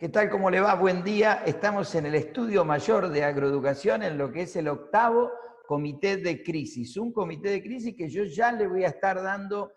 ¿Qué tal? ¿Cómo le va? Buen día. Estamos en el estudio mayor de agroeducación en lo que es el octavo comité de crisis. Un comité de crisis que yo ya le voy a estar dando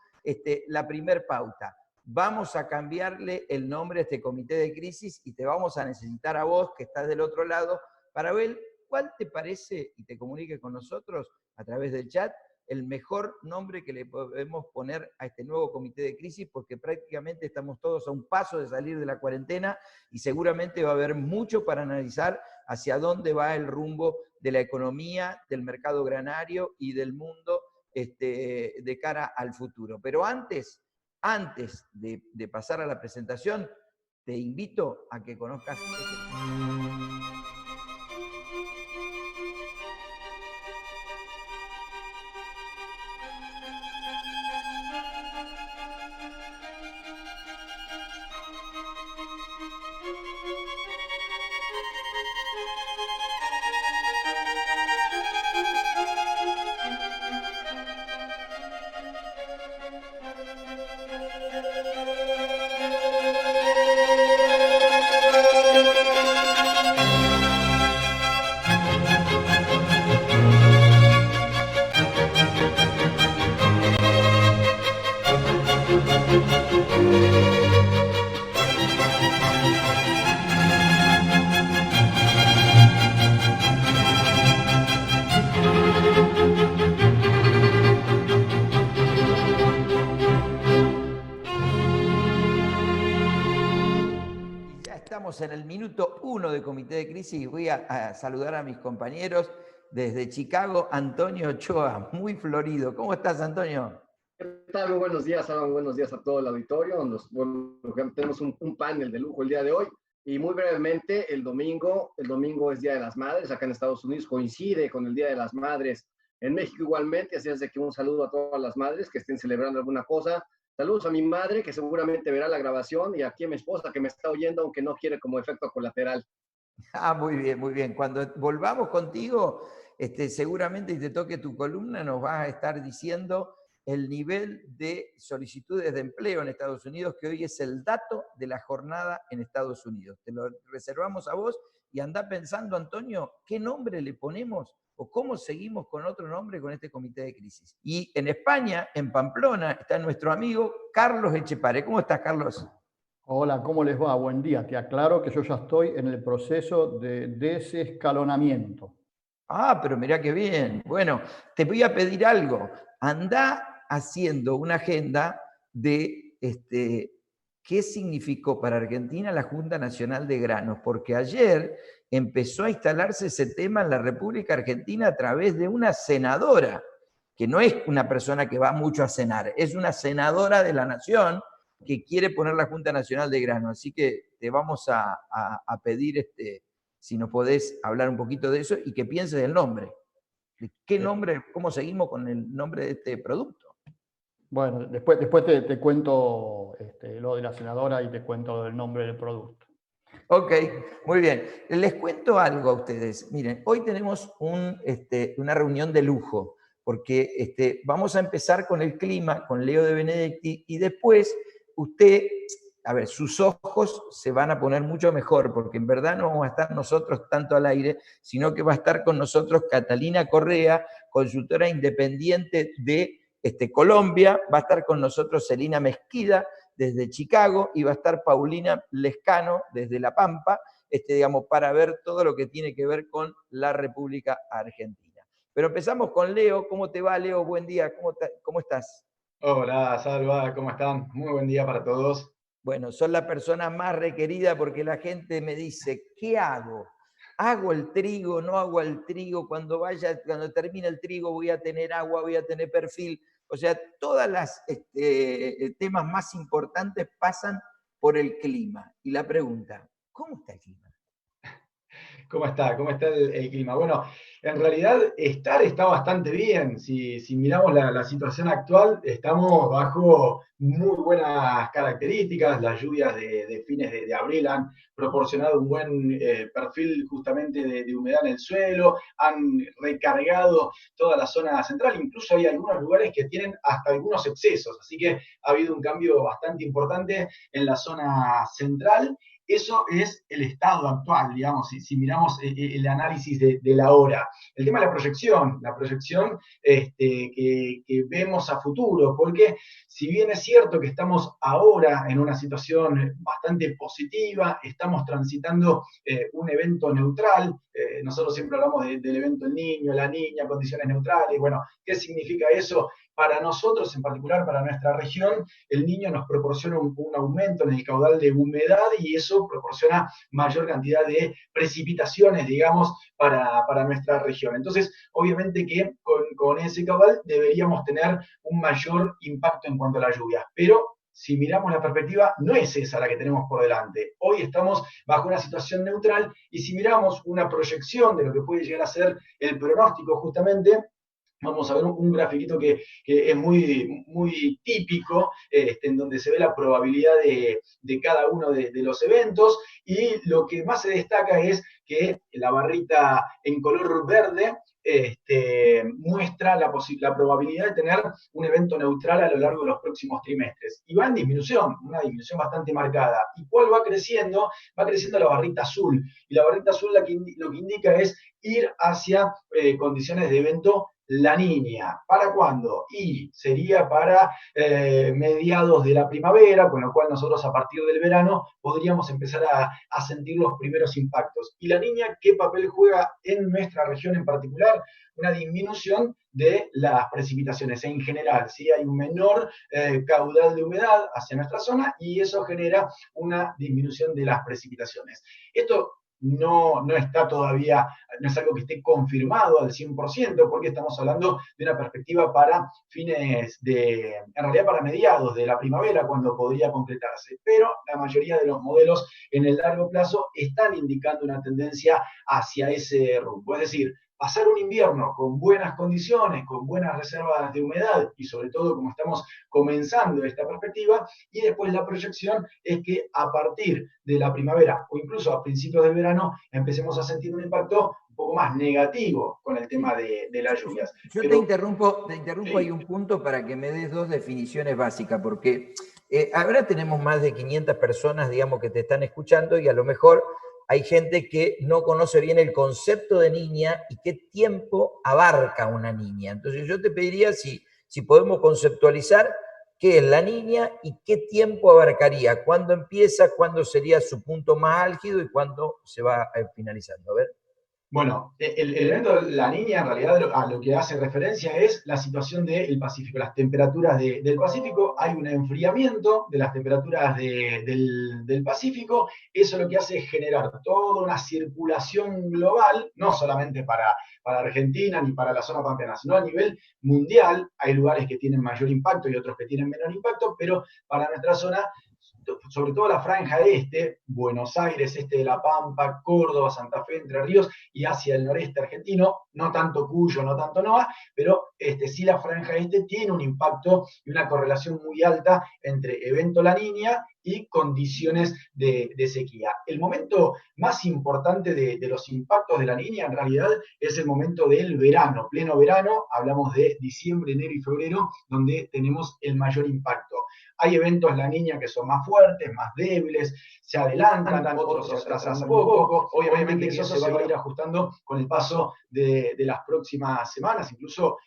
la primer pauta. Vamos a cambiarle el nombre a este comité de crisis y te vamos a necesitar a vos, que estás del otro lado, para ver cuál te parece y te comunique con nosotros a través del chat el mejor nombre que le podemos poner a este nuevo comité de crisis, porque prácticamente estamos todos a un paso de salir de la cuarentena y seguramente va a haber mucho para analizar hacia dónde va el rumbo de la economía, del mercado granario y del mundo de cara al futuro. Pero antes de pasar a la presentación, te invito a que conozcas en el minuto 1 de Comité de Crisis y voy a saludar a mis compañeros desde Chicago, Antonio Ochoa, muy florido. ¿Cómo estás, Antonio? ¿Qué tal? Muy buenos días, Alan. Buenos días a todo el auditorio. Tenemos un panel de lujo el día de hoy. Y muy brevemente, el domingo es Día de las Madres. Acá en Estados Unidos coincide con el Día de las Madres. En México igualmente, así es de que un saludo a todas las madres que estén celebrando alguna cosa. Saludos a mi madre, que seguramente verá la grabación, y aquí a mi esposa, que me está oyendo, aunque no quiere como efecto colateral. Ah, muy bien, muy bien. Cuando volvamos contigo, seguramente y te toque tu columna, nos vas a estar diciendo el nivel de solicitudes de empleo en Estados Unidos, que hoy es el dato de la jornada en Estados Unidos. Te lo reservamos a vos y andá pensando, Antonio, ¿qué nombre le ponemos o cómo seguimos con otro nombre con este comité de crisis? Y en España, en Pamplona, está nuestro amigo Carlos Echepare. ¿Cómo estás, Carlos? Hola, ¿cómo les va? Buen día. Te aclaro que yo ya estoy en el proceso de desescalonamiento. Ah, pero mirá qué bien. Bueno, te voy a pedir algo. Andá haciendo una agenda de qué significó para Argentina la Junta Nacional de Granos, porque ayer empezó a instalarse ese tema en la República Argentina a través de una senadora, que no es una persona que va mucho a cenar, es una senadora de la Nación que quiere poner la Junta Nacional de Granos. Así que te vamos a pedir si nos podés hablar un poquito de eso y que pienses del nombre. ¿Qué nombre, cómo seguimos con el nombre de este producto? Bueno, después te cuento lo de la senadora y te cuento del nombre del producto. Ok, muy bien. Les cuento algo a ustedes. Miren, hoy tenemos una reunión de lujo, porque vamos a empezar con el clima, con Leo de Benedetti, y después sus ojos se van a poner mucho mejor, porque en verdad no vamos a estar nosotros tanto al aire, sino que va a estar con nosotros Catalina Correa, consultora independiente de Colombia, va a estar con nosotros Celina Mesquida, desde Chicago, y va a estar Paulina Lescano desde La Pampa, para ver todo lo que tiene que ver con la República Argentina. Pero empezamos con Leo. ¿Cómo te va, Leo? Buen día. ¿Cómo estás? Hola, Salva, ¿cómo están? Muy buen día para todos. Bueno, son la persona más requerida porque la gente me dice, ¿qué hago? ¿Hago el trigo? ¿No hago el trigo? Cuando termine el trigo voy a tener agua, voy a tener perfil. O sea, todas las temas más importantes pasan por el clima. Y la pregunta, ¿cómo está el clima? ¿Cómo está? ¿Cómo está el clima? Bueno, en realidad está bastante bien. Si miramos la situación actual, estamos bajo muy buenas características. Las lluvias de fines de abril han proporcionado un buen perfil justamente de humedad en el suelo, han recargado toda la zona central. Incluso hay algunos lugares que tienen hasta algunos excesos. Así que ha habido un cambio bastante importante en la zona central. Eso es el estado actual, digamos, si miramos el análisis de la hora. El tema de la proyección que vemos a futuro, porque si bien es cierto que estamos ahora en una situación bastante positiva, estamos transitando un evento neutral, nosotros siempre hablamos del evento el niño, la niña, condiciones neutrales, bueno, ¿qué significa eso? Para nosotros, en particular para nuestra región, el niño nos proporciona un aumento en el caudal de humedad y eso proporciona mayor cantidad de precipitaciones, digamos, para nuestra región. Entonces, obviamente que con ese caudal deberíamos tener un mayor impacto en cuanto a las lluvias, pero si miramos la perspectiva, no es esa la que tenemos por delante. Hoy estamos bajo una situación neutral y si miramos una proyección de lo que puede llegar a ser el pronóstico justamente, vamos a ver un grafiquito que es muy típico, en donde se ve la probabilidad de cada uno de los eventos, y lo que más se destaca es que la barrita en color verde muestra la probabilidad de tener un evento neutral a lo largo de los próximos trimestres. Y va en disminución, una disminución bastante marcada. ¿Y cuál va creciendo? Va creciendo la barrita azul. Y la barrita azul lo que indica es ir hacia condiciones de evento La Niña. ¿Para cuándo? Y sería para mediados de la primavera, con lo cual nosotros a partir del verano podríamos empezar a sentir los primeros impactos. ¿Y La Niña qué papel juega en nuestra región en particular? Una disminución de las precipitaciones en general, ¿sí? Hay un menor caudal de humedad hacia nuestra zona y eso genera una disminución de las precipitaciones. Esto no está todavía, no es algo que esté confirmado al 100%, porque estamos hablando de una perspectiva para fines en realidad para mediados de la primavera, cuando podría concretarse. Pero la mayoría de los modelos en el largo plazo están indicando una tendencia hacia ese rumbo. Es decir, pasar un invierno con buenas condiciones, con buenas reservas de humedad y sobre todo como estamos comenzando esta perspectiva, y después la proyección es que a partir de la primavera o incluso a principios del verano empecemos a sentir un impacto un poco más negativo con el tema de las lluvias. Yo te interrumpo sí. Hay un punto para que me des dos definiciones básicas, porque ahora tenemos más de 500 personas, digamos, que te están escuchando y a lo mejor hay gente que no conoce bien el concepto de niña y qué tiempo abarca una niña. Entonces yo te pediría si podemos conceptualizar qué es la niña y qué tiempo abarcaría, cuándo empieza, cuándo sería su punto más álgido y cuándo se va finalizando. A ver. Bueno, el evento de La Niña en realidad a lo que hace referencia es la situación del Pacífico, las temperaturas del Pacífico. Hay un enfriamiento de las temperaturas del Pacífico. Eso lo que hace es generar toda una circulación global, no solamente para Argentina ni para la zona pampeana, sino a nivel mundial. Hay lugares que tienen mayor impacto y otros que tienen menor impacto, pero para nuestra zona, sobre todo la franja este, Buenos Aires, este de La Pampa, Córdoba, Santa Fe, Entre Ríos y hacia el noreste argentino, no tanto Cuyo, no tanto NOA, pero sí la franja este tiene un impacto y una correlación muy alta entre evento La Niña y condiciones de sequía. El momento más importante de los impactos de La Niña en realidad es el momento del verano, pleno verano, hablamos de diciembre, enero y febrero, donde tenemos el mayor impacto. Hay eventos La Niña que son más fuertes, más débiles, se adelantan, otros se atrasan un poco. Obviamente que eso se va a ir ajustando con el paso de las próximas semanas, incluso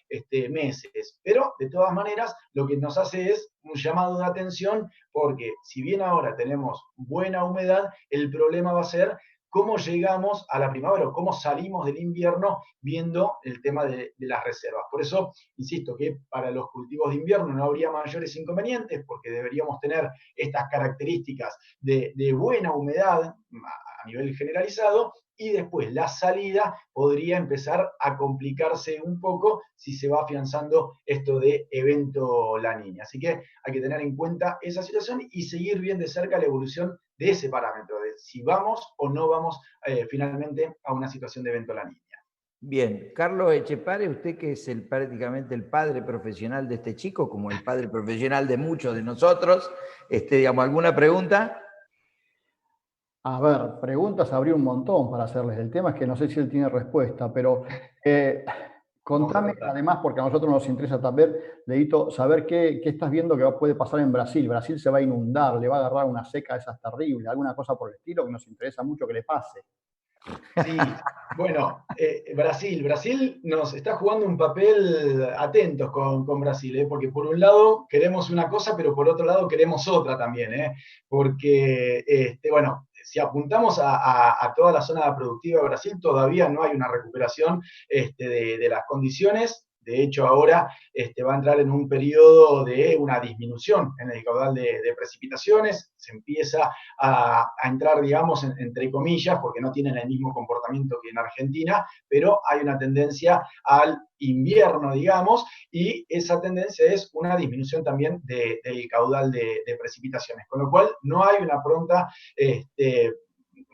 meses. Pero, de todas maneras, lo que nos hace es un llamado de atención, porque si bien ahora tenemos buena humedad, el problema va a ser cómo llegamos a la primavera o cómo salimos del invierno viendo el tema de las reservas. Por eso, insisto, que para los cultivos de invierno no habría mayores inconvenientes, porque deberíamos tener estas características de buena humedad a nivel generalizado, y después la salida podría empezar a complicarse un poco si se va afianzando esto de evento La Niña. Así que hay que tener en cuenta esa situación y seguir bien de cerca la evolución de ese parámetro, de si vamos o no vamos finalmente a una situación de evento La Niña. Bien, Carlos Echepare, usted que es prácticamente el padre profesional de este chico, como el padre profesional de muchos de nosotros, digamos, ¿alguna pregunta? A ver, preguntas habría un montón para hacerles. El tema es que no sé si él tiene respuesta, pero Contame, además, porque a nosotros nos interesa también, Leito, saber qué estás viendo que puede pasar en Brasil. Brasil se va a inundar, le va a agarrar una seca de esas terribles, alguna cosa por el estilo que nos interesa mucho que le pase. Sí, bueno, Brasil nos está jugando un papel, atentos con Brasil, porque por un lado queremos una cosa, pero por otro lado queremos otra también, porque, bueno, si apuntamos a toda la zona productiva de Brasil, todavía no hay una recuperación de las condiciones. De hecho, ahora va a entrar en un periodo de una disminución en el caudal de precipitaciones. Se empieza a entrar, digamos, entre comillas, porque no tienen el mismo comportamiento que en Argentina, pero hay una tendencia al invierno, digamos, y esa tendencia es una disminución también del caudal de precipitaciones, con lo cual no hay una pronta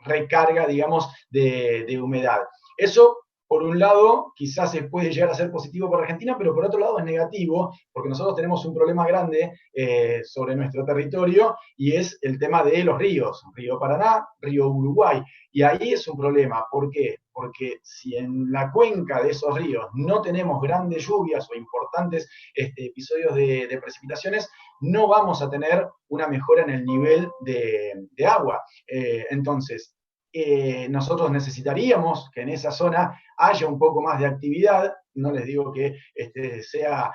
recarga, digamos, de humedad. Eso, por un lado, quizás se puede llegar a ser positivo para Argentina, pero por otro lado es negativo, porque nosotros tenemos un problema grande sobre nuestro territorio, y es el tema de los ríos, río Paraná, río Uruguay, y ahí es un problema. ¿Por qué? Porque si en la cuenca de esos ríos no tenemos grandes lluvias o importantes episodios de precipitaciones, no vamos a tener una mejora en el nivel de agua. Entonces, nosotros necesitaríamos que en esa zona haya un poco más de actividad. No les digo que sea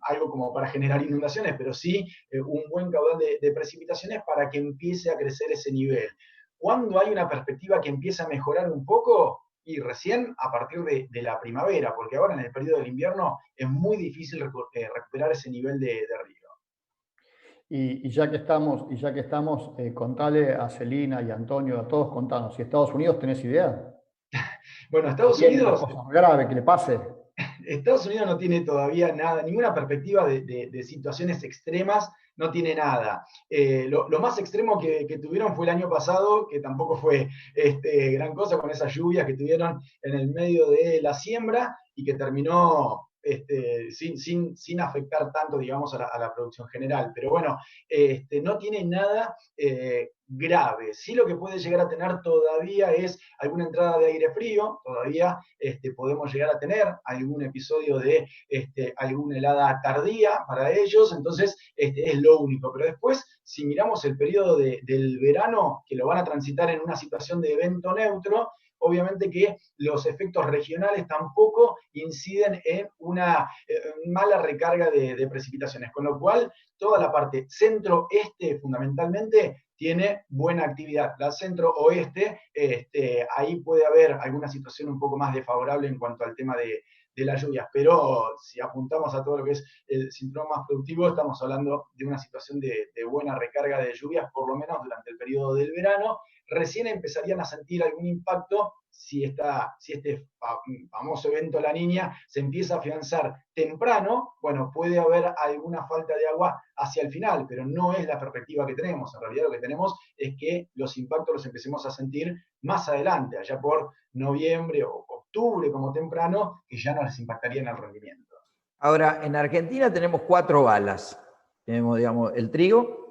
algo como para generar inundaciones, pero sí un buen caudal de precipitaciones para que empiece a crecer ese nivel. ¿Cuándo hay una perspectiva que empieza a mejorar un poco? Y recién a partir de la primavera, porque ahora en el periodo del invierno es muy difícil recuperar ese nivel de río. Y ya que estamos, contale a Celina y a Antonio, a todos, contanos, si Estados Unidos tenés idea. Bueno, Estados ¿Tiene una Unidos... cosa grave que le pase? Estados Unidos no tiene todavía nada, ninguna perspectiva de situaciones extremas, no tiene nada. Lo más extremo que tuvieron fue el año pasado, que tampoco fue gran cosa, con esas lluvias que tuvieron en el medio de la siembra y que terminó sin afectar tanto, digamos, a la producción general. Pero bueno, no tiene nada grave. Sí, lo que puede llegar a tener todavía es alguna entrada de aire frío. Todavía podemos llegar a tener algún episodio de alguna helada tardía para ellos. Entonces es lo único. Pero después, si miramos el periodo del verano, que lo van a transitar en una situación de evento neutro, obviamente que los efectos regionales tampoco inciden en una mala recarga de precipitaciones, con lo cual toda la parte centro-este fundamentalmente tiene buena actividad. La centro-oeste, ahí puede haber alguna situación un poco más desfavorable en cuanto al tema de las lluvias, pero si apuntamos a todo lo que es el cinturón más productivo, estamos hablando de una situación de buena recarga de lluvias, por lo menos durante el periodo del verano. Recién empezarían a sentir algún impacto si este famoso evento La Niña se empieza a afianzar temprano. Bueno, puede haber alguna falta de agua hacia el final, pero no es la perspectiva que tenemos. En realidad lo que tenemos es que los impactos los empecemos a sentir más adelante, allá por noviembre o octubre como temprano, que ya no les impactaría en el rendimiento. Ahora, en Argentina tenemos 4 balas. Tenemos, digamos, el trigo,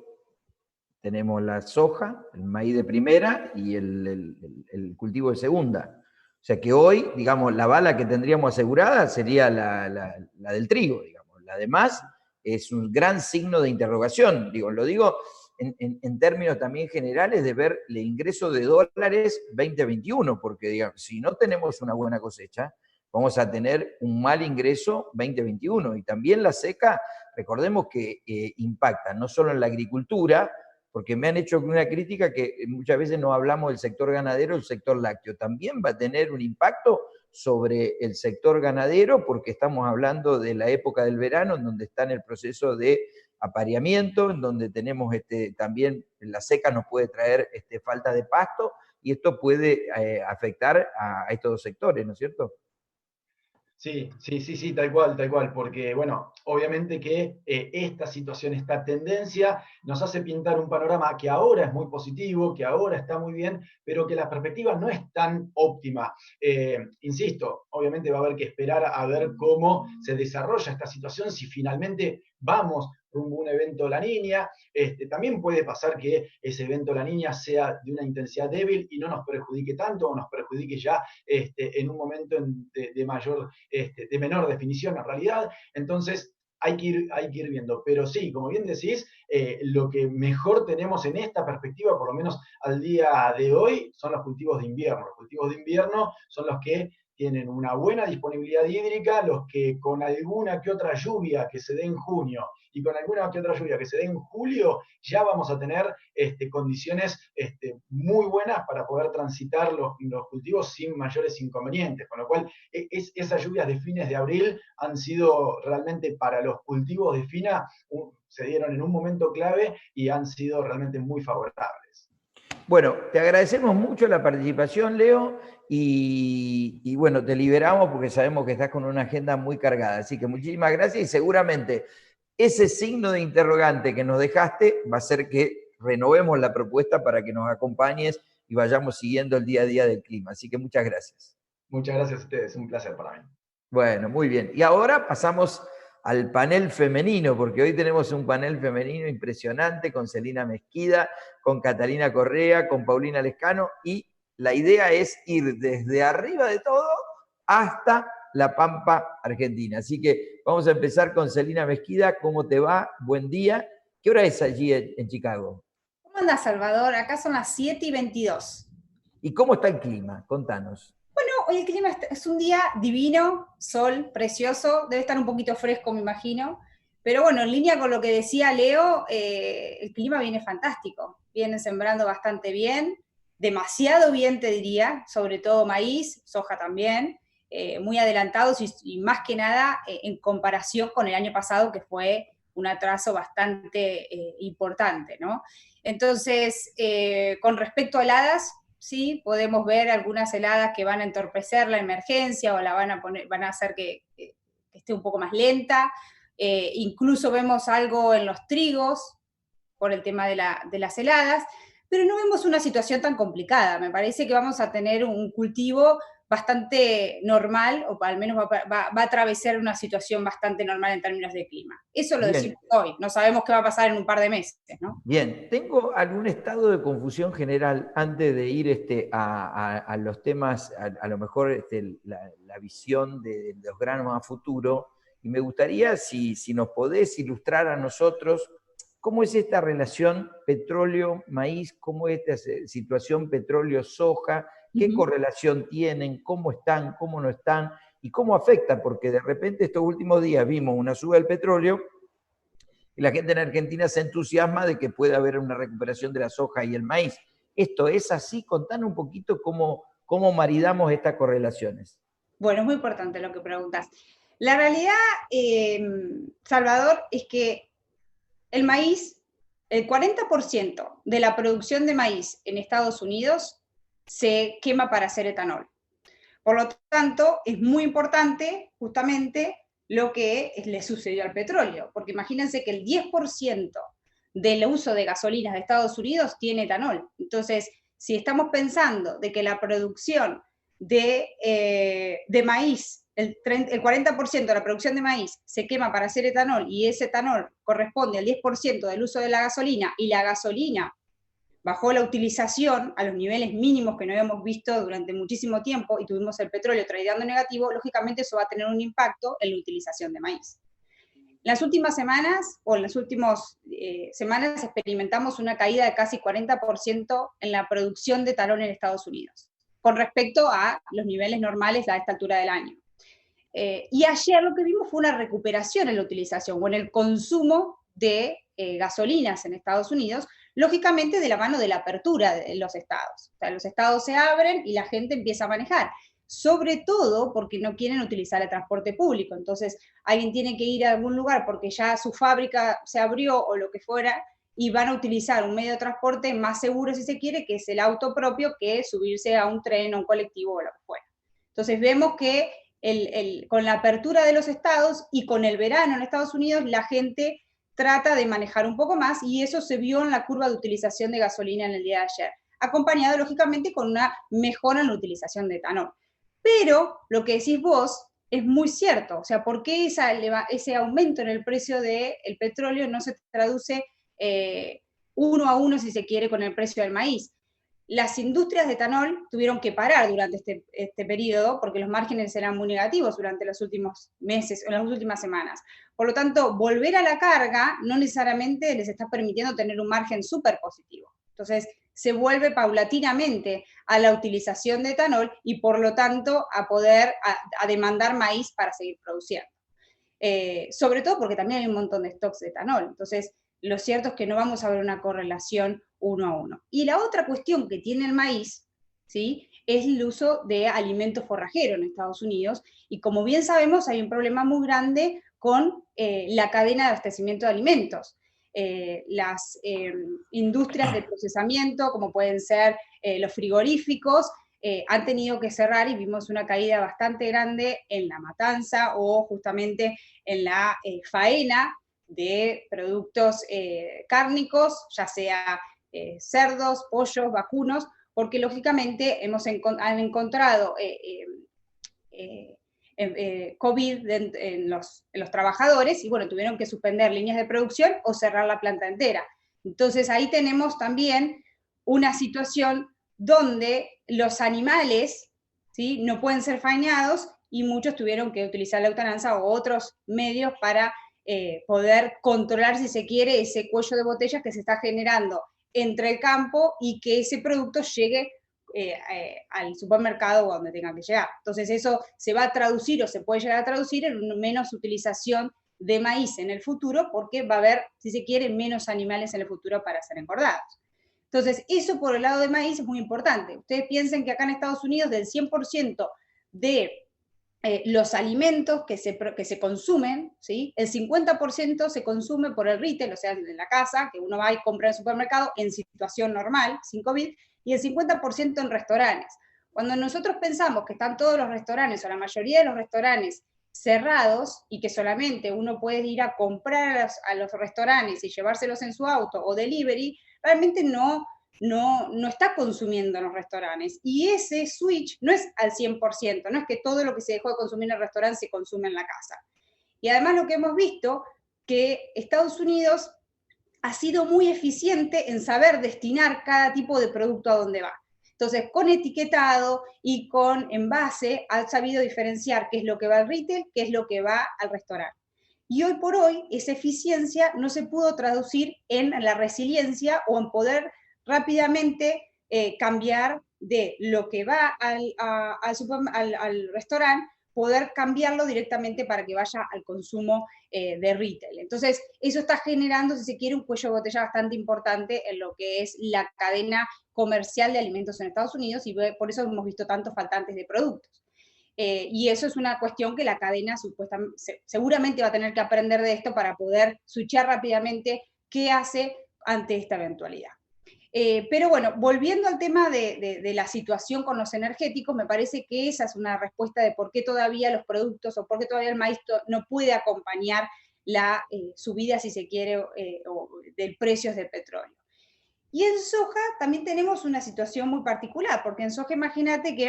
tenemos la soja, el maíz de primera y el cultivo de segunda. O sea que hoy, digamos, la bala que tendríamos asegurada sería la del trigo, digamos. La demás es un gran signo de interrogación. Lo digo en términos también generales de ver el ingreso de dólares 2021, porque digamos, si no tenemos una buena cosecha, vamos a tener un mal ingreso 2021. Y también la seca, recordemos que impacta no solo en la agricultura, porque me han hecho una crítica que muchas veces no hablamos del sector ganadero, el sector lácteo. También va a tener un impacto sobre el sector ganadero, porque estamos hablando de la época del verano, en donde está en el proceso de apareamiento, en donde tenemos también la seca nos puede traer falta de pasto, y esto puede afectar a estos dos sectores, ¿no es cierto? Sí, tal cual, porque, bueno, obviamente que esta situación, esta tendencia, nos hace pintar un panorama que ahora es muy positivo, que ahora está muy bien, pero que la perspectiva no es tan óptima. Insisto, obviamente va a haber que esperar a ver cómo se desarrolla esta situación, si finalmente vamos rumbo a un evento La Niña. También puede pasar que ese evento La Niña sea de una intensidad débil y no nos perjudique tanto, o nos perjudique ya en un momento de menor definición en realidad. Entonces, hay que ir viendo. Pero sí, como bien decís, lo que mejor tenemos en esta perspectiva, por lo menos al día de hoy, son los cultivos de invierno. Los cultivos de invierno son los que tienen una buena disponibilidad hídrica, los que con alguna que otra lluvia que se dé en junio y con alguna que otra lluvia que se dé en julio, ya vamos a tener condiciones muy buenas para poder transitar los cultivos sin mayores inconvenientes. Con lo cual, esas lluvias de fines de abril han sido realmente para los cultivos de fina, se dieron en un momento clave y han sido realmente muy favorables. Bueno, te agradecemos mucho la participación, Leo, y bueno, te liberamos porque sabemos que estás con una agenda muy cargada. Así que muchísimas gracias y seguramente ese signo de interrogante que nos dejaste va a hacer que renovemos la propuesta para que nos acompañes y vayamos siguiendo el día a día del clima. Así que muchas gracias. Muchas gracias a ustedes, un placer para mí. Bueno, muy bien. Y ahora pasamos al panel femenino, porque hoy tenemos un panel femenino impresionante con Celina Mesquida, con Catalina Correa, con Paulina Lescano, y la idea es ir desde arriba de todo hasta La Pampa, Argentina. Así que vamos a empezar con Celina Mesquida. ¿Cómo te va? Buen día. ¿Qué hora es allí en Chicago? ¿Cómo andas, Salvador? Acá son las 7:22. ¿Y cómo está el clima? Contanos. Bueno, hoy el clima es un día divino, sol, precioso, debe estar un poquito fresco, me imagino, pero bueno, en línea con lo que decía Leo, el clima viene fantástico, viene sembrando bastante bien, demasiado bien te diría, sobre todo maíz, soja también, muy adelantados y más que nada en comparación con el año pasado, que fue un atraso bastante importante, ¿no? Entonces, con respecto a heladas, sí, podemos ver algunas heladas que van a entorpecer la emergencia o la van a hacer que esté un poco más lenta. Incluso vemos algo en los trigos por el tema de las heladas, pero no vemos una situación tan complicada. Me parece que vamos a tener un cultivo bastante normal, o al menos va a atravesar una situación bastante normal en términos de clima. Eso lo decimos hoy, no sabemos qué va a pasar en un par de meses, ¿no? Bien, tengo algún estado de confusión general antes de ir a los temas, a lo mejor la visión de los granos a futuro, y me gustaría si nos podés ilustrar a nosotros cómo es esta relación petróleo-maíz, cómo es esta situación petróleo-soja, qué correlación tienen, cómo están, cómo no están, y cómo afecta, porque de repente estos últimos días vimos una suba del petróleo, y la gente en Argentina se entusiasma de que pueda haber una recuperación de la soja y el maíz. ¿Esto es así? Contanos un poquito cómo maridamos estas correlaciones. Bueno, es muy importante lo que preguntas. La realidad, Salvador, es que el maíz, el 40% de la producción de maíz en Estados Unidos se quema para hacer etanol. Por lo tanto, es muy importante justamente lo que le sucedió al petróleo, porque imagínense que el 10% del uso de gasolinas de Estados Unidos tiene etanol. Entonces, si estamos pensando de que la producción de maíz, el 40% de la producción de maíz se quema para hacer etanol, y ese etanol corresponde al 10% del uso de la gasolina, y la gasolina bajó la utilización a los niveles mínimos que no habíamos visto durante muchísimo tiempo, y tuvimos el petróleo tradeando negativo, lógicamente eso va a tener un impacto en la utilización de maíz. En las últimas semanas, semanas experimentamos una caída de casi 40% en la producción de etanol en Estados Unidos, con respecto a los niveles normales a esta altura del año. Y ayer lo que vimos fue una recuperación en la utilización o en el consumo de gasolinas en Estados Unidos, lógicamente de la mano de la apertura de los estados. O sea, los estados se abren y la gente empieza a manejar, sobre todo porque no quieren utilizar el transporte público. Entonces, alguien tiene que ir a algún lugar porque ya su fábrica se abrió o lo que fuera, y van a utilizar un medio de transporte más seguro, si se quiere, que es el auto propio, que subirse a un tren o un colectivo o lo que fuera. Entonces, vemos que con la apertura de los estados y con el verano en Estados Unidos, la gente trata de manejar un poco más, y eso se vio en la curva de utilización de gasolina en el día de ayer, acompañado lógicamente con una mejora en la utilización de etanol. Pero lo que decís vos es muy cierto. O sea, ¿por qué ese aumento en el precio del petróleo no se traduce 1 a 1, si se quiere, con el precio del maíz? Las industrias de etanol tuvieron que parar durante este periodo porque los márgenes eran muy negativos durante los últimos meses o las últimas semanas. Por lo tanto, volver a la carga no necesariamente les está permitiendo tener un margen súper positivo. Entonces, se vuelve paulatinamente a la utilización de etanol y por lo tanto a poder a demandar maíz para seguir produciendo. Sobre todo porque también hay un montón de stocks de etanol. Entonces, lo cierto es que no vamos a ver una correlación 1 a 1. Y la otra cuestión que tiene el maíz, ¿sí?, es el uso de alimento forrajero en Estados Unidos. Y como bien sabemos, hay un problema muy grande con la cadena de abastecimiento de alimentos. Las industrias de procesamiento, como pueden ser los frigoríficos, han tenido que cerrar y vimos una caída bastante grande en la matanza o justamente en la faena de productos cárnicos, ya sea cerdos, pollos, vacunos, porque lógicamente han encontrado COVID en los trabajadores y bueno, tuvieron que suspender líneas de producción o cerrar la planta entera. Entonces ahí tenemos también una situación donde los animales, ¿sí?, no pueden ser faenados y muchos tuvieron que utilizar la eutanasia o otros medios para poder controlar, si se quiere, ese cuello de botella que se está generando entre el campo y que ese producto llegue al supermercado o donde tenga que llegar. Entonces eso se va a traducir o se puede llegar a traducir en menos utilización de maíz en el futuro porque va a haber, si se quiere, menos animales en el futuro para ser engordados. Entonces eso por el lado de maíz es muy importante. Ustedes piensen que acá en Estados Unidos del 100% de los alimentos que se consumen, ¿sí?, el 50% se consume por el retail, o sea, en la casa, que uno va y compra en el supermercado en situación normal, sin COVID, y el 50% en restaurantes. Cuando nosotros pensamos que están todos los restaurantes, o la mayoría de los restaurantes cerrados, y que solamente uno puede ir a comprar a los restaurantes y llevárselos en su auto o delivery, realmente no está consumiendo en los restaurantes. Y ese switch no es al 100%, no es que todo lo que se dejó de consumir en el restaurante se consume en la casa. Y además lo que hemos visto, que Estados Unidos ha sido muy eficiente en saber destinar cada tipo de producto a dónde va. Entonces, con etiquetado y con envase, ha sabido diferenciar qué es lo que va al retail, qué es lo que va al restaurante. Y hoy por hoy, esa eficiencia no se pudo traducir en la resiliencia o en poder rápidamente cambiar de lo que va al restaurante, poder cambiarlo directamente para que vaya al consumo de retail. Entonces, eso está generando, si se quiere, un cuello de botella bastante importante en lo que es la cadena comercial de alimentos en Estados Unidos y por eso hemos visto tantos faltantes de productos. Y eso es una cuestión que la cadena seguramente va a tener que aprender de esto para poder switchar rápidamente qué hace ante esta eventualidad. Pero bueno, volviendo al tema de la situación con los energéticos, me parece que esa es una respuesta de por qué todavía los productos o por qué todavía el maíz no puede acompañar la subida, si se quiere, del precios del petróleo. Y en soja también tenemos una situación muy particular, porque en soja imagínate que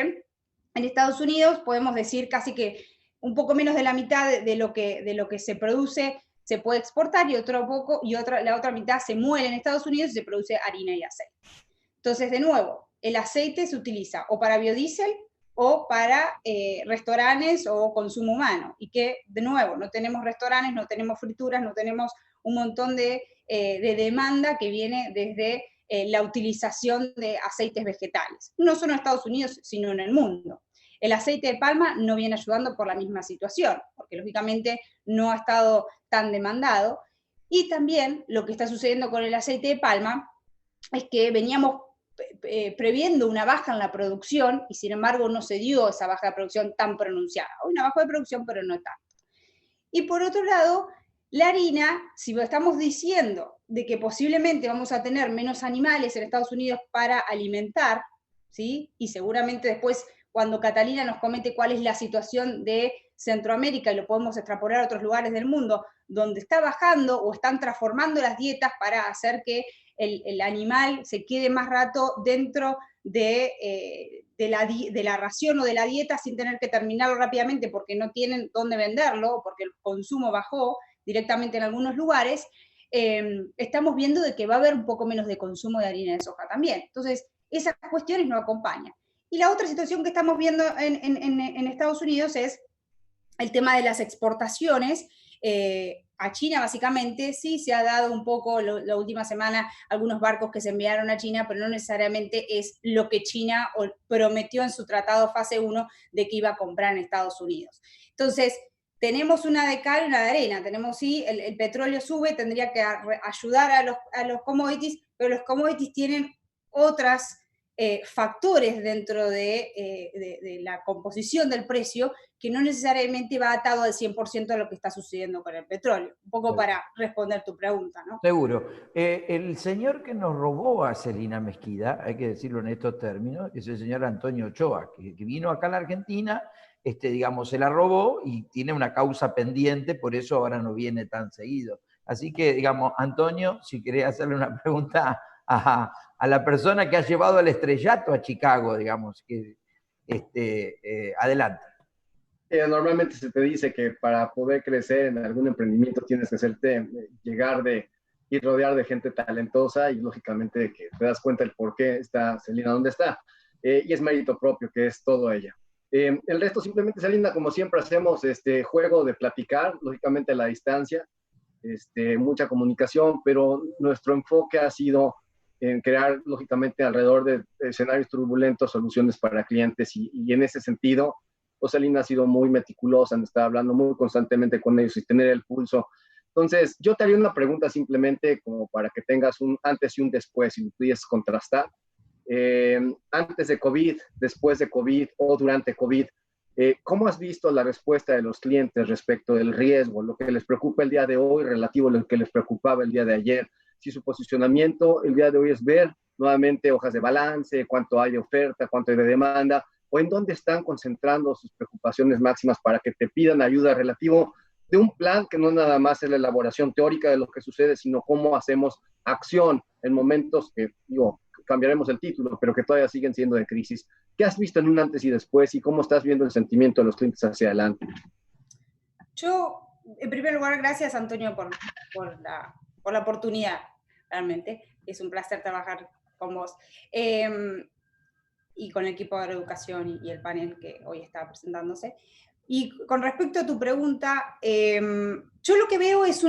en Estados Unidos podemos decir casi que un poco menos de la mitad de lo que se produce se puede exportar y la otra mitad se muele en Estados Unidos y se produce harina y aceite. Entonces, de nuevo, el aceite se utiliza o para biodiesel o para restaurantes o consumo humano. Y que, de nuevo, no tenemos restaurantes, no tenemos frituras, no tenemos un montón de demanda que viene desde la utilización de aceites vegetales. No solo en Estados Unidos, sino en el mundo. El aceite de palma no viene ayudando por la misma situación, porque lógicamente no ha estado tan demandado. Y también lo que está sucediendo con el aceite de palma es que veníamos previendo una baja en la producción y sin embargo no se dio esa baja de producción tan pronunciada. Hay una baja de producción, pero no tanto. Y por otro lado, la harina, si estamos diciendo de que posiblemente vamos a tener menos animales en Estados Unidos para alimentar, ¿sí?, y seguramente después cuando Catalina nos comente cuál es la situación de Centroamérica, y lo podemos extrapolar a otros lugares del mundo, donde está bajando o están transformando las dietas para hacer que el animal se quede más rato dentro de de la ración o de la dieta sin tener que terminarlo rápidamente porque no tienen dónde venderlo, o porque el consumo bajó directamente en algunos lugares, estamos viendo de que va a haber un poco menos de consumo de harina de soja también. Entonces, esas cuestiones nos acompañan. Y la otra situación que estamos viendo en Estados Unidos es el tema de las exportaciones. A China básicamente sí se ha dado un poco la última semana algunos barcos que se enviaron a China, pero no necesariamente es lo que China prometió en su tratado fase 1 de que iba a comprar en Estados Unidos. Entonces, tenemos una de cal y una de arena. Tenemos, sí, el petróleo sube, tendría que ayudar a los commodities, pero los commodities tienen otros factores dentro de la composición del precio que no necesariamente va atado al 100% a lo que está sucediendo con el petróleo. Un poco para responder tu pregunta, ¿no? Seguro. El señor que nos robó a Celina Mesquida, hay que decirlo en estos términos, es el señor Antonio Ochoa, que vino acá a la Argentina, digamos, se la robó y tiene una causa pendiente, por eso ahora no viene tan seguido. Así que, digamos, Antonio, si querés hacerle una pregunta a la persona que ha llevado el estrellato a Chicago, digamos, que adelante. Normalmente se te dice que para poder crecer en algún emprendimiento tienes que llegar y rodear de gente talentosa y lógicamente que te das cuenta del por qué está Celina donde está. Y es mérito propio, que es todo ella. El resto simplemente, Celina, como siempre hacemos, juego de platicar, lógicamente a la distancia, mucha comunicación, pero nuestro enfoque ha sido en crear, lógicamente, alrededor de escenarios turbulentos, soluciones para clientes y en ese sentido, Celina ha sido muy meticulosa, me está hablando muy constantemente con ellos y tener el pulso. Entonces, yo te haría una pregunta simplemente como para que tengas un antes y un después, si lo pudieses contrastar. Antes de COVID, después de COVID o durante COVID, ¿cómo has visto la respuesta de los clientes respecto del riesgo, lo que les preocupa el día de hoy relativo a lo que les preocupaba el día de ayer? Si su posicionamiento el día de hoy es ver nuevamente hojas de balance, cuánto hay de oferta, cuánto hay de demanda, o en dónde están concentrando sus preocupaciones máximas para que te pidan ayuda relativo de un plan que no nada más es la elaboración teórica de lo que sucede, sino cómo hacemos acción en momentos que, cambiaremos el título, pero que todavía siguen siendo de crisis. ¿Qué has visto en un antes y después y cómo estás viendo el sentimiento de los clientes hacia adelante? Yo, en primer lugar, gracias, Antonio, por la oportunidad, realmente. Es un placer trabajar con vos. Y con el equipo de Agroeducación y el panel que hoy está presentándose. Y con respecto a tu pregunta, yo lo que veo es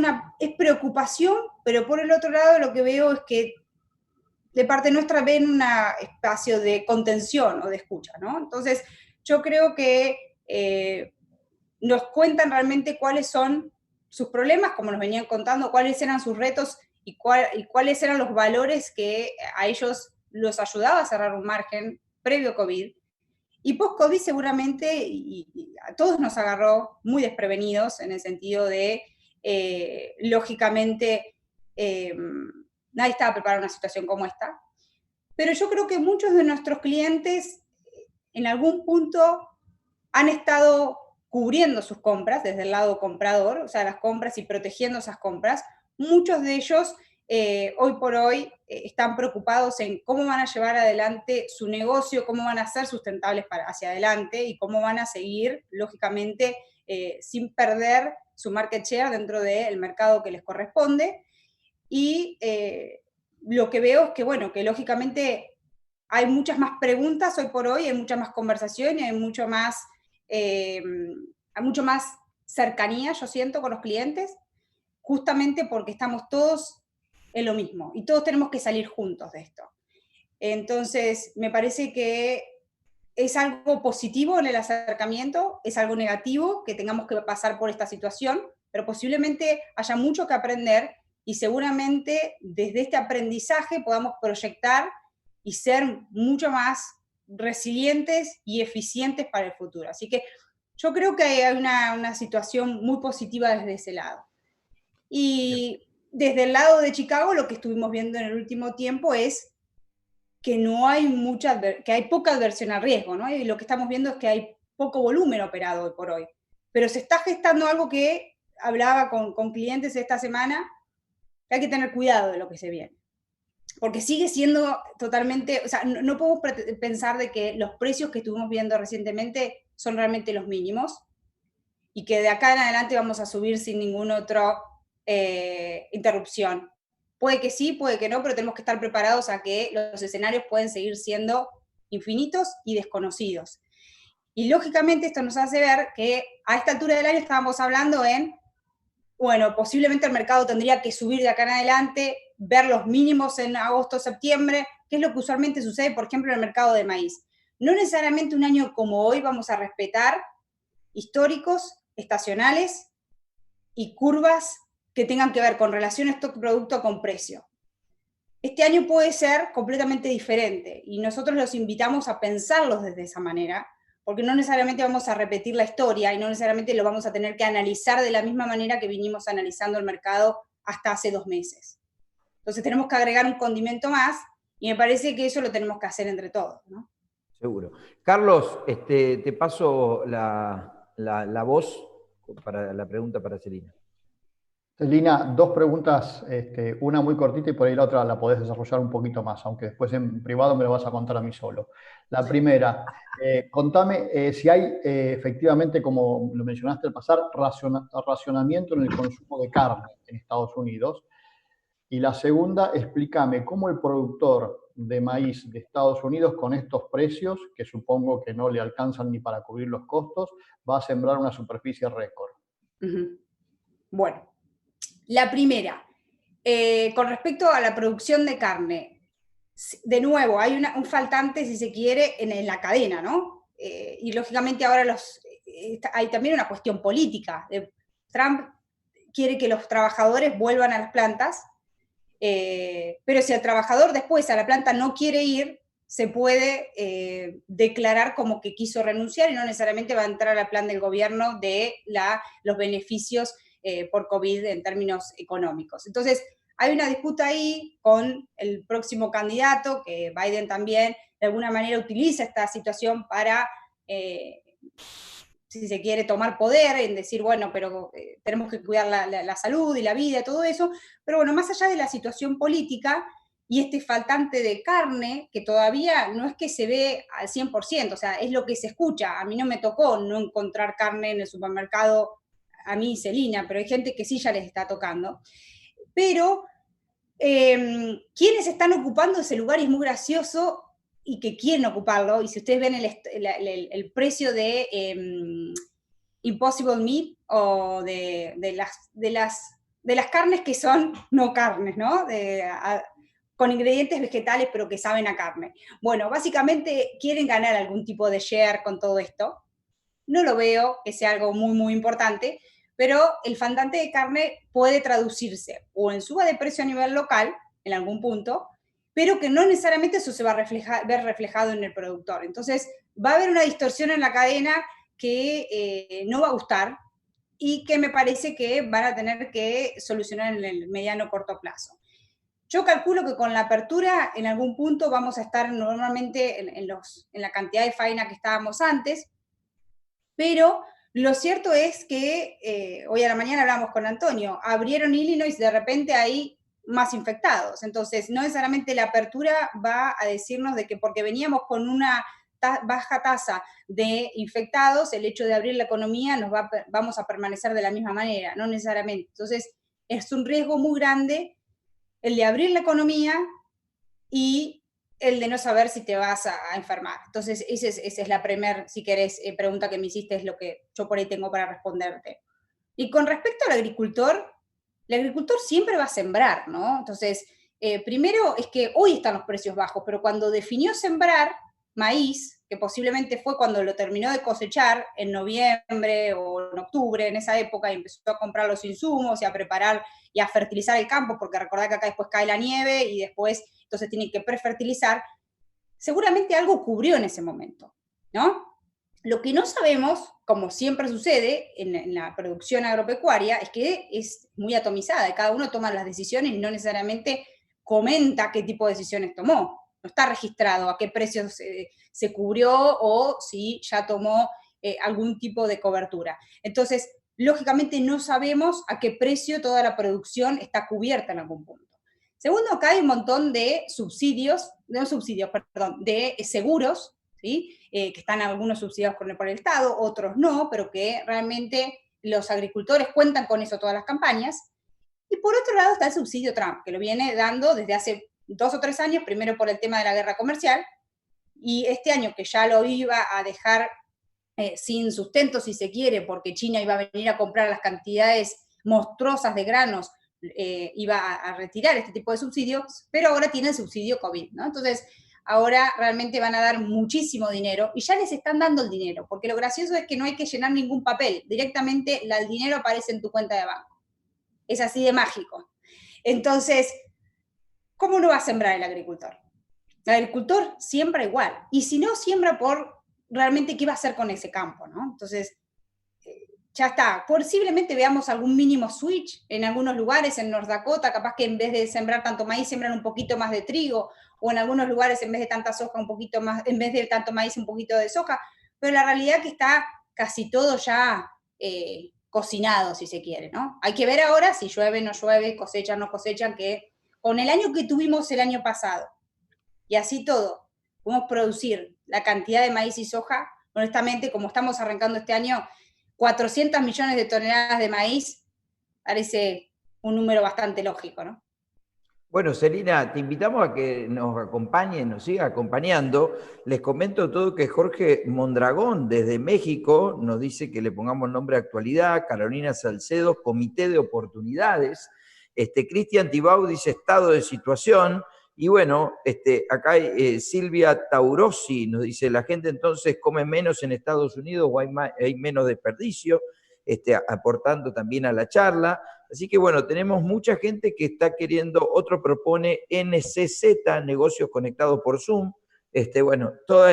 preocupación, pero por el otro lado lo que veo es que de parte nuestra ven un espacio de contención o de escucha, ¿no? Entonces, yo creo que nos cuentan realmente cuáles son sus problemas, como nos venían contando, cuáles eran sus retos y cuáles eran los valores que a ellos los ayudaba a cerrar un margen previo COVID. Y post-COVID seguramente y a todos nos agarró muy desprevenidos en el sentido de, lógicamente, nadie estaba preparado a una situación como esta. Pero yo creo que muchos de nuestros clientes en algún punto han estado cubriendo sus compras desde el lado comprador, o sea, las compras y protegiendo esas compras. Muchos de ellos hoy por hoy están preocupados en cómo van a llevar adelante su negocio, cómo van a ser sustentables hacia adelante y cómo van a seguir, lógicamente, sin perder su market share dentro del mercado que les corresponde. Y lo que veo es que, bueno, que lógicamente hay muchas más preguntas hoy por hoy, hay mucha más conversación y hay mucho más cercanía, yo siento, con los clientes, justamente porque estamos todos en lo mismo y todos tenemos que salir juntos de esto. Entonces, me parece que es algo positivo en el acercamiento, es algo negativo que tengamos que pasar por esta situación, pero posiblemente haya mucho que aprender y seguramente desde este aprendizaje podamos proyectar y ser mucho más resilientes y eficientes para el futuro. Así que yo creo que hay una situación muy positiva desde ese lado. Y desde el lado de Chicago, lo que estuvimos viendo en el último tiempo es que que hay poca adversión al riesgo, ¿no? Y lo que estamos viendo es que hay poco volumen operado hoy por hoy. Pero se está gestando algo que hablaba con clientes esta semana, que hay que tener cuidado de lo que se viene. porque sigue siendo totalmente, o sea, no podemos pensar de que los precios que estuvimos viendo recientemente son realmente los mínimos y que de acá en adelante vamos a subir sin ninguna otra interrupción. Puede que sí, puede que no, pero tenemos que estar preparados a que los escenarios pueden seguir siendo infinitos y desconocidos. Y lógicamente esto nos hace ver que a esta altura del año estábamos hablando en, bueno, posiblemente el mercado tendría que subir de acá en adelante, ver los mínimos en agosto, septiembre, que es lo que usualmente sucede, por ejemplo, en el mercado de maíz. No necesariamente un año como hoy vamos a respetar históricos, estacionales y curvas que tengan que ver con relación stock-producto con precio. Este año puede ser completamente diferente y nosotros los invitamos a pensarlos desde esa manera, porque no necesariamente vamos a repetir la historia y no necesariamente lo vamos a tener que analizar de la misma manera que vinimos analizando el mercado hasta hace 2 meses. Entonces tenemos que agregar un condimento más y me parece que eso lo tenemos que hacer entre todos, ¿no? Seguro. Carlos, te paso la voz para la pregunta para Celina. Celina, 2 preguntas, una muy cortita y por ahí la otra la podés desarrollar un poquito más, aunque después en privado me lo vas a contar a mí solo. La primera, contame si hay efectivamente, como lo mencionaste al pasar, racionamiento en el consumo de carne en Estados Unidos. Y la segunda, explícame cómo el productor de maíz de Estados Unidos, con estos precios, que supongo que no le alcanzan ni para cubrir los costos, va a sembrar una superficie récord. Bueno, la primera, con respecto a la producción de carne, de nuevo, hay un faltante, si se quiere, en la cadena, ¿no? Y lógicamente ahora hay también una cuestión política. Trump quiere que los trabajadores vuelvan a las plantas, pero si el trabajador después a la planta no quiere ir, se puede declarar como que quiso renunciar y no necesariamente va a entrar al plan del gobierno de los beneficios por COVID en términos económicos. Entonces, hay una disputa ahí con el próximo candidato, que Biden también de alguna manera utiliza esta situación para, si se quiere, tomar poder, en decir, bueno, pero tenemos que cuidar la salud y la vida y todo eso. Pero bueno, más allá de la situación política y este faltante de carne, que todavía no es que se ve al 100%, o sea, es lo que se escucha. A mí no me tocó no encontrar carne en el supermercado, a mí y Celina, pero hay gente que sí ya les está tocando. Pero quienes están ocupando ese lugar, y es muy gracioso, y que quieren ocuparlo, y si ustedes ven el precio de Impossible Meat, o de las carnes que son no carnes, ¿no? Con ingredientes vegetales, pero que saben a carne. Bueno, básicamente quieren ganar algún tipo de share con todo esto. No lo veo que sea algo muy, muy importante, pero el faltante de carne puede traducirse o en suba de precio a nivel local, en algún punto, pero que no necesariamente eso se va a ver reflejado en el productor. Entonces, va a haber una distorsión en la cadena que no va a gustar y que me parece que van a tener que solucionar en el mediano o corto plazo. Yo calculo que con la apertura, en algún punto vamos a estar normalmente en la cantidad de faena que estábamos antes, pero lo cierto es que hoy a la mañana hablamos con Antonio, abrieron Illinois, de repente hay más infectados. Entonces, no necesariamente la apertura va a decirnos de que porque veníamos con una baja tasa de infectados, el hecho de abrir la economía vamos a permanecer de la misma manera, no necesariamente. Entonces, es un riesgo muy grande el de abrir la economía y el de no saber si te vas a enfermar. Entonces, esa es la primera, si querés, pregunta que me hiciste, es lo que yo por ahí tengo para responderte. Y con respecto al agricultor, el agricultor siempre va a sembrar, ¿no? Entonces, primero es que hoy están los precios bajos, pero cuando definió sembrar maíz, que posiblemente fue cuando lo terminó de cosechar en noviembre o en octubre, en esa época, y empezó a comprar los insumos y a preparar y a fertilizar el campo, porque recordad que acá después cae la nieve y después entonces tienen que prefertilizar, seguramente algo cubrió en ese momento, ¿no? Lo que no sabemos, como siempre sucede en la producción agropecuaria, es que es muy atomizada, y cada uno toma las decisiones y no necesariamente comenta qué tipo de decisiones tomó. No está registrado a qué precio se cubrió o si ya tomó algún tipo de cobertura. Entonces, lógicamente no sabemos a qué precio toda la producción está cubierta en algún punto. Segundo, acá hay un montón de de seguros, ¿sí? Que están algunos subsidiados por el Estado, otros no, pero que realmente los agricultores cuentan con eso todas las campañas. Y por otro lado está el subsidio Trump, que lo viene dando desde hace 2 o 3 años, primero por el tema de la guerra comercial, y este año que ya lo iba a dejar sin sustento, si se quiere, porque China iba a venir a comprar las cantidades monstruosas de granos, iba a retirar este tipo de subsidios, pero ahora tiene el subsidio COVID, ¿no? Entonces, ahora realmente van a dar muchísimo dinero y ya les están dando el dinero, porque lo gracioso es que no hay que llenar ningún papel, directamente el dinero aparece en tu cuenta de banco. Es así de mágico. Entonces, ¿cómo no va a sembrar el agricultor? El agricultor siembra igual, y si no, siembra por realmente qué va a hacer con ese campo, ¿no? Entonces, ya está. Posiblemente veamos algún mínimo switch en algunos lugares, en North Dakota, capaz que en vez de sembrar tanto maíz, siembran un poquito más de trigo, o en algunos lugares en vez de tanta soja, un poquito más, en vez de tanto maíz, un poquito de soja, pero la realidad es que está casi todo ya cocinado, si se quiere, ¿no? Hay que ver ahora si llueve, no llueve, cosechan, no cosechan, que con el año que tuvimos el año pasado, y así todo, podemos producir la cantidad de maíz y soja, honestamente, como estamos arrancando este año, 400 millones de toneladas de maíz, parece un número bastante lógico, ¿no? Bueno, Celina, te invitamos a que nos acompañe, nos siga acompañando. Les comento todo que Jorge Mondragón, desde México, nos dice que le pongamos nombre a actualidad, Carolina Salcedo, Comité de Oportunidades, Cristian Tibau dice estado de situación, y bueno, acá hay, Silvia Taurosi nos dice, la gente entonces come menos en Estados Unidos o hay menos desperdicio, aportando también a la charla. Así que bueno, tenemos mucha gente que está queriendo, otro propone NCZ, Negocios Conectados por Zoom. Bueno, toda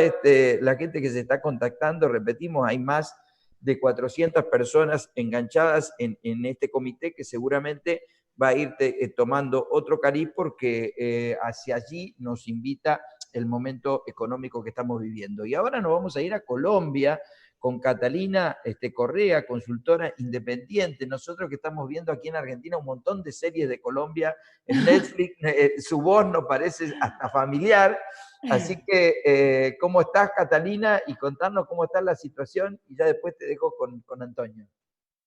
la gente que se está contactando, repetimos, hay más de 400 personas enganchadas en este comité que seguramente va a ir tomando otro cariz porque hacia allí nos invita el momento económico que estamos viviendo. Y ahora nos vamos a ir a Colombia con Catalina Correa, consultora independiente. Nosotros que estamos viendo aquí en Argentina un montón de series de Colombia en Netflix, su voz nos parece hasta familiar. Así que, ¿cómo estás, Catalina? Y contarnos cómo está la situación y ya después te dejo con Antonio.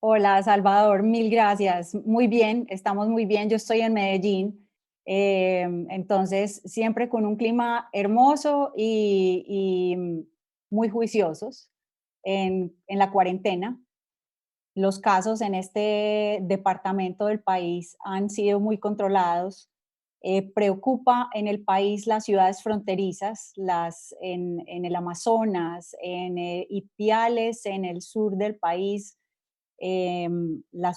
Hola, Salvador, mil gracias. Muy bien, estamos muy bien. Yo estoy en Medellín, entonces siempre con un clima hermoso y muy juiciosos en la cuarentena. Los casos en este departamento del país han sido muy controlados. Preocupa en el país las ciudades fronterizas, en el Amazonas, en Ipiales, en el sur del país, la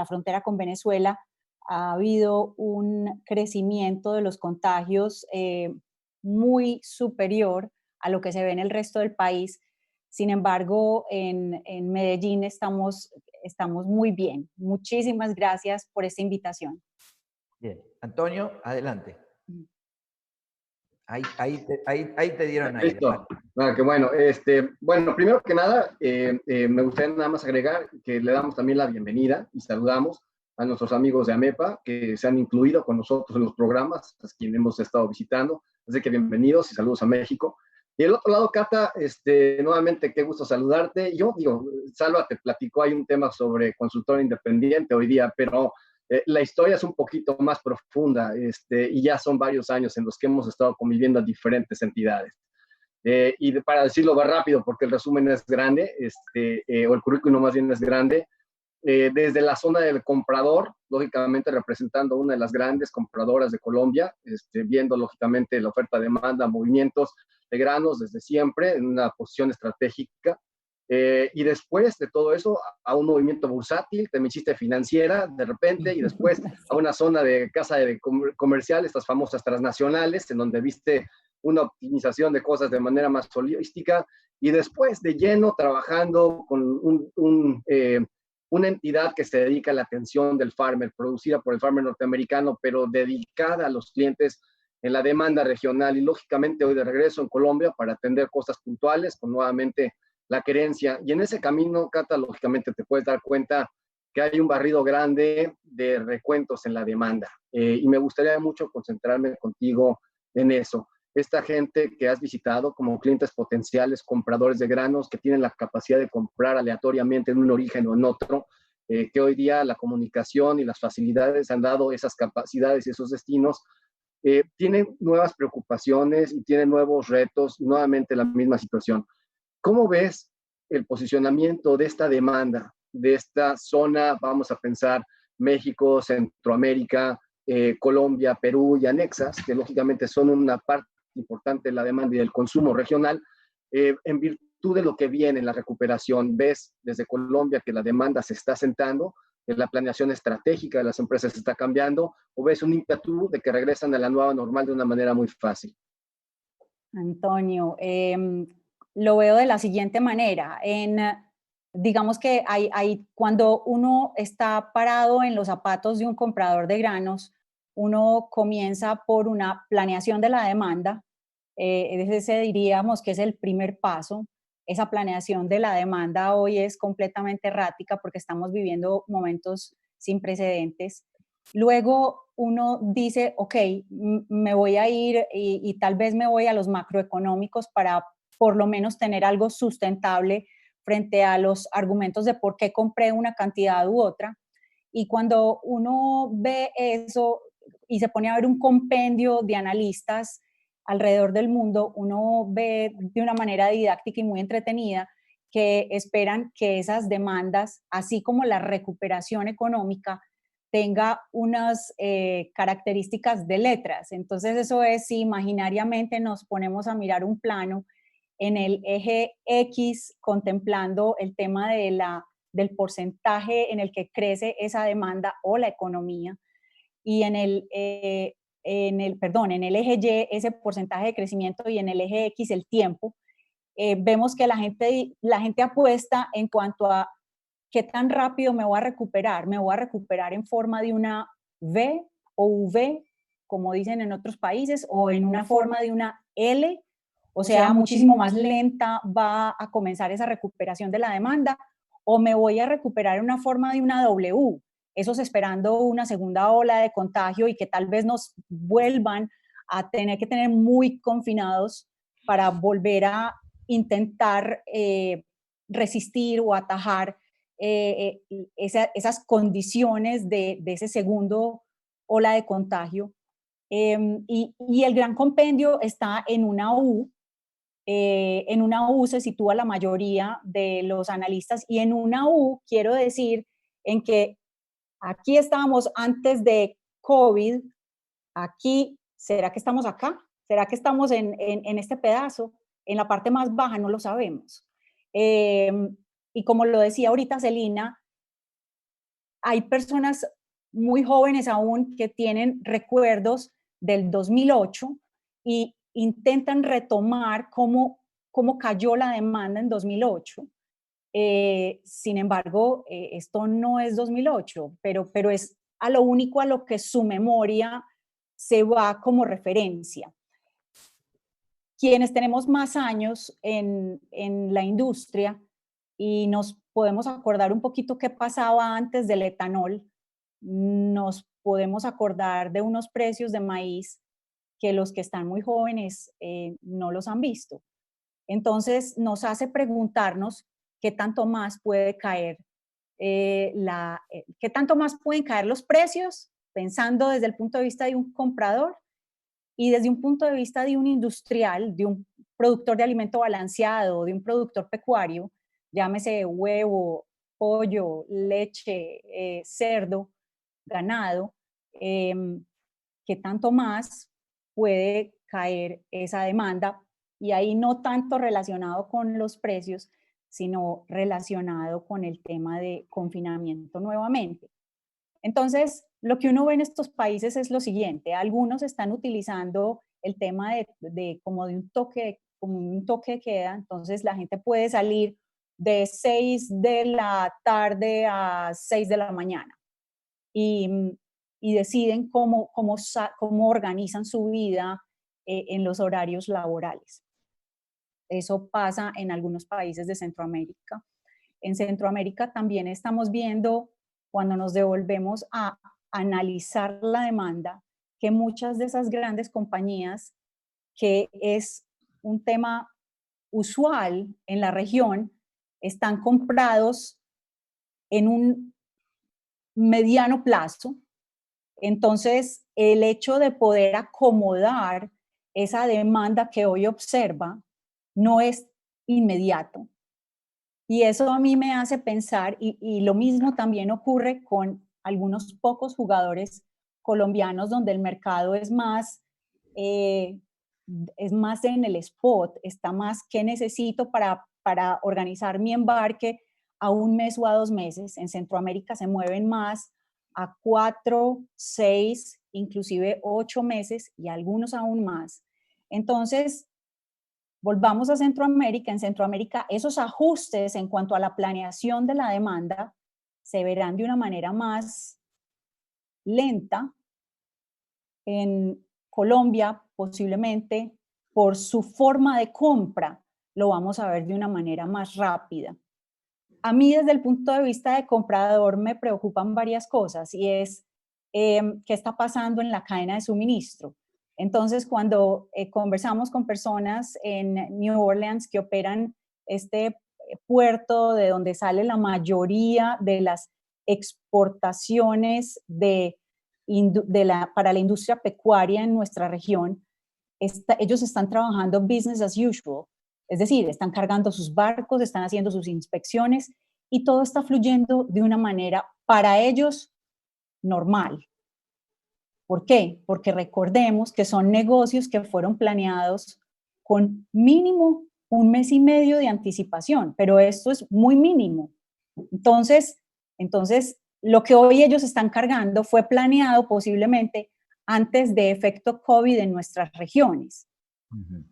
frontera con Venezuela, ha habido un crecimiento de los contagios muy superior a lo que se ve en el resto del país. Sin embargo, en Medellín estamos muy bien. Muchísimas gracias por esta invitación. Bien. Antonio, adelante. Ahí te dieron aire. Listo. Ah, que bueno. Bueno, primero que nada, me gustaría nada más agregar que le damos también la bienvenida y saludamos a nuestros amigos de AMEPA que se han incluido con nosotros en los programas, a quienes hemos estado visitando. Así que bienvenidos y saludos a México. Y del otro lado, Cata, nuevamente qué gusto saludarte. Yo digo, Salva te platicó, hay un tema sobre consultor independiente hoy día, pero la historia es un poquito más profunda y ya son varios años en los que hemos estado conviviendo a diferentes entidades. Para decirlo más rápido, porque el resumen es grande, o el currículum más bien es grande, desde la zona del comprador, lógicamente representando una de las grandes compradoras de Colombia, viendo lógicamente la oferta-demanda, movimientos de granos desde siempre, en una posición estratégica. Y después de todo eso, a un movimiento bursátil, te me hiciste financiera de repente, y después a una zona de casa de comercial, estas famosas transnacionales, en donde viste una optimización de cosas de manera más holística, y después de lleno trabajando con una entidad que se dedica a la atención del farmer, producida por el farmer norteamericano, pero dedicada a los clientes en la demanda regional, y lógicamente hoy de regreso en Colombia para atender cosas puntuales, con nuevamente la querencia. Y en ese camino, Cata, lógicamente te puedes dar cuenta que hay un barrido grande de recuentos en la demanda. Y me gustaría mucho concentrarme contigo en eso. Esta gente que has visitado como clientes potenciales, compradores de granos, que tienen la capacidad de comprar aleatoriamente en un origen o en otro, que hoy día la comunicación y las facilidades han dado esas capacidades y esos destinos, tienen nuevas preocupaciones y tienen nuevos retos, nuevamente la misma situación. ¿Cómo ves el posicionamiento de esta demanda, de esta zona, vamos a pensar México, Centroamérica, Colombia, Perú y anexas, que lógicamente son una parte importante de la demanda y del consumo regional, en virtud de lo que viene en la recuperación? ¿Ves desde Colombia que la demanda se está asentando, que la planeación estratégica de las empresas está cambiando, o ves un ímpetu de que regresan a la nueva normal de una manera muy fácil? Antonio, lo veo de la siguiente manera. Digamos que cuando uno está parado en los zapatos de un comprador de granos, uno comienza por una planeación de la demanda. Ese diríamos que es el primer paso. Esa planeación de la demanda hoy es completamente errática porque estamos viviendo momentos sin precedentes. Luego uno dice, ok, me voy a ir y tal vez me voy a los macroeconómicos para por lo menos tener algo sustentable frente a los argumentos de por qué compré una cantidad u otra. Y cuando uno ve eso y se pone a ver un compendio de analistas alrededor del mundo, uno ve de una manera didáctica y muy entretenida que esperan que esas demandas, así como la recuperación económica, tenga unas características de letras. Entonces eso es, si imaginariamente nos ponemos a mirar un plano en el eje X, contemplando el tema del porcentaje en el que crece esa demanda o la economía, y en el eje Y ese porcentaje de crecimiento y en el eje X el tiempo, vemos que la gente apuesta en cuanto a qué tan rápido me voy a recuperar. Me voy a recuperar en forma de una V o V, como dicen en otros países, o en una forma de una L, o sea, muchísimo más lenta va a comenzar esa recuperación de la demanda, o me voy a recuperar en una forma de una W, esos esperando una segunda ola de contagio y que tal vez nos vuelvan a tener que tener muy confinados para volver a intentar resistir o atajar esas condiciones de ese segundo ola de contagio. Y el gran compendio está en una U. En una U se sitúa la mayoría de los analistas, y en una U quiero decir en que aquí estábamos antes de COVID, aquí, ¿será que estamos acá? ¿Será que estamos en este pedazo? En la parte más baja no lo sabemos. Y como lo decía ahorita Celina, hay personas muy jóvenes aún que tienen recuerdos del 2008 y intentan retomar cómo cayó la demanda en 2008. Sin embargo, esto no es 2008, pero es a lo único a lo que su memoria se va como referencia. Quienes tenemos más años en la industria y nos podemos acordar un poquito qué pasaba antes del etanol, nos podemos acordar de unos precios de maíz que los que están muy jóvenes no los han visto. Entonces nos hace preguntarnos qué tanto más puede caer qué tanto más pueden caer los precios, pensando desde el punto de vista de un comprador y desde un punto de vista de un industrial, de un productor de alimento balanceado, de un productor pecuario, llámese huevo, pollo, leche, cerdo, ganado, qué tanto más puede caer esa demanda, y ahí no tanto relacionado con los precios, sino relacionado con el tema de confinamiento nuevamente. Entonces, lo que uno ve en estos países es lo siguiente: algunos están utilizando el tema como un toque de queda. Entonces la gente puede salir de 6 de la tarde a 6 de la mañana y deciden cómo organizan su vida en los horarios laborales. Eso pasa en algunos países de Centroamérica. En Centroamérica también estamos viendo, cuando nos devolvemos a analizar la demanda, que muchas de esas grandes compañías, que es un tema usual en la región, están comprados en un mediano plazo. Entonces, el hecho de poder acomodar esa demanda que hoy observa no es inmediato. Y eso a mí me hace pensar, y lo mismo también ocurre con algunos pocos jugadores colombianos donde el mercado es más en el spot, está más qué necesito para organizar mi embarque a un mes o a 2 meses. En Centroamérica se mueven más a 4, 6, inclusive 8 meses y algunos aún más. Entonces, volvamos a Centroamérica. En Centroamérica, esos ajustes en cuanto a la planeación de la demanda se verán de una manera más lenta. En Colombia, posiblemente, por su forma de compra, lo vamos a ver de una manera más rápida. A mí, desde el punto de vista de comprador, me preocupan varias cosas, y es qué está pasando en la cadena de suministro. Entonces, cuando conversamos con personas en New Orleans que operan este puerto de donde sale la mayoría de las exportaciones para la industria pecuaria en nuestra región, ellos están trabajando business as usual. Es decir, están cargando sus barcos, están haciendo sus inspecciones y todo está fluyendo de una manera para ellos normal. ¿Por qué? Porque recordemos que son negocios que fueron planeados con mínimo 1 mes y medio de anticipación, pero esto es muy mínimo. Entonces, lo que hoy ellos están cargando fue planeado posiblemente antes de efecto COVID en nuestras regiones. Uh-huh.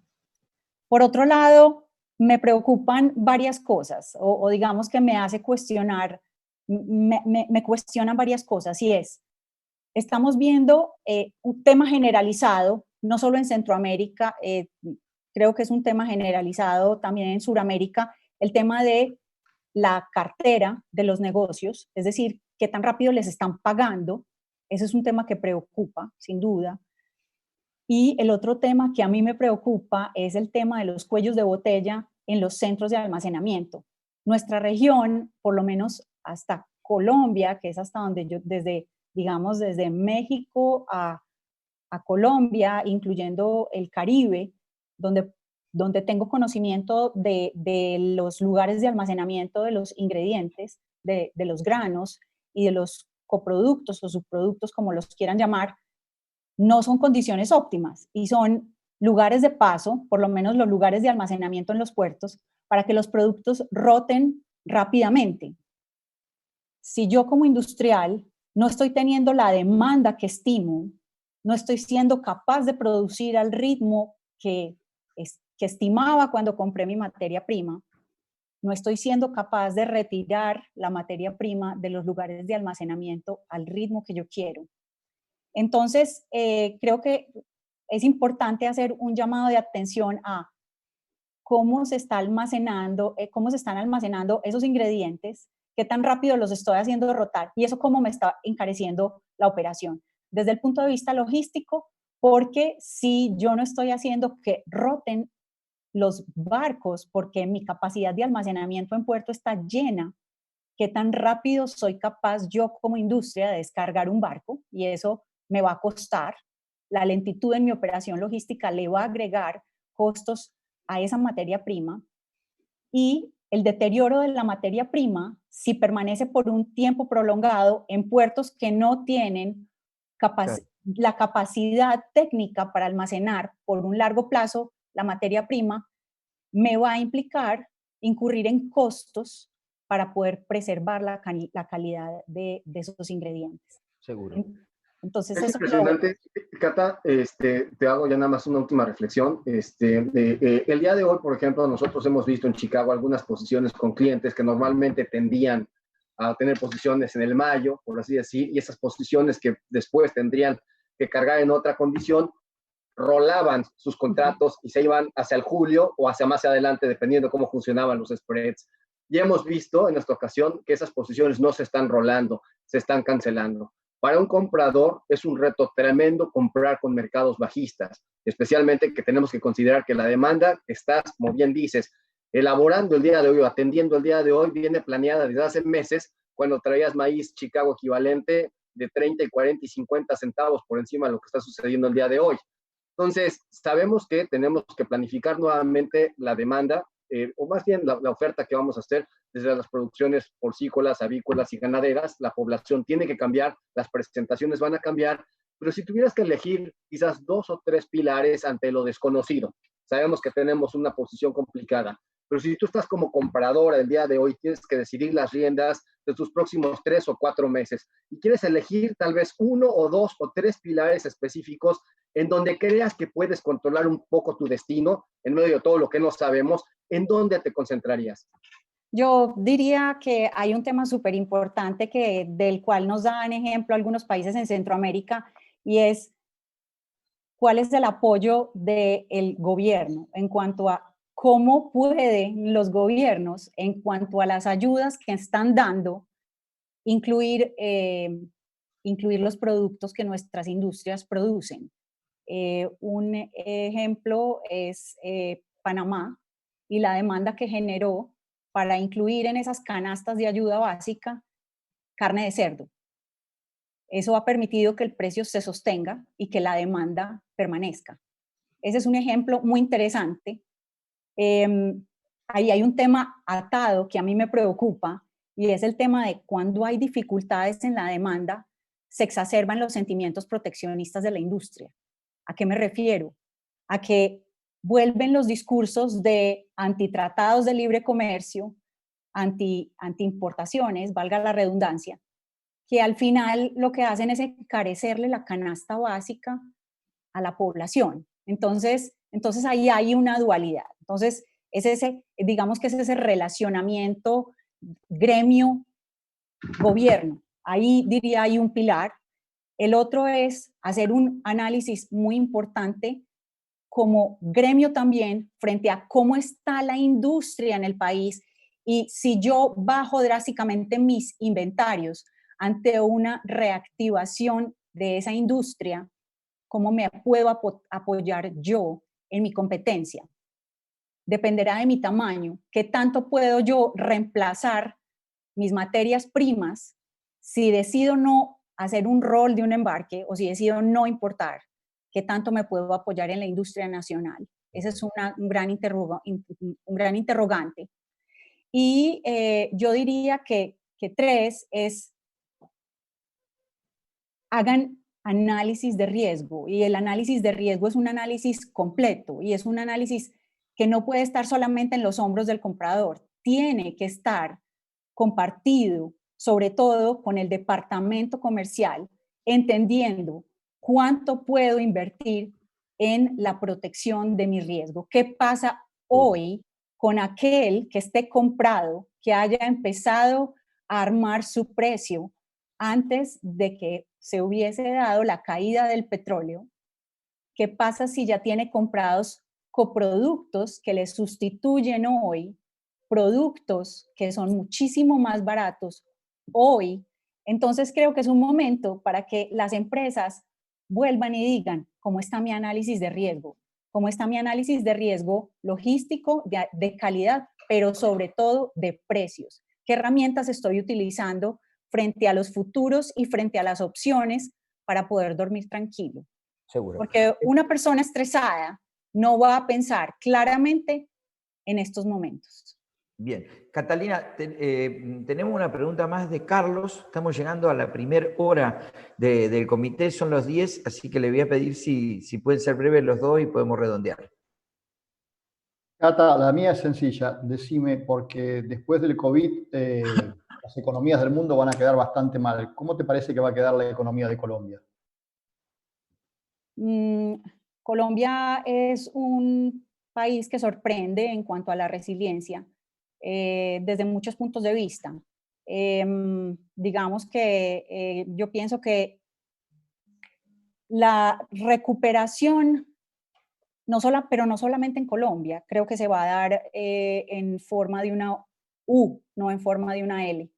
Por otro lado, me preocupan varias cosas, o digamos que me hace cuestionar, me cuestionan varias cosas, y estamos viendo un tema generalizado, no solo en Centroamérica, creo que es un tema generalizado también en Sudamérica, el tema de la cartera de los negocios, es decir, qué tan rápido les están pagando. Ese es un tema que preocupa, sin duda. Y el otro tema que a mí me preocupa es el tema de los cuellos de botella en los centros de almacenamiento. Nuestra región, por lo menos hasta Colombia, que es hasta donde yo, desde México a Colombia, incluyendo el Caribe, donde tengo conocimiento de los lugares de almacenamiento de los ingredientes, de los granos y de los coproductos o subproductos, como los quieran llamar, no son condiciones óptimas y son lugares de paso, por lo menos los lugares de almacenamiento en los puertos, para que los productos roten rápidamente. Si yo como industrial no estoy teniendo la demanda que estimo, no estoy siendo capaz de producir al ritmo que estimaba cuando compré mi materia prima, no estoy siendo capaz de retirar la materia prima de los lugares de almacenamiento al ritmo que yo quiero. Entonces, creo que es importante hacer un llamado de atención a cómo se están almacenando esos ingredientes, qué tan rápido los estoy haciendo rotar y eso cómo me está encareciendo la operación. Desde el punto de vista logístico, porque si yo no estoy haciendo que roten los barcos porque mi capacidad de almacenamiento en puerto está llena, qué tan rápido soy capaz yo como industria de descargar un barco, y eso me va a costar. La lentitud en mi operación logística le va a agregar costos a esa materia prima, y el deterioro de la materia prima, si permanece por un tiempo prolongado en puertos que no tienen la capacidad técnica para almacenar por un largo plazo la materia prima, me va a implicar incurrir en costos para poder preservar la calidad de esos ingredientes. Seguro. Entonces, es impresionante, Cata. Te hago ya nada más una última reflexión. El día de hoy, por ejemplo, nosotros hemos visto en Chicago algunas posiciones con clientes que normalmente tendían a tener posiciones en el mayo, por así decir, y esas posiciones que después tendrían que cargar en otra condición, rolaban sus contratos y se iban hacia el julio o hacia más adelante, dependiendo cómo funcionaban los spreads. Ya hemos visto en esta ocasión que esas posiciones no se están rolando, se están cancelando. Para un comprador es un reto tremendo comprar con mercados bajistas, especialmente que tenemos que considerar que la demanda que estás, como bien dices, elaborando el día de hoy o atendiendo el día de hoy, viene planeada desde hace meses, cuando traías maíz Chicago equivalente de 30 y 40 y 50 centavos por encima de lo que está sucediendo el día de hoy. Entonces, sabemos que tenemos que planificar nuevamente la demanda, o más bien la oferta que vamos a hacer desde las producciones porcícolas, avícolas y ganaderas. La población tiene que cambiar, las presentaciones van a cambiar, pero si tuvieras que elegir quizás 2 o 3 pilares ante lo desconocido, sabemos que tenemos una posición complicada, pero si tú estás como compradora el día de hoy, tienes que decidir las riendas de tus próximos 3 o 4 meses y quieres elegir tal vez 1 o 2 o 3 pilares específicos en donde creas que puedes controlar un poco tu destino en medio de todo lo que no sabemos, ¿en dónde te concentrarías? Yo diría que hay un tema súper importante del cual nos dan ejemplo algunos países en Centroamérica, y es cuál es el apoyo del gobierno en cuanto a cómo pueden los gobiernos, en cuanto a las ayudas que están dando, incluir los productos que nuestras industrias producen. Un ejemplo es Panamá y la demanda que generó para incluir en esas canastas de ayuda básica carne de cerdo. Eso ha permitido que el precio se sostenga y que la demanda permanezca. Ese es un ejemplo muy interesante. Ahí hay un tema atado que a mí me preocupa, y es el tema de cuando hay dificultades en la demanda, se exacerban los sentimientos proteccionistas de la industria. ¿A qué me refiero? A que vuelven los discursos de antitratados de libre comercio, anti-importaciones, valga la redundancia, que al final lo que hacen es encarecerle la canasta básica a la población. Entonces ahí hay una dualidad. Entonces, digamos que es ese relacionamiento gremio-gobierno. Ahí diría hay un pilar. El otro es hacer un análisis muy importante como gremio también frente a cómo está la industria en el país, y si yo bajo drásticamente mis inventarios ante una reactivación de esa industria, ¿cómo me puedo apoyar yo en mi competencia? Dependerá de mi tamaño, qué tanto puedo yo reemplazar mis materias primas si decido no hacer un rol de un embarque o si decido no importar, qué tanto me puedo apoyar en la industria nacional. Ese es un gran interrogante. Y yo diría que 3 es, hagan análisis de riesgo, y el análisis de riesgo es un análisis completo y es un análisis que no puede estar solamente en los hombros del comprador, tiene que estar compartido, sobre todo con el departamento comercial, entendiendo cuánto puedo invertir en la protección de mi riesgo. ¿Qué pasa hoy con aquel que esté comprado, que haya empezado a armar su precio antes de que se hubiese dado la caída del petróleo? ¿Qué pasa si ya tiene comprados coproductos que le sustituyen hoy productos que son muchísimo más baratos hoy? Entonces creo que es un momento para que las empresas vuelvan y digan, ¿cómo está mi análisis de riesgo? ¿Cómo está mi análisis de riesgo logístico, de calidad, pero sobre todo de precios? ¿Qué herramientas estoy utilizando frente a los futuros y frente a las opciones para poder dormir tranquilo? Seguro. Porque una persona estresada no va a pensar claramente en estos momentos. Bien. Catalina, tenemos una pregunta más de Carlos. Estamos llegando a la primera hora del comité, son los 10, así que le voy a pedir si pueden ser breves los dos y podemos redondear. Cata, la mía es sencilla. Decime, porque después del COVID las economías del mundo van a quedar bastante mal. ¿Cómo te parece que va a quedar la economía de Colombia? Colombia es un país que sorprende en cuanto a la resiliencia desde muchos puntos de vista. Digamos que yo pienso que la recuperación, pero no solamente en Colombia, creo que se va a dar en forma de una U, no en forma de una L.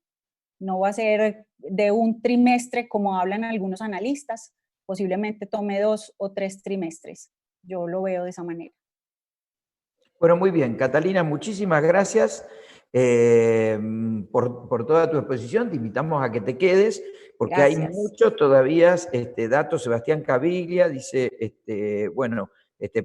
No va a ser de un trimestre como hablan algunos analistas, posiblemente tome 2 o 3 trimestres. Yo lo veo de esa manera. Bueno, muy bien. Catalina, muchísimas gracias por toda tu exposición. Te invitamos a que te quedes, porque Gracias. hay muchos todavía datos. Sebastián Caviglia dice,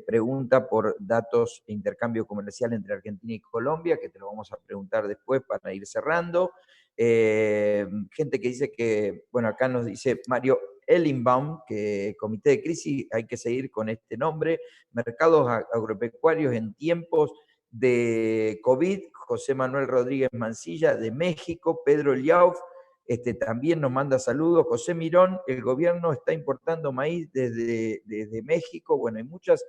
pregunta por datos de intercambio comercial entre Argentina y Colombia, que te lo vamos a preguntar después para ir cerrando. Gente que dice que, bueno, acá nos dice Mario Ellenbaum, que Comité de Crisis hay que seguir con este nombre, mercados agropecuarios en tiempos de COVID, José Manuel Rodríguez Mancilla de México, Pedro Liauf, también nos manda saludos, José Mirón, el gobierno está importando maíz desde México, bueno, hay muchas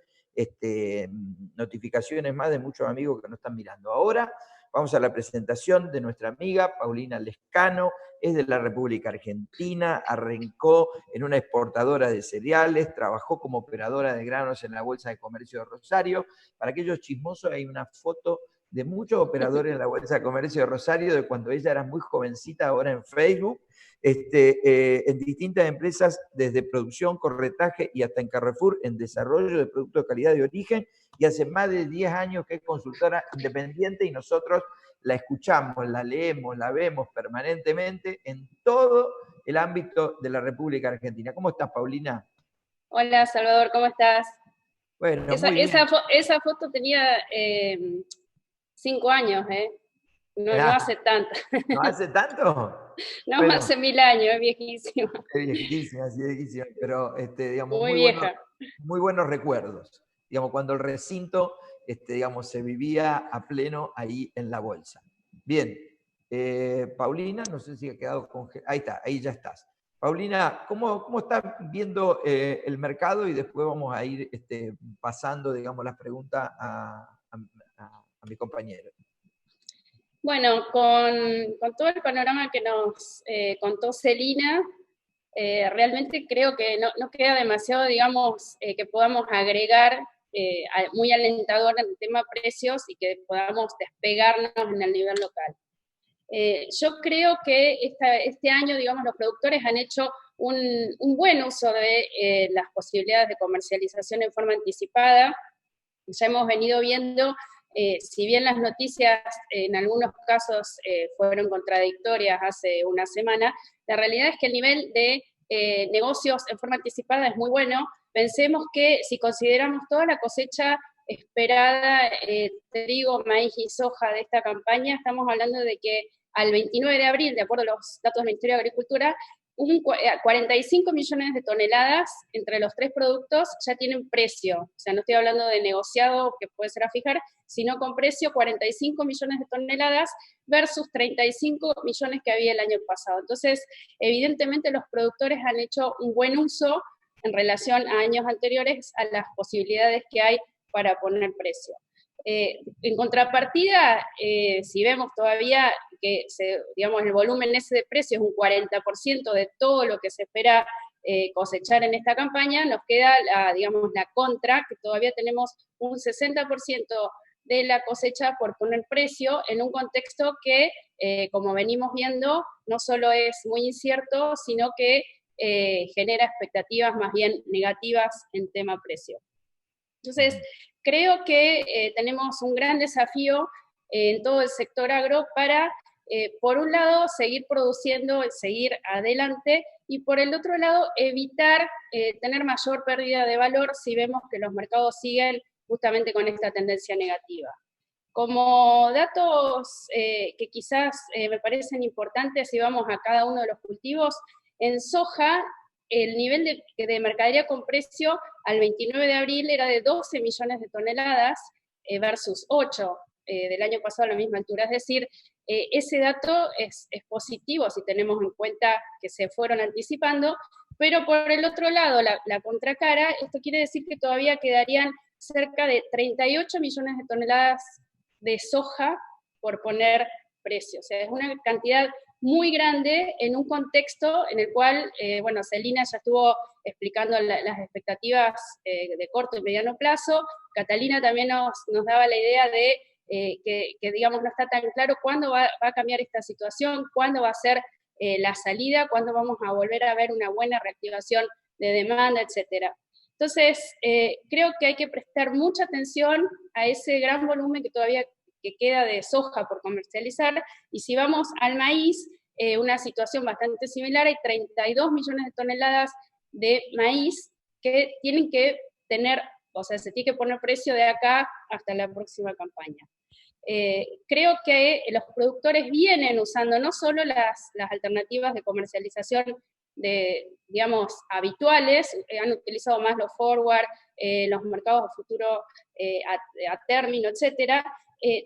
notificaciones más de muchos amigos que nos están mirando. Ahora vamos a la presentación de nuestra amiga Paulina Lescano, es de la República Argentina, arrancó en una exportadora de cereales, trabajó como operadora de granos en la Bolsa de Comercio de Rosario. Para aquellos chismosos hay una foto de muchos operadores en la Bolsa de Comercio de Rosario, de cuando ella era muy jovencita, ahora en Facebook, en distintas empresas, desde producción, corretaje y hasta en Carrefour, en desarrollo de productos de calidad de origen, y hace más de 10 años que es consultora independiente y nosotros la escuchamos, la leemos, la vemos permanentemente en todo el ámbito de la República Argentina. ¿Cómo estás, Paulina? Hola, Salvador, ¿cómo estás? Bueno, muy bien. Esa foto tenía 5 años, ¿eh? No hace tanto. ¿No hace tanto? No, bueno, hace 1000 años, es viejísima. Es viejísima, sí, viejísima, pero digamos, muy vieja. Muy buenos recuerdos. Digamos, cuando el recinto digamos, se vivía a pleno ahí en la bolsa. Bien, Paulina, no sé si ha quedado congelada. Ahí está, ahí ya estás. Paulina, ¿cómo estás viendo el mercado? Y después vamos a ir pasando, digamos, las preguntas a mi compañero. Bueno, con todo el panorama que nos contó Celina, realmente creo que no queda demasiado, digamos, que podamos agregar muy alentador en el tema precios y que podamos despegarnos en el nivel local. Yo creo que este año, digamos, los productores han hecho un buen uso de las posibilidades de comercialización en forma anticipada. Ya hemos venido viendo, si bien las noticias en algunos casos fueron contradictorias hace una semana, la realidad es que el nivel de negocios en forma anticipada es muy bueno. Pensemos que si consideramos toda la cosecha esperada, trigo, maíz y soja de esta campaña, estamos hablando de que al 29 de abril, de acuerdo a los datos del Ministerio de Agricultura, 45 millones de toneladas entre los 3 productos ya tienen precio. O sea, no estoy hablando de negociado que puede ser a fijar, sino con precio 45 millones de toneladas versus 35 millones que había el año pasado. Entonces, evidentemente los productores han hecho un buen uso en relación a años anteriores a las posibilidades que hay para poner precio. En contrapartida, si vemos todavía que digamos, el volumen ese de precios es un 40% de todo lo que se espera cosechar en esta campaña, nos queda digamos, la contra, que todavía tenemos un 60% de la cosecha por poner precio en un contexto que, como venimos viendo, no solo es muy incierto, sino que genera expectativas más bien negativas en tema precio. Entonces, creo que tenemos un gran desafío en todo el sector agro para, por un lado, seguir produciendo, seguir adelante, y por el otro lado, evitar tener mayor pérdida de valor si vemos que los mercados siguen justamente con esta tendencia negativa. Como datos que quizás me parecen importantes si vamos a cada uno de los cultivos, en soja, el nivel de mercadería con precio al 29 de abril era de 12 millones de toneladas versus 8 del año pasado a la misma altura. Es decir, ese dato es positivo si tenemos en cuenta que se fueron anticipando, pero por el otro lado, la contracara, esto quiere decir que todavía quedarían cerca de 38 millones de toneladas de soja por poner precio. O sea, es una cantidad muy grande en un contexto en el cual, bueno, Celina ya estuvo explicando las expectativas de corto y mediano plazo. Catalina también nos daba la idea de digamos, no está tan claro cuándo va a cambiar esta situación, cuándo va a ser la salida, cuándo vamos a volver a ver una buena reactivación de demanda, etcétera. Entonces, creo que hay que prestar mucha atención a ese gran volumen que todavía que queda de soja por comercializar, y si vamos al maíz, una situación bastante similar, hay 32 millones de toneladas de maíz que tienen que tener, o sea, se tiene que poner precio de acá hasta la próxima campaña. Creo que los productores vienen usando no solo las alternativas de comercialización digamos, habituales, han utilizado más los forward, los mercados a futuro, a término, etcétera.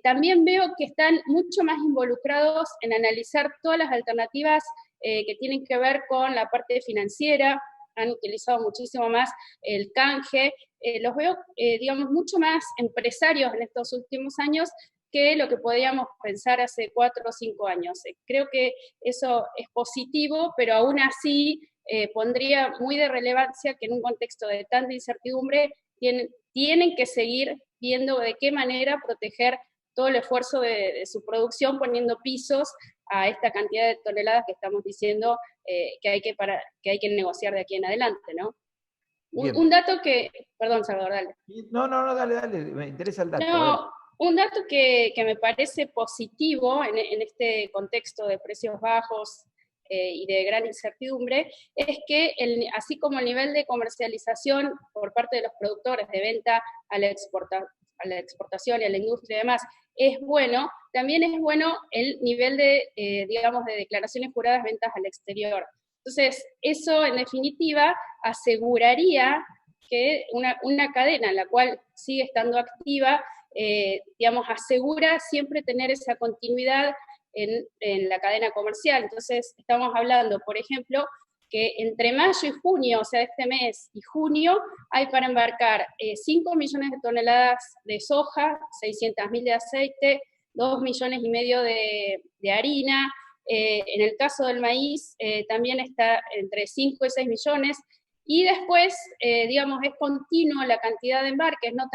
También veo que están mucho más involucrados en analizar todas las alternativas que tienen que ver con la parte financiera, han utilizado muchísimo más el canje, los veo, digamos, mucho más empresarios en estos últimos años que lo que podíamos pensar hace 4 o 5 años. Creo que eso es positivo, pero aún así pondría muy de relevancia que en un contexto de tanta incertidumbre tienen que seguir viendo de qué manera proteger todo el esfuerzo de su producción, poniendo pisos a esta cantidad de toneladas que estamos diciendo que hay que negociar de aquí en adelante, ¿no? Un dato que... Perdón, Salvador, dale. No, dale, me interesa el dato. No, un dato que me parece positivo en este contexto de precios bajos y de gran incertidumbre, es que así como el nivel de comercialización por parte de los productores de venta a la exportación y a la industria y demás es bueno, también es bueno el nivel de, digamos, de declaraciones juradas de ventas al exterior. Entonces, eso en definitiva aseguraría que una cadena en la cual sigue estando activa, digamos, asegura siempre tener esa continuidad en la cadena comercial. Entonces, estamos hablando, por ejemplo, que entre mayo y junio, o sea, este mes y junio, hay para embarcar 5 millones de toneladas de soja, 600.000 de aceite, 2,5 millones de harina. En el caso del maíz, también está entre 5 y 6 millones. Y después, digamos, es continuo la cantidad de embarques, no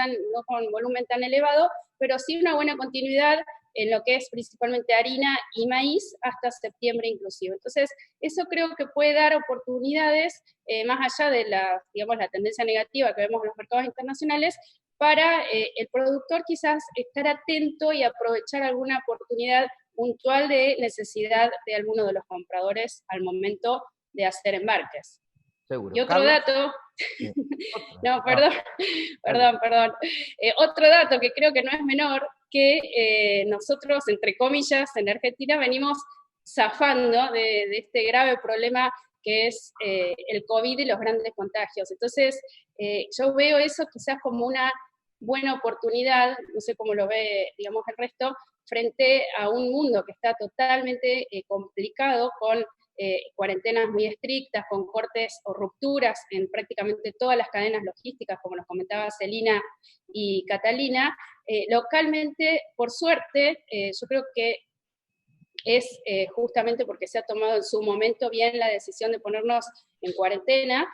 con volumen tan elevado, pero sí una buena continuidad en lo que es principalmente harina y maíz hasta septiembre inclusive. Entonces, eso creo que puede dar oportunidades, más allá de digamos, la tendencia negativa que vemos en los mercados internacionales, para el productor quizás estar atento y aprovechar alguna oportunidad puntual de necesidad de alguno de los compradores al momento de hacer embarques. Seguro. Y otro dato, no, perdón. Otro dato que creo que no es menor, que nosotros, entre comillas, en Argentina venimos zafando de este grave problema que es el COVID y los grandes contagios. Entonces, yo veo eso quizás como una buena oportunidad, no sé cómo lo ve, digamos, el resto, frente a un mundo que está totalmente complicado con cuarentenas muy estrictas, con cortes o rupturas en prácticamente todas las cadenas logísticas, como nos comentaba Celina y Catalina. Localmente, por suerte, yo creo que es justamente porque se ha tomado en su momento bien la decisión de ponernos en cuarentena,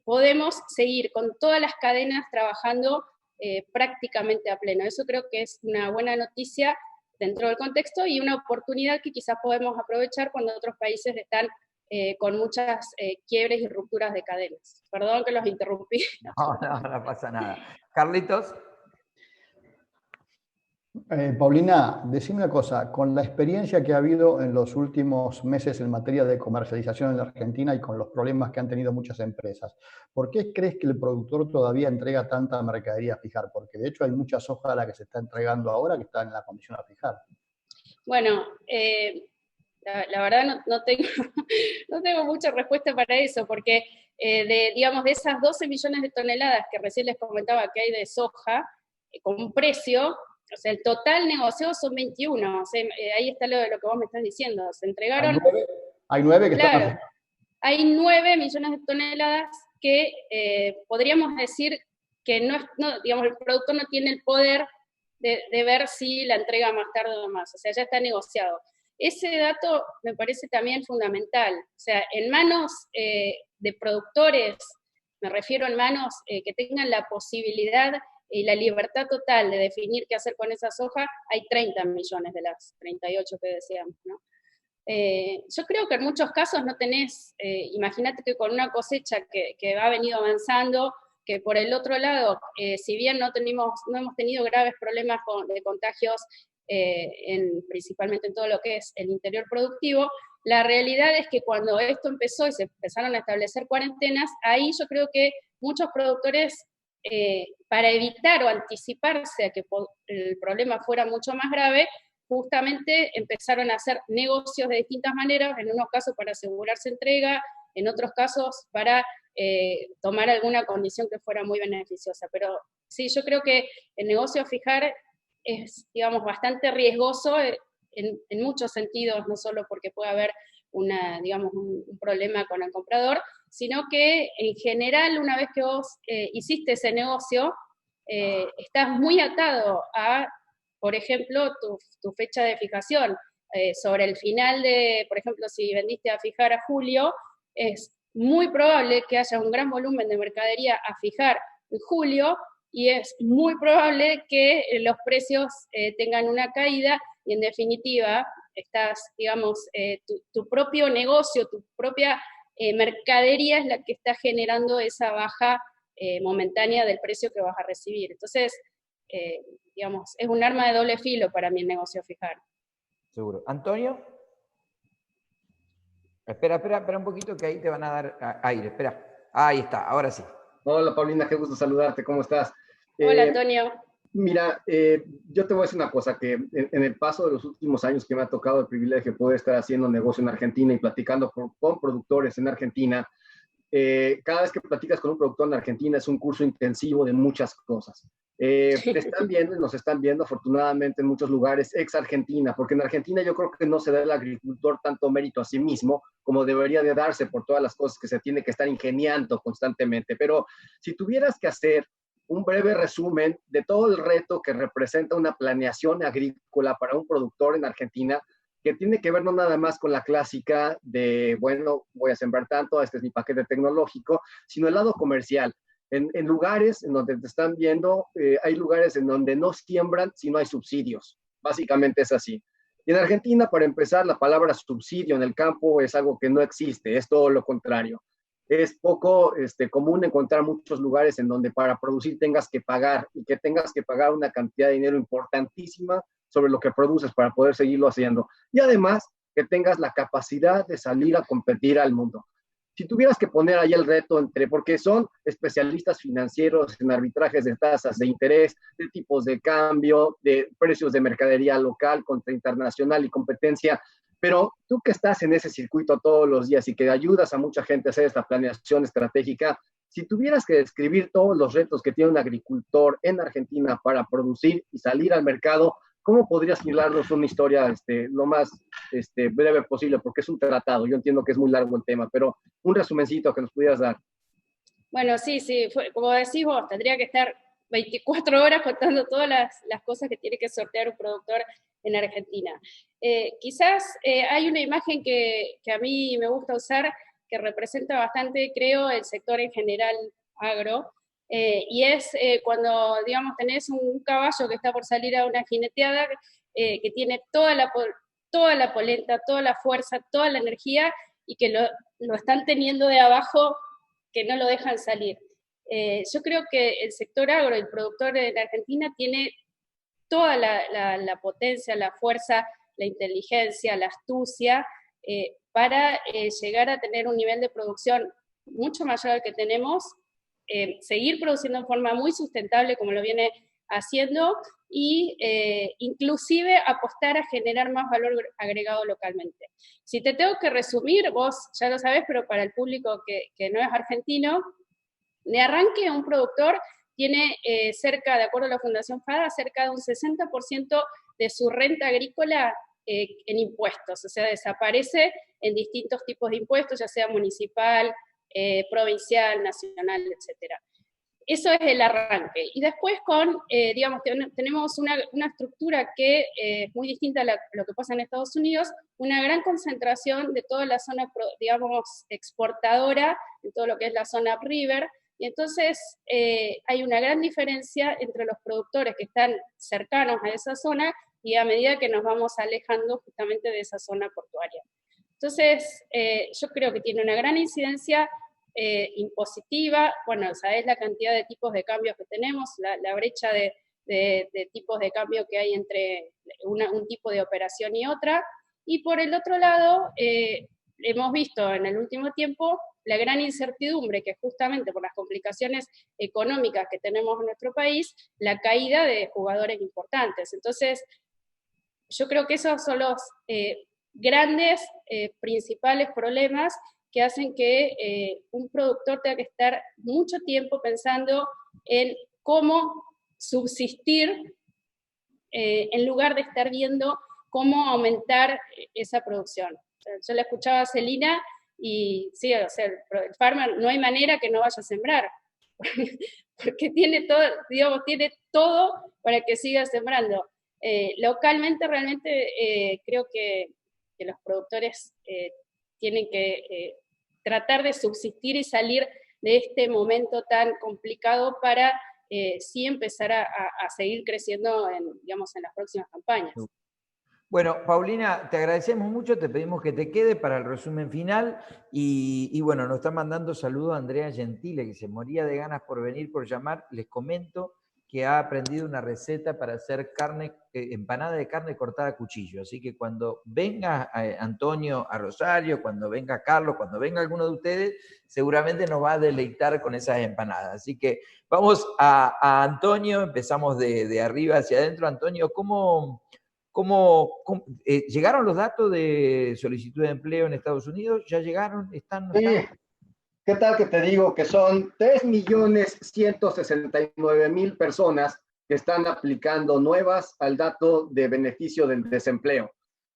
podemos seguir con todas las cadenas trabajando prácticamente a pleno. Eso creo que es una buena noticia dentro del contexto y una oportunidad que quizás podemos aprovechar cuando otros países están con muchas quiebres y rupturas de cadenas. Perdón que los interrumpí. No pasa nada. Carlitos. Paulina, decime una cosa, con la experiencia que ha habido en los últimos meses en materia de comercialización en la Argentina y con los problemas que han tenido muchas empresas, ¿por qué crees que el productor todavía entrega tanta mercadería a fijar? Porque de hecho hay mucha soja a la que se está entregando ahora que está en la condición a fijar. Bueno, la verdad no tengo mucha respuesta para eso, porque digamos, de esas 12 millones de toneladas que recién les comentaba que hay de soja, con un precio... O sea, el total negociado son 21, o sea, ahí está lo que vos me estás diciendo, se entregaron... Hay 9 que claro, están... Hay 9 millones de toneladas que podríamos decir que digamos, el productor no tiene el poder de ver si la entrega más tarde o más, o sea, ya está negociado. Ese dato me parece también fundamental, o sea, en manos de productores, me refiero en manos que tengan la posibilidad y la libertad total de definir qué hacer con esa soja, hay 30 millones de las 38 que decíamos, ¿no? Yo creo que en muchos casos no tenés, imagínate que con una cosecha que ha venido avanzando, que por el otro lado, si bien no hemos tenido graves problemas de contagios, principalmente en todo lo que es el interior productivo, la realidad es que cuando esto empezó y se empezaron a establecer cuarentenas, ahí yo creo que muchos productores, para evitar o anticiparse a que el problema fuera mucho más grave, justamente empezaron a hacer negocios de distintas maneras, en unos casos para asegurarse entrega, en otros casos para tomar alguna condición que fuera muy beneficiosa. Pero sí, yo creo que el negocio a fijar es, digamos, bastante riesgoso en muchos sentidos, no solo porque puede haber digamos, un problema con el comprador, sino que en general, una vez que vos hiciste ese negocio, estás muy atado a, por ejemplo, tu fecha de fijación. Sobre el final de, por ejemplo, si vendiste a fijar a julio, es muy probable que haya un gran volumen de mercadería a fijar en julio, y es muy probable que los precios tengan una caída, y en definitiva, digamos, tu propio negocio, tu propia mercadería es la que está generando esa baja momentánea del precio que vas a recibir. Entonces, digamos, es un arma de doble filo para mí el negocio fijar. Seguro. ¿Antonio? Espera un poquito que ahí te van a dar aire. Espera. Ahí está, ahora sí. Hola Paulina, qué gusto saludarte, ¿cómo estás? Hola Antonio. Mira, yo te voy a decir una cosa, que en el paso de los últimos años que me ha tocado el privilegio de poder estar haciendo negocio en Argentina y platicando con productores en Argentina, cada vez que platicas con un productor en Argentina es un curso intensivo de muchas cosas. Te están viendo y nos están viendo afortunadamente en muchos lugares ex Argentina, porque en Argentina yo creo que no se da al agricultor tanto mérito a sí mismo como debería de darse por todas las cosas que se tiene que estar ingeniando constantemente. Pero si tuvieras que hacer un breve resumen de todo el reto que representa una planeación agrícola para un productor en Argentina, que tiene que ver no nada más con la clásica de, bueno, voy a sembrar tanto, este es mi paquete tecnológico, sino el lado comercial. En lugares en donde te están viendo, hay lugares en donde no siembran si no hay subsidios. Básicamente es así. Y en Argentina, para empezar, la palabra subsidio en el campo es algo que no existe, es todo lo contrario. Es poco común encontrar muchos lugares en donde para producir tengas que pagar, y que tengas que pagar una cantidad de dinero importantísima sobre lo que produces para poder seguirlo haciendo. Y además, que tengas la capacidad de salir a competir al mundo. Si tuvieras que poner ahí el reto porque son especialistas financieros en arbitrajes de tasas de interés, de tipos de cambio, de precios de mercadería local contra internacional y competencia, pero tú que estás en ese circuito todos los días y que ayudas a mucha gente a hacer esta planeación estratégica, si tuvieras que describir todos los retos que tiene un agricultor en Argentina para producir y salir al mercado, ¿cómo podrías hilarnos una historia lo más breve posible? Porque es un tratado, yo entiendo que es muy largo el tema, pero un resumencito que nos pudieras dar. Bueno, sí, como decís vos, tendría que estar 24 horas contando todas las cosas que tiene que sortear un productor en Argentina. Quizás hay una imagen que a mí me gusta usar, que representa bastante, creo, el sector en general agro, y es cuando, digamos, tenés un caballo que está por salir a una jineteada, que tiene toda la polenta, toda la fuerza, toda la energía, y que lo están teniendo de abajo, que no lo dejan salir. Yo creo que el sector agro, el productor en Argentina, tiene toda la potencia, la fuerza, la inteligencia, la astucia, para llegar a tener un nivel de producción mucho mayor al que tenemos, seguir produciendo en forma muy sustentable como lo viene haciendo, y inclusive apostar a generar más valor agregado localmente. Si te tengo que resumir, vos ya lo sabés, pero para el público que no es argentino, de arranque un productor tiene de acuerdo a la Fundación FADA, cerca de un 60% de su renta agrícola en impuestos, o sea, desaparece en distintos tipos de impuestos, ya sea municipal, provincial, nacional, etcétera. Eso es el arranque. Y después digamos, tenemos una estructura que es muy distinta a lo que pasa en Estados Unidos, una gran concentración de toda la zona, digamos, exportadora, de todo lo que es la zona River, Y entonces hay una gran diferencia entre los productores que están cercanos a esa zona y a medida que nos vamos alejando justamente de esa zona portuaria. Entonces, yo creo que tiene una gran incidencia impositiva. Bueno, sabés la cantidad de tipos de cambios que tenemos, la brecha de tipos de cambio que hay entre un tipo de operación y otra. Y por el otro lado, hemos visto en el último tiempo la gran incertidumbre que justamente por las complicaciones económicas que tenemos en nuestro país, la caída de jugadores importantes. Entonces, yo creo que esos son los grandes, principales problemas que hacen que un productor tenga que estar mucho tiempo pensando en cómo subsistir en lugar de estar viendo cómo aumentar esa producción. O sea, yo la escuchaba a Celina y sí, o sea, el farmer no hay manera que no vaya a sembrar, porque tiene todo, digamos, tiene todo para que siga sembrando. Localmente realmente creo que los productores tienen que tratar de subsistir y salir de este momento tan complicado para sí empezar a seguir creciendo digamos, en las próximas campañas. Bueno, Paulina, te agradecemos mucho, te pedimos que te quede para el resumen final y bueno, nos está mandando saludos a Andrea Gentile, que se moría de ganas por venir, por llamar. Les comento que ha aprendido una receta para hacer empanada de carne cortada a cuchillo, así que cuando venga Antonio a Rosario, cuando venga Carlos, cuando venga alguno de ustedes, seguramente nos va a deleitar con esas empanadas. Así que vamos a Antonio, empezamos de arriba hacia adentro. Antonio, ¿cómo llegaron los datos de solicitud de empleo en Estados Unidos? ¿Ya llegaron? ¿Están? Sí. ¿Qué tal que te digo que son 3.169.000 personas que están aplicando nuevas al dato de beneficio del desempleo?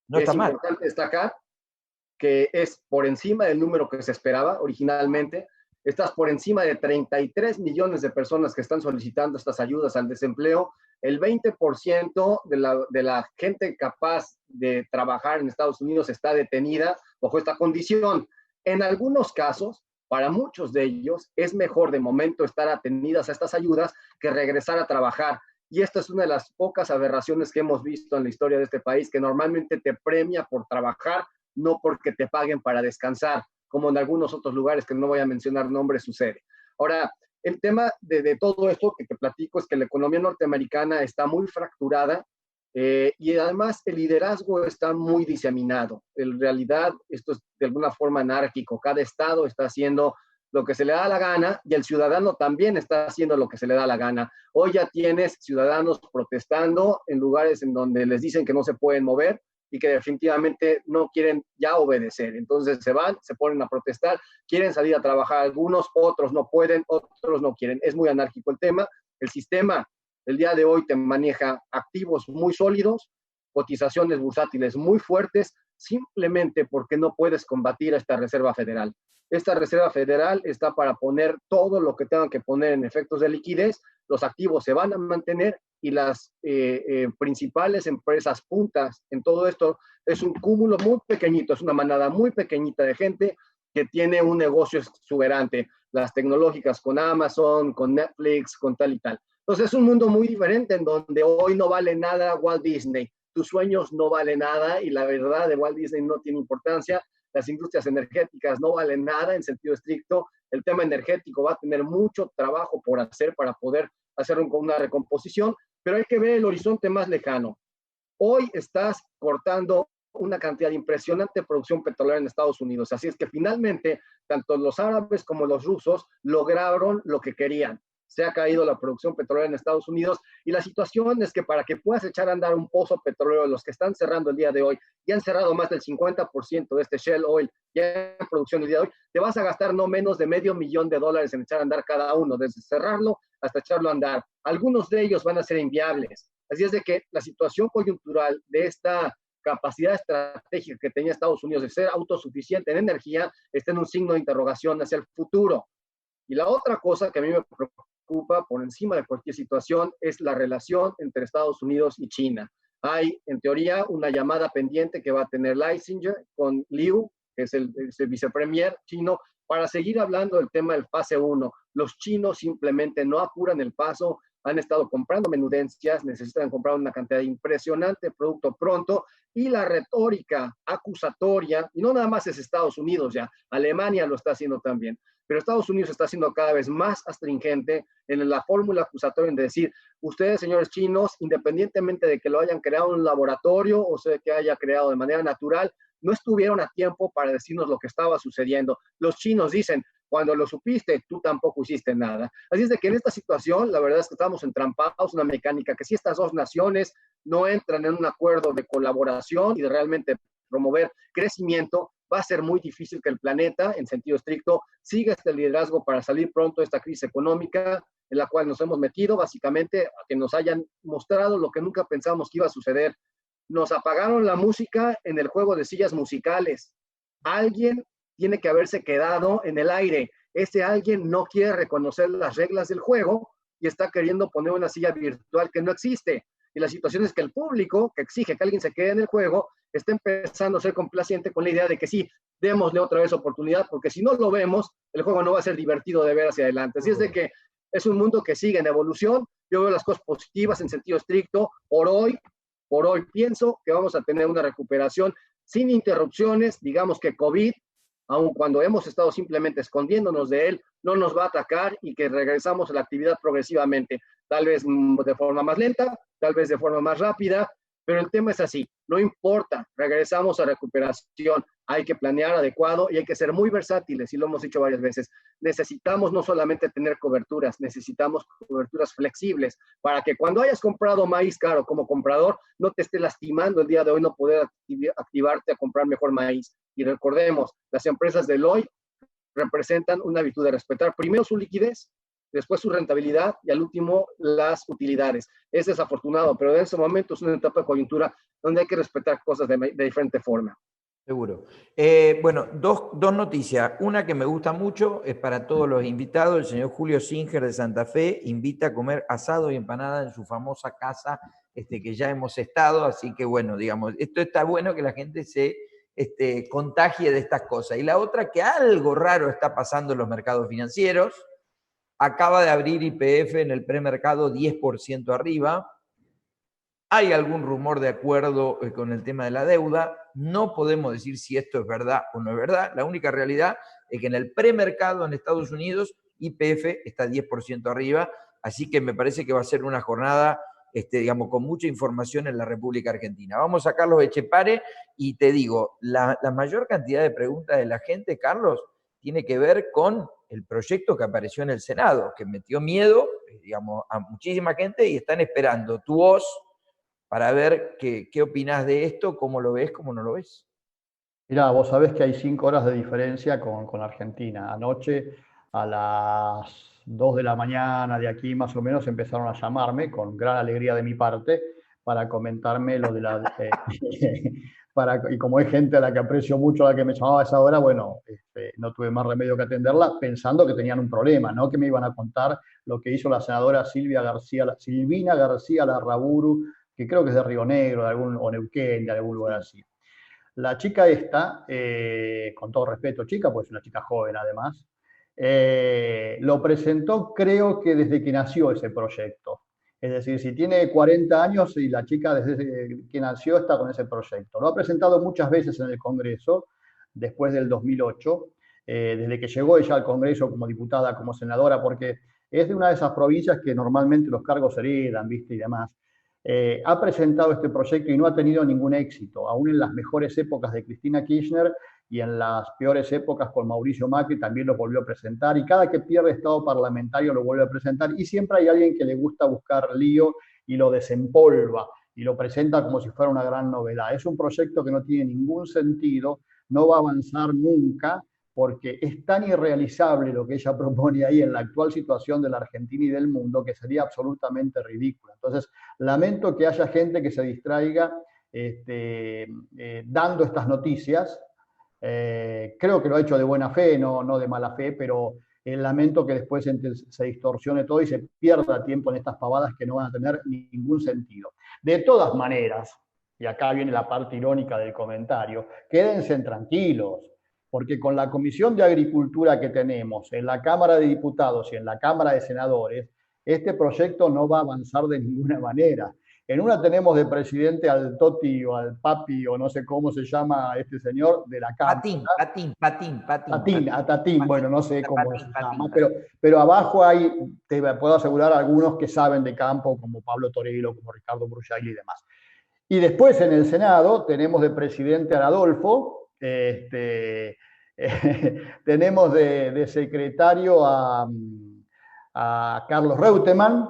No está mal. Es importante destacar que es por encima del número que se esperaba originalmente. Estás por encima de 33 millones de personas que están solicitando estas ayudas al desempleo. El 20% de la gente capaz de trabajar en Estados Unidos está detenida bajo esta condición. En algunos casos, para muchos de ellos, es mejor de momento estar atenidas a estas ayudas que regresar a trabajar. Y esta es una de las pocas aberraciones que hemos visto en la historia de este país, que normalmente te premia por trabajar, no porque te paguen para descansar, como en algunos otros lugares que no voy a mencionar nombres sucede. Ahora, el tema de todo esto que te platico es que la economía norteamericana está muy fracturada y además el liderazgo está muy diseminado. En realidad, esto es de alguna forma anárquico. Cada estado está haciendo lo que se le da la gana y el ciudadano también está haciendo lo que se le da la gana. Hoy ya tienes ciudadanos protestando en lugares en donde les dicen que no se pueden mover y que definitivamente no quieren ya obedecer. Entonces se van, se ponen a protestar, quieren salir a trabajar algunos, otros no pueden, otros no quieren. Es muy anárquico el tema. El sistema el día de hoy te maneja activos muy sólidos, cotizaciones bursátiles muy fuertes, simplemente porque no puedes combatir a esta Reserva Federal. Esta Reserva Federal está para poner todo lo que tengan que poner en efectos de liquidez, los activos se van a mantener y las principales empresas puntas en todo esto es un cúmulo muy pequeñito, es una manada muy pequeñita de gente que tiene un negocio exuberante, las tecnológicas con Amazon, con Netflix, con tal y tal. Entonces es un mundo muy diferente en donde hoy no vale nada Walt Disney, tus sueños no valen nada y la verdad de Walt Disney no tiene importancia, las industrias energéticas no valen nada en sentido estricto, el tema energético va a tener mucho trabajo por hacer para poder hacer una recomposición, pero hay que ver el horizonte más lejano. Hoy estás cortando una cantidad impresionante de producción petrolera en Estados Unidos, así es que finalmente tanto los árabes como los rusos lograron lo que querían. Se ha caído la producción petrolera en Estados Unidos y la situación es que para que puedas echar a andar un pozo petrolero, los que están cerrando el día de hoy, ya han cerrado más del 50% de este shale oil ya en producción el día de hoy, te vas a gastar no menos de $500,000 en echar a andar cada uno, desde cerrarlo hasta echarlo a andar. Algunos de ellos van a ser inviables. Así es de que la situación coyuntural de esta capacidad estratégica que tenía Estados Unidos de ser autosuficiente en energía está en un signo de interrogación hacia el futuro. Y la otra cosa que a mí me preocupa por encima de cualquier situación es la relación entre Estados Unidos y China. Hay, en teoría, una llamada pendiente que va a tener Lysinger con Liu, que es el vicepremier chino, para seguir hablando del tema del fase 1. Los chinos simplemente no apuran el paso, han estado comprando menudencias, necesitan comprar una cantidad impresionante de producto pronto, y la retórica acusatoria, y no nada más es Estados Unidos ya, Alemania lo está haciendo también, pero Estados Unidos está siendo cada vez más astringente en la fórmula acusatoria de decir, ustedes, señores chinos, independientemente de que lo hayan creado en un laboratorio o sea que haya creado de manera natural, no estuvieron a tiempo para decirnos lo que estaba sucediendo. Los chinos dicen, cuando lo supiste, tú tampoco hiciste nada. Así es de que en esta situación, la verdad es que estamos entrampados, una mecánica que si estas dos naciones no entran en un acuerdo de colaboración y de realmente promover crecimiento, va a ser muy difícil que el planeta, en sentido estricto, siga este liderazgo para salir pronto de esta crisis económica en la cual nos hemos metido, básicamente, a que nos hayan mostrado lo que nunca pensamos que iba a suceder. Nos apagaron la música en el juego de sillas musicales. Alguien tiene que haberse quedado en el aire. Ese alguien no quiere reconocer las reglas del juego y está queriendo poner una silla virtual que no existe. Y la situación es que el público, que exige que alguien se quede en el juego, está empezando a ser complaciente con la idea de que sí, démosle otra vez oportunidad, porque si no lo vemos, el juego no va a ser divertido de ver hacia adelante. Así es de que es un mundo que sigue en evolución. Yo veo las cosas positivas en sentido estricto. Por hoy pienso que vamos a tener una recuperación sin interrupciones. Digamos que COVID, aun cuando hemos estado simplemente escondiéndonos de él, no nos va a atacar y que regresamos a la actividad progresivamente, tal vez de forma más lenta, tal vez de forma más rápida, pero el tema es así, no importa, regresamos a recuperación, hay que planear adecuado y hay que ser muy versátiles, y lo hemos dicho varias veces. Necesitamos no solamente tener coberturas, necesitamos coberturas flexibles para que cuando hayas comprado maíz caro como comprador, no te esté lastimando el día de hoy no poder activarte a comprar mejor maíz. Y recordemos, las empresas de hoy representan una virtud de respetar primero su liquidez, después su rentabilidad y al último las utilidades. Es desafortunado, pero en ese momento es una etapa de coyuntura donde hay que respetar cosas de diferente forma. Seguro. Bueno, dos noticias. Una que me gusta mucho es para todos los invitados. El señor Julio Singer de Santa Fe invita a comer asado y empanada en su famosa casa que ya hemos estado. Así que bueno, digamos, esto está bueno que la gente se contagie de estas cosas. Y la otra, que algo raro está pasando en los mercados financieros. Acaba de abrir YPF en el premercado 10% arriba. Hay algún rumor de acuerdo con el tema de la deuda. No podemos decir si esto es verdad o no es verdad. La única realidad es que en el premercado en Estados Unidos YPF está 10% arriba. Así que me parece que va a ser una jornada, digamos, con mucha información en la República Argentina. Vamos a Carlos Echepare y te digo, la mayor cantidad de preguntas de la gente, Carlos, tiene que ver con el proyecto que apareció en el Senado, que metió miedo, digamos, a muchísima gente y están esperando tu voz para ver qué opinás de esto, cómo lo ves, cómo no lo ves. Mirá, vos sabés que hay 5 horas de diferencia con Argentina. Anoche a las 2 de la mañana de aquí más o menos empezaron a llamarme con gran alegría de mi parte para comentarme lo de la... y como es gente a la que aprecio mucho, a la que me llamaba a esa hora, bueno, no tuve más remedio que atenderla pensando que tenían un problema, no que me iban a contar lo que hizo la senadora Silvina García Larraburu, que creo que es de Río Negro, o Neuquén, de algún lugar así. La chica esta, con todo respeto, chica, pues es una chica joven además, lo presentó creo que desde que nació ese proyecto. Es decir, si tiene 40 años y la chica desde que nació está con ese proyecto. Lo ha presentado muchas veces en el Congreso, después del 2008, desde que llegó ella al Congreso como diputada, como senadora, porque es de una de esas provincias que normalmente los cargos se heredan, ¿viste? Y demás. Ha presentado este proyecto y no ha tenido ningún éxito, aún en las mejores épocas de Cristina Kirchner y en las peores épocas con Mauricio Macri también lo volvió a presentar, y cada que pierde estado parlamentario lo vuelve a presentar, y siempre hay alguien que le gusta buscar lío y lo desempolva y lo presenta como si fuera una gran novedad. Es un proyecto que no tiene ningún sentido, no va a avanzar nunca, porque es tan irrealizable lo que ella propone ahí en la actual situación de la Argentina y del mundo que sería absolutamente ridículo. Entonces, lamento que haya gente que se distraiga dando estas noticias. Creo que lo ha hecho de buena fe, no de mala fe, pero lamento que después se distorsione todo y se pierda tiempo en estas pavadas que no van a tener ningún sentido. De todas maneras, y acá viene la parte irónica del comentario, quédense tranquilos. porque con la Comisión de Agricultura que tenemos en la Cámara de Diputados y en la Cámara de Senadores, este proyecto no va a avanzar de ninguna manera. En una tenemos de presidente al Toti o al Papi, o no sé cómo se llama este señor, de la Cámara. Tatín, bueno, no sé cómo se llama, pero abajo hay, te puedo asegurar, algunos que saben de campo, como Pablo Torello, como Ricardo Bruggiali y demás. Y después en el Senado tenemos de presidente a Adolfo, tenemos de secretario a Carlos Reutemann,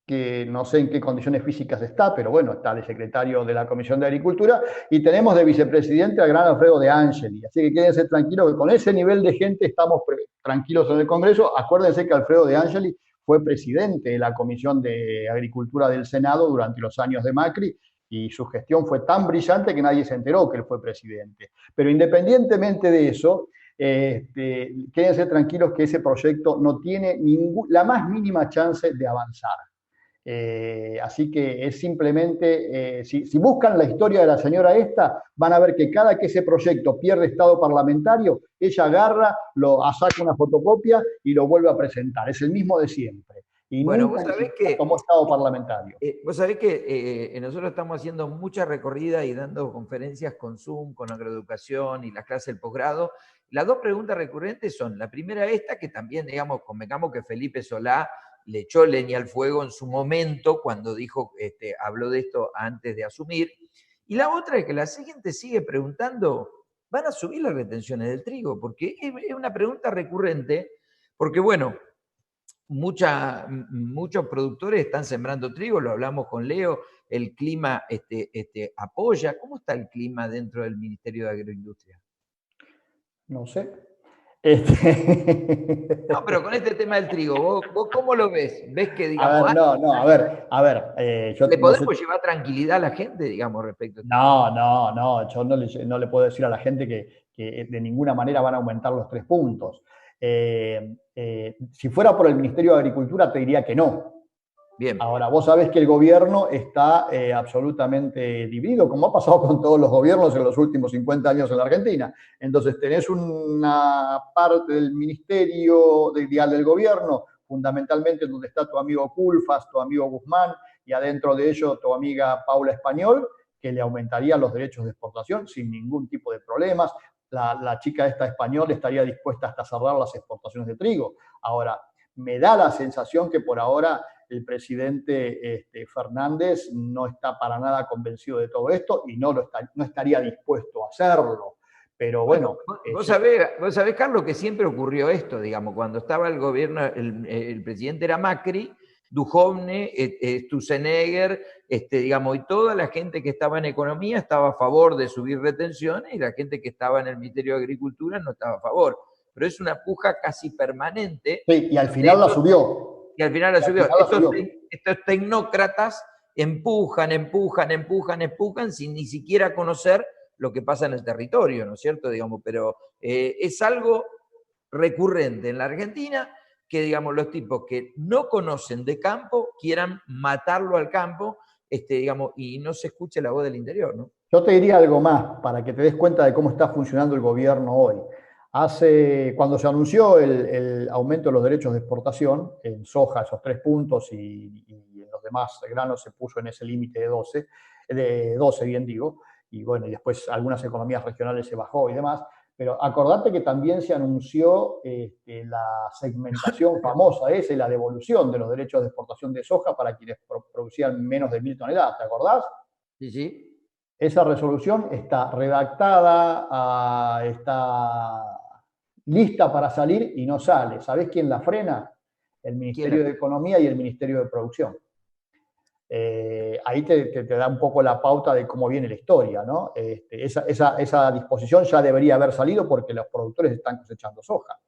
que no sé en qué condiciones físicas está, pero bueno, está de secretario de la Comisión de Agricultura, y tenemos de vicepresidente al gran Alfredo de Angeli. Así que quédense tranquilos que con ese nivel de gente estamos tranquilos en el Congreso. Acuérdense que Alfredo de Angeli fue presidente de la Comisión de Agricultura del Senado durante los años de Macri, y su gestión fue tan brillante que nadie se enteró que él fue presidente. Pero independientemente de eso, quédense tranquilos que ese proyecto no tiene la más mínima chance de avanzar. Así que es simplemente, si buscan la historia de la señora esta, van a ver que cada que ese proyecto pierde estado parlamentario, ella agarra, saca una fotocopia y lo vuelve a presentar. Es el mismo de siempre. Y bueno, nunca vos sabés que tomó estado parlamentario. Vos sabés que nosotros estamos haciendo mucha recorrida y dando conferencias con Zoom, con agroeducación y las clases del posgrado. Las dos preguntas recurrentes son, la primera esta, que también, digamos, convengamos que Felipe Solá le echó leña al fuego en su momento cuando dijo, habló de esto antes de asumir. Y la otra es que la gente sigue preguntando, ¿van a subir las retenciones del trigo? Porque es una pregunta recurrente, porque bueno, muchos productores están sembrando trigo, lo hablamos con Leo, el clima apoya. ¿Cómo está el clima dentro del Ministerio de Agroindustria? No sé. No, pero con este tema del trigo, ¿vos cómo lo ves? ¿Ves que, digamos... A ver. ¿Le podemos llevar tranquilidad a la gente, digamos, respecto a esto? No, yo no le puedo decir a la gente que de ninguna manera van a aumentar los 3 puntos. Si fuera por el Ministerio de Agricultura, te diría que no. Bien. Ahora, vos sabés que el gobierno está absolutamente dividido, como ha pasado con todos los gobiernos en los últimos 50 años en la Argentina. Entonces, tenés una parte del ministerio del gobierno, fundamentalmente donde está tu amigo Culfas, tu amigo Guzmán, y adentro de ello tu amiga Paula Español, que le aumentaría los derechos de exportación sin ningún tipo de problemas. La chica esta española estaría dispuesta hasta cerrar las exportaciones de trigo. Ahora, me da la sensación que por ahora el presidente Fernández no está para nada convencido de todo esto y no estaría dispuesto a hacerlo. Pero bueno. Vos sabés, Carlos, que siempre ocurrió esto, digamos, cuando estaba el gobierno, el presidente era Macri, Duhovne, Sturzenegger, digamos, y toda la gente que estaba en economía estaba a favor de subir retenciones y la gente que estaba en el Ministerio de Agricultura no estaba a favor. Pero es una puja casi permanente. Sí, y al final la subió. Y al final la subió. Estos tecnócratas empujan sin ni siquiera conocer lo que pasa en el territorio, ¿no es cierto? Digamos, pero es algo recurrente en la Argentina que, digamos, los tipos que no conocen de campo quieran matarlo al campo, digamos, y no se escuche la voz del interior, ¿no? Yo te diría algo más para que te des cuenta de cómo está funcionando el gobierno hoy. Cuando se anunció el aumento de los derechos de exportación, en soja esos 3 puntos y en los demás granos se puso en ese límite de 12, bien digo, y bueno, y después algunas economías regionales se bajó y demás, pero acordate que también se anunció la segmentación famosa esa y la devolución de los derechos de exportación de soja para quienes producían menos de 1000 toneladas, ¿te acordás? Sí, sí. Esa resolución está redactada, está lista para salir y no sale. ¿Sabés quién la frena? El Ministerio de Economía y el Ministerio de Producción. Ahí te da un poco la pauta de cómo viene la historia, ¿no? Esa disposición ya debería haber salido porque los productores están cosechando soja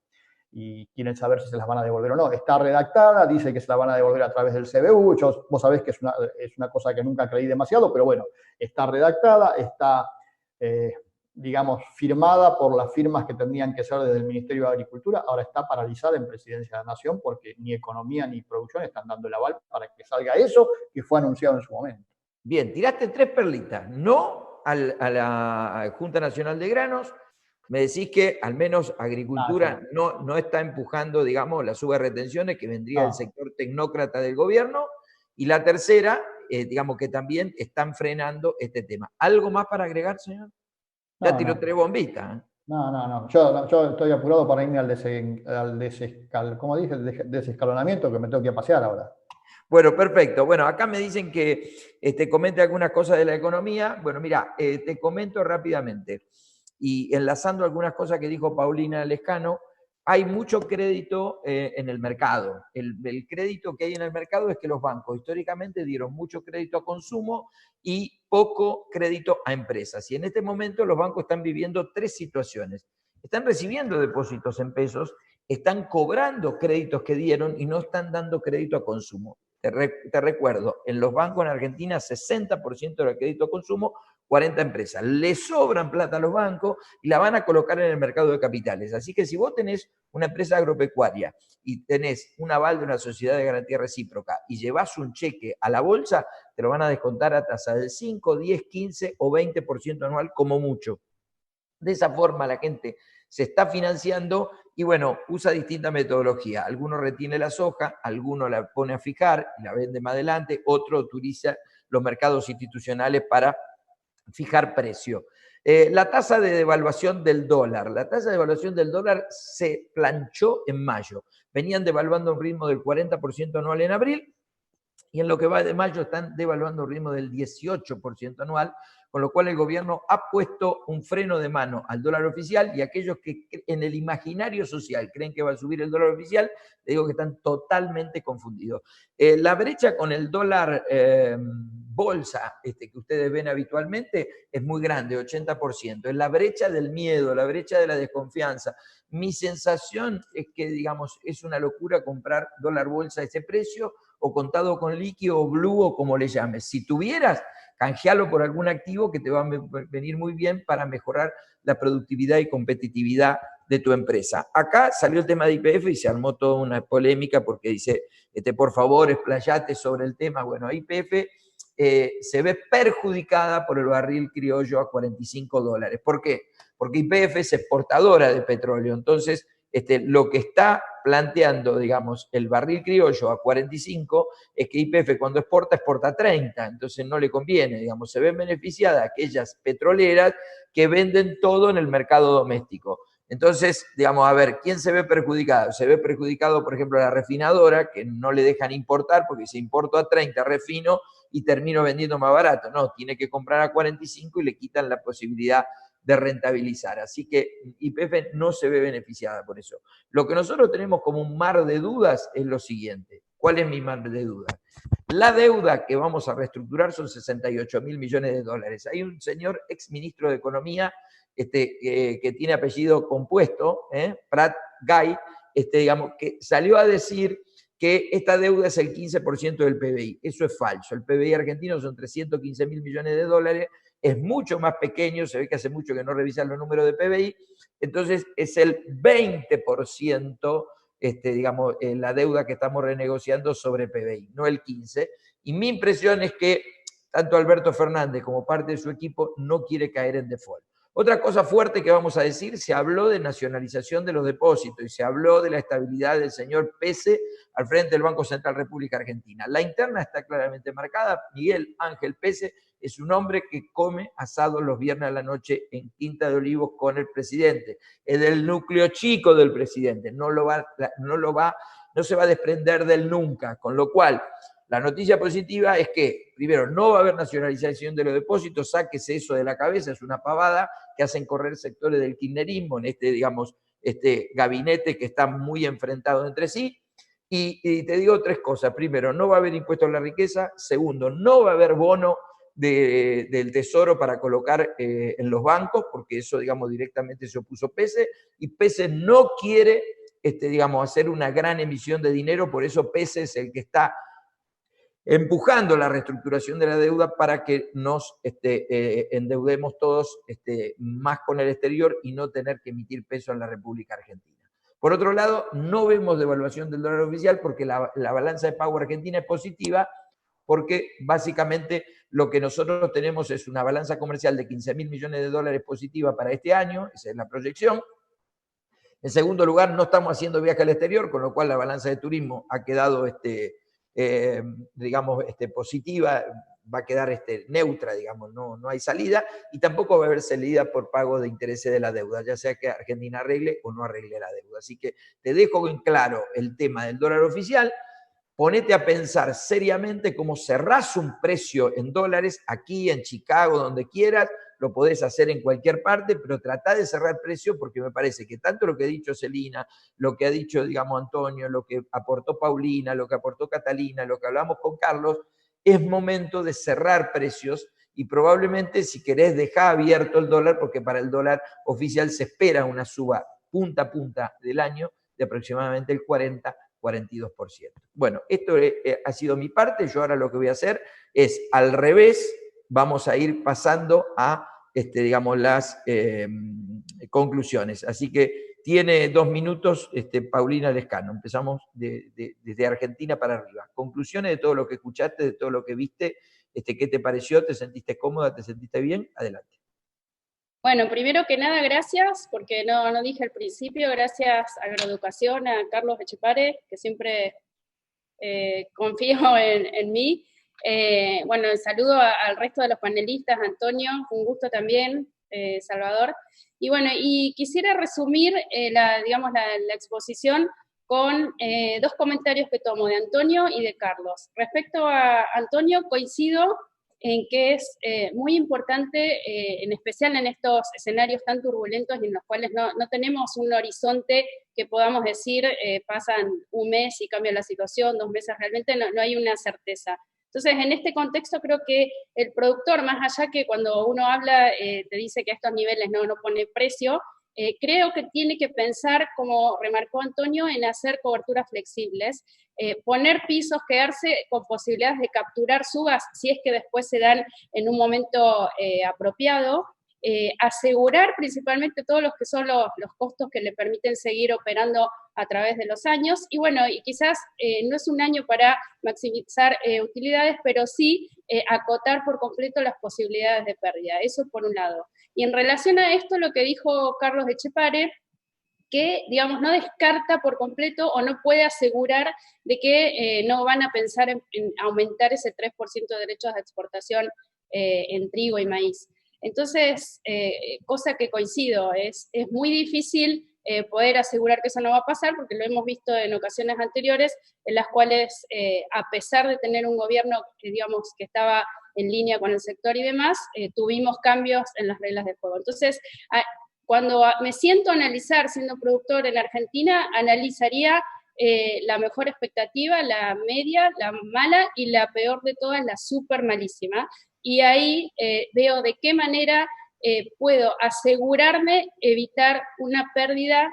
y quieren saber si se las van a devolver o no. Está redactada, dice que se la van a devolver a través del CBU. Vos sabés que es una cosa que nunca creí demasiado, pero bueno, está redactada, está, digamos, firmada por las firmas que tendrían que ser desde el Ministerio de Agricultura. Ahora está paralizada en Presidencia de la Nación porque ni Economía ni Producción están dando el aval para que salga eso que fue anunciado en su momento. Bien, tiraste 3 perlitas. No a la Junta Nacional de Granos, me decís que al menos agricultura no está empujando, digamos, la suba de retenciones que vendría del sector tecnócrata del gobierno. Y la tercera, digamos que también están frenando este tema. ¿Algo más para agregar, señor? Ya tiró 3 bombitas. ¿eh? No. Yo estoy apurado para irme al desescalonamiento, que me tengo que pasear ahora. Bueno, perfecto. Bueno, acá me dicen que comente algunas cosas de la economía. Bueno, mira, te comento rápidamente. Y enlazando algunas cosas que dijo Paulina Lescano, hay mucho crédito en el mercado. El crédito que hay en el mercado es que los bancos históricamente dieron mucho crédito a consumo y poco crédito a empresas. Y en este momento los bancos están viviendo 3 situaciones. Están recibiendo depósitos en pesos, están cobrando créditos que dieron y no están dando crédito a consumo. Te recuerdo, en los bancos en Argentina 60% del crédito a consumo, 40 empresas. Le sobran plata a los bancos y la van a colocar en el mercado de capitales. Así que si vos tenés una empresa agropecuaria y tenés un aval de una sociedad de garantía recíproca y llevás un cheque a la bolsa, te lo van a descontar a tasa del 5, 10, 15 o 20% anual como mucho. De esa forma la gente se está financiando y bueno, usa distinta metodología. Alguno retiene la soja, alguno la pone a fijar y la vende más adelante, otro utiliza los mercados institucionales para fijar precio. La tasa de devaluación del dólar. La tasa de devaluación del dólar se planchó en mayo. Venían devaluando a un ritmo del 40% anual en abril y en lo que va de mayo están devaluando a un ritmo del 18% anual, con lo cual el gobierno ha puesto un freno de mano al dólar oficial y aquellos que en el imaginario social creen que va a subir el dólar oficial, le digo que están totalmente confundidos. La brecha con el dólar bolsa, que ustedes ven habitualmente, es muy grande, 80%. Es la brecha del miedo, la brecha de la desconfianza. Mi sensación es que, digamos, es una locura comprar dólar bolsa a ese precio, o contado con líquido, o blue, o como le llames. Si tuvieras, canjealo por algún activo que te va a venir muy bien para mejorar la productividad y competitividad de tu empresa. Acá salió el tema de YPF y se armó toda una polémica porque dice, por favor, explayate sobre el tema. Bueno, YPF se ve perjudicada por el barril criollo a $45. ¿Por qué? Porque YPF es exportadora de petróleo. Entonces, lo que está planteando, digamos, el barril criollo a 45 es que YPF cuando exporta a 30, entonces no le conviene, digamos, se ven beneficiadas aquellas petroleras que venden todo en el mercado doméstico. Entonces, digamos, a ver, ¿quién se ve perjudicado? Se ve perjudicado, por ejemplo, la refinadora, que no le dejan importar porque si importo a 30, refino y termino vendiendo más barato. No, tiene que comprar a 45 y le quitan la posibilidad de rentabilizar. Así que YPF no se ve beneficiada por eso. Lo que nosotros tenemos como un mar de dudas es lo siguiente. ¿Cuál es mi mar de dudas? La deuda que vamos a reestructurar son 68.000 millones de dólares. Hay un señor exministro de Economía que tiene apellido compuesto, Prat Gai, digamos, que salió a decir que esta deuda es el 15% del PBI. Eso es falso. El PBI argentino son 315.000 millones de dólares, es mucho más pequeño, se ve que hace mucho que no revisan los números de PBI, entonces es el 20%, digamos, la deuda que estamos renegociando sobre PBI, no el 15%. Y mi impresión es que tanto Alberto Fernández como parte de su equipo no quiere caer en default. Otra cosa fuerte que vamos a decir, se habló de nacionalización de los depósitos y se habló de la estabilidad del señor Pese al frente del Banco Central República Argentina. La interna está claramente marcada. Miguel Ángel Pese es un hombre que come asado los viernes a la noche en Quinta de Olivos con el presidente. Es del núcleo chico del presidente. No se va a desprender de él nunca. Con lo cual, la noticia positiva es que, primero, no va a haber nacionalización de los depósitos, sáquese eso de la cabeza, es una pavada que hacen correr sectores del kirchnerismo en digamos, gabinete que está muy enfrentado entre sí. Y te digo 3 cosas. Primero, no va a haber impuesto a la riqueza. Segundo, no va a haber bono del Tesoro para colocar en los bancos, porque eso, digamos, directamente se opuso Pese, y Pese no quiere, digamos, hacer una gran emisión de dinero, por eso Pese es el que está empujando la reestructuración de la deuda para que nos endeudemos todos más con el exterior y no tener que emitir peso en la República Argentina. Por otro lado, no vemos devaluación del dólar oficial porque la balanza de pago argentina es positiva, porque básicamente lo que nosotros tenemos es una balanza comercial de 15.000 millones de dólares positiva para este año, esa es la proyección. En segundo lugar, no estamos haciendo viaje al exterior, con lo cual la balanza de turismo ha quedado, digamos, positiva, va a quedar neutra, digamos, no hay salida, y tampoco va a haber salida por pago de intereses de la deuda, ya sea que Argentina arregle o no arregle la deuda. Así que te dejo en claro el tema del dólar oficial. Ponete a pensar seriamente cómo cerrás un precio en dólares aquí, en Chicago, donde quieras, lo podés hacer en cualquier parte, pero tratá de cerrar precio porque me parece que tanto lo que ha dicho Celina, lo que ha dicho, digamos, Antonio, lo que aportó Paulina, lo que aportó Catalina, lo que hablamos con Carlos, es momento de cerrar precios y probablemente si querés dejar abierto el dólar, porque para el dólar oficial se espera una suba punta a punta del año de aproximadamente el 42%. Bueno, esto ha sido mi parte. Yo ahora lo que voy a hacer es al revés, vamos a ir pasando a, digamos, las conclusiones. Así que tiene 2 minutos Paulina Lescano. Empezamos desde Argentina para arriba. Conclusiones de todo lo que escuchaste, de todo lo que viste. ¿Qué te pareció? ¿Te sentiste cómoda? ¿Te sentiste bien? Adelante. Bueno, primero que nada, gracias, porque no dije al principio, gracias a Agroeducación, a Carlos Echepare, que siempre confío en mí. Bueno, saludo al resto de los panelistas, Antonio, un gusto también, Salvador. Y bueno, y quisiera resumir digamos, la exposición con 2 comentarios que tomo de Antonio y de Carlos. Respecto a Antonio, coincido en que es muy importante, en especial en estos escenarios tan turbulentos y en los cuales no tenemos un horizonte que podamos decir pasan un mes y cambia la situación, 2 meses, realmente no hay una certeza. Entonces, en este contexto creo que el productor, más allá que cuando uno habla te dice que a estos niveles no pone precio, creo que tiene que pensar, como remarcó Antonio, en hacer coberturas flexibles, poner pisos, quedarse con posibilidades de capturar subas si es que después se dan en un momento apropiado, asegurar principalmente todos los que son los costos que le permiten seguir operando a través de los años, y bueno, y quizás no es un año para maximizar utilidades, pero sí acotar por completo las posibilidades de pérdida, eso por un lado. Y en relación a esto, lo que dijo Carlos Echepare, que, digamos, no descarta por completo o no puede asegurar de que no van a pensar en aumentar ese 3% de derechos de exportación en trigo y maíz. Entonces, cosa que coincido, es muy difícil poder asegurar que eso no va a pasar, porque lo hemos visto en ocasiones anteriores, en las cuales, a pesar de tener un gobierno que, digamos, que estaba en línea con el sector y demás, tuvimos cambios en las reglas de juego. Entonces, cuando me siento a analizar, siendo productor en Argentina, analizaría la mejor expectativa, la media, la mala, y la peor de todas, la súper malísima. Y ahí veo de qué manera puedo asegurarme evitar una pérdida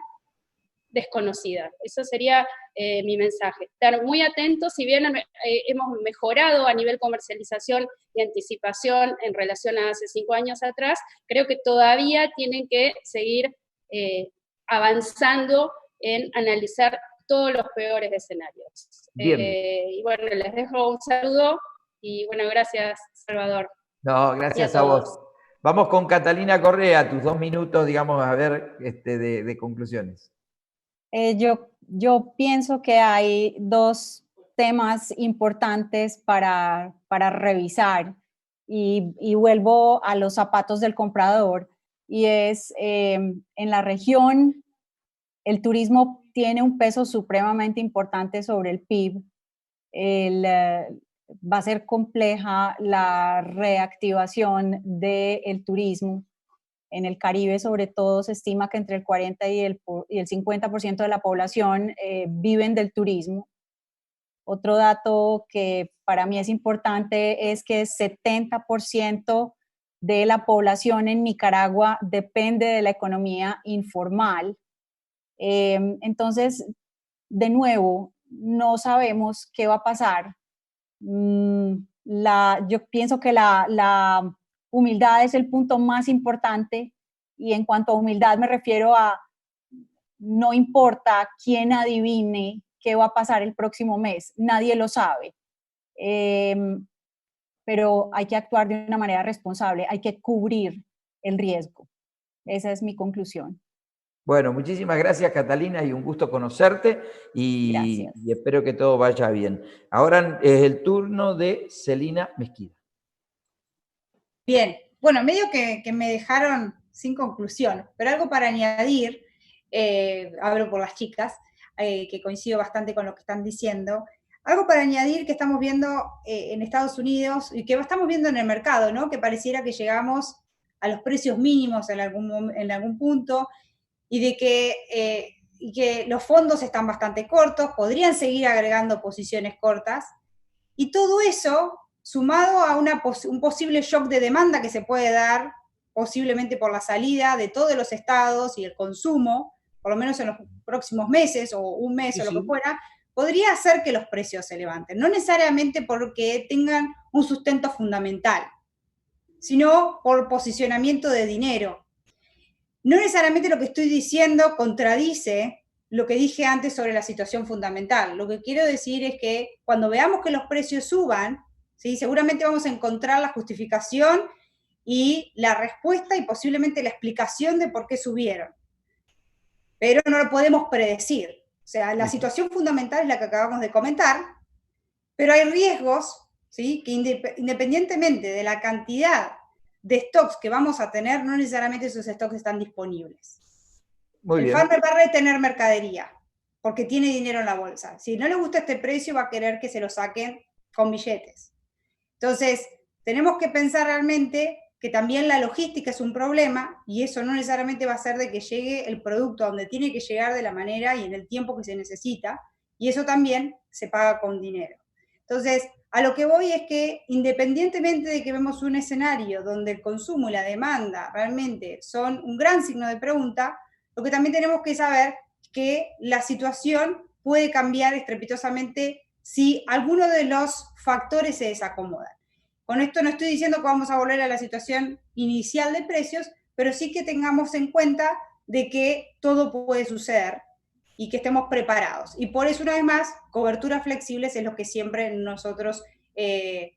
desconocida. Eso sería mi mensaje. Estar muy atentos, si bien hemos mejorado a nivel comercialización y anticipación en relación a hace 5 años atrás, creo que todavía tienen que seguir avanzando en analizar todos los peores escenarios. Y bueno, les dejo un saludo y bueno, gracias, Salvador. No, gracias a vos. Vamos con Catalina Correa, tus 2 minutos, digamos, a ver, de conclusiones. Yo pienso que hay 2 temas importantes para revisar y vuelvo a los zapatos del comprador, y es en la región el turismo tiene un peso supremamente importante sobre el PIB. Va a ser compleja la reactivación del turismo. En el Caribe, sobre todo, se estima que entre el 40 y el 50% de la población viven del turismo. Otro dato que para mí es importante es que 70% de la población en Nicaragua depende de la economía informal. Entonces, de nuevo, no sabemos qué va a pasar. Yo pienso que la humildad es el punto más importante, y en cuanto a humildad me refiero a no importa quién adivine qué va a pasar el próximo mes, nadie lo sabe. pero hay que actuar de una manera responsable, hay que cubrir el riesgo. Esa es mi conclusión. Bueno, muchísimas gracias, Catalina, y un gusto conocerte y Gracias. espero que todo vaya bien. Ahora es el turno de Celina Mesquida. Bien, bueno, medio que me dejaron sin conclusión, pero algo para añadir, hablo por las chicas, que coincido bastante con lo que están diciendo, algo para añadir que estamos viendo en Estados Unidos y que estamos viendo en el mercado, ¿no? Que pareciera que llegamos a los precios mínimos en algún punto y de que los fondos están bastante cortos, podrían seguir agregando posiciones cortas, y todo eso sumado a un posible shock de demanda que se puede dar posiblemente por la salida de todos los estados y el consumo, por lo menos en los próximos meses o un mes o lo que fuera, podría hacer que los precios se levanten. No necesariamente porque tengan un sustento fundamental, sino por posicionamiento de dinero. No necesariamente lo que estoy diciendo contradice lo que dije antes sobre la situación fundamental. Lo que quiero decir es que cuando veamos que los precios suban, ¿sí? Seguramente vamos a encontrar la justificación y la respuesta y posiblemente la explicación de por qué subieron. Pero no lo podemos predecir. O sea, la situación fundamental es la que acabamos de comentar, pero hay riesgos, ¿sí? Que independientemente de la cantidad de stocks que vamos a tener, no necesariamente esos stocks están disponibles. Muy bien. El farmer va a retener mercadería porque tiene dinero en la bolsa. Si no le gusta este precio, va a querer que se lo saquen con billetes. Entonces, tenemos que pensar realmente que también la logística es un problema y eso no necesariamente va a hacer de que llegue el producto a donde tiene que llegar de la manera y en el tiempo que se necesita, y eso también se paga con dinero. Entonces, a lo que voy es que independientemente de que vemos un escenario donde el consumo y la demanda realmente son un gran signo de pregunta, lo que también tenemos que saber es que la situación puede cambiar estrepitosamente si alguno de los factores se desacomodan. Con esto no estoy diciendo que vamos a volver a la situación inicial de precios, pero sí que tengamos en cuenta de que todo puede suceder y que estemos preparados. Y por eso, una vez más, coberturas flexibles es lo que siempre nosotros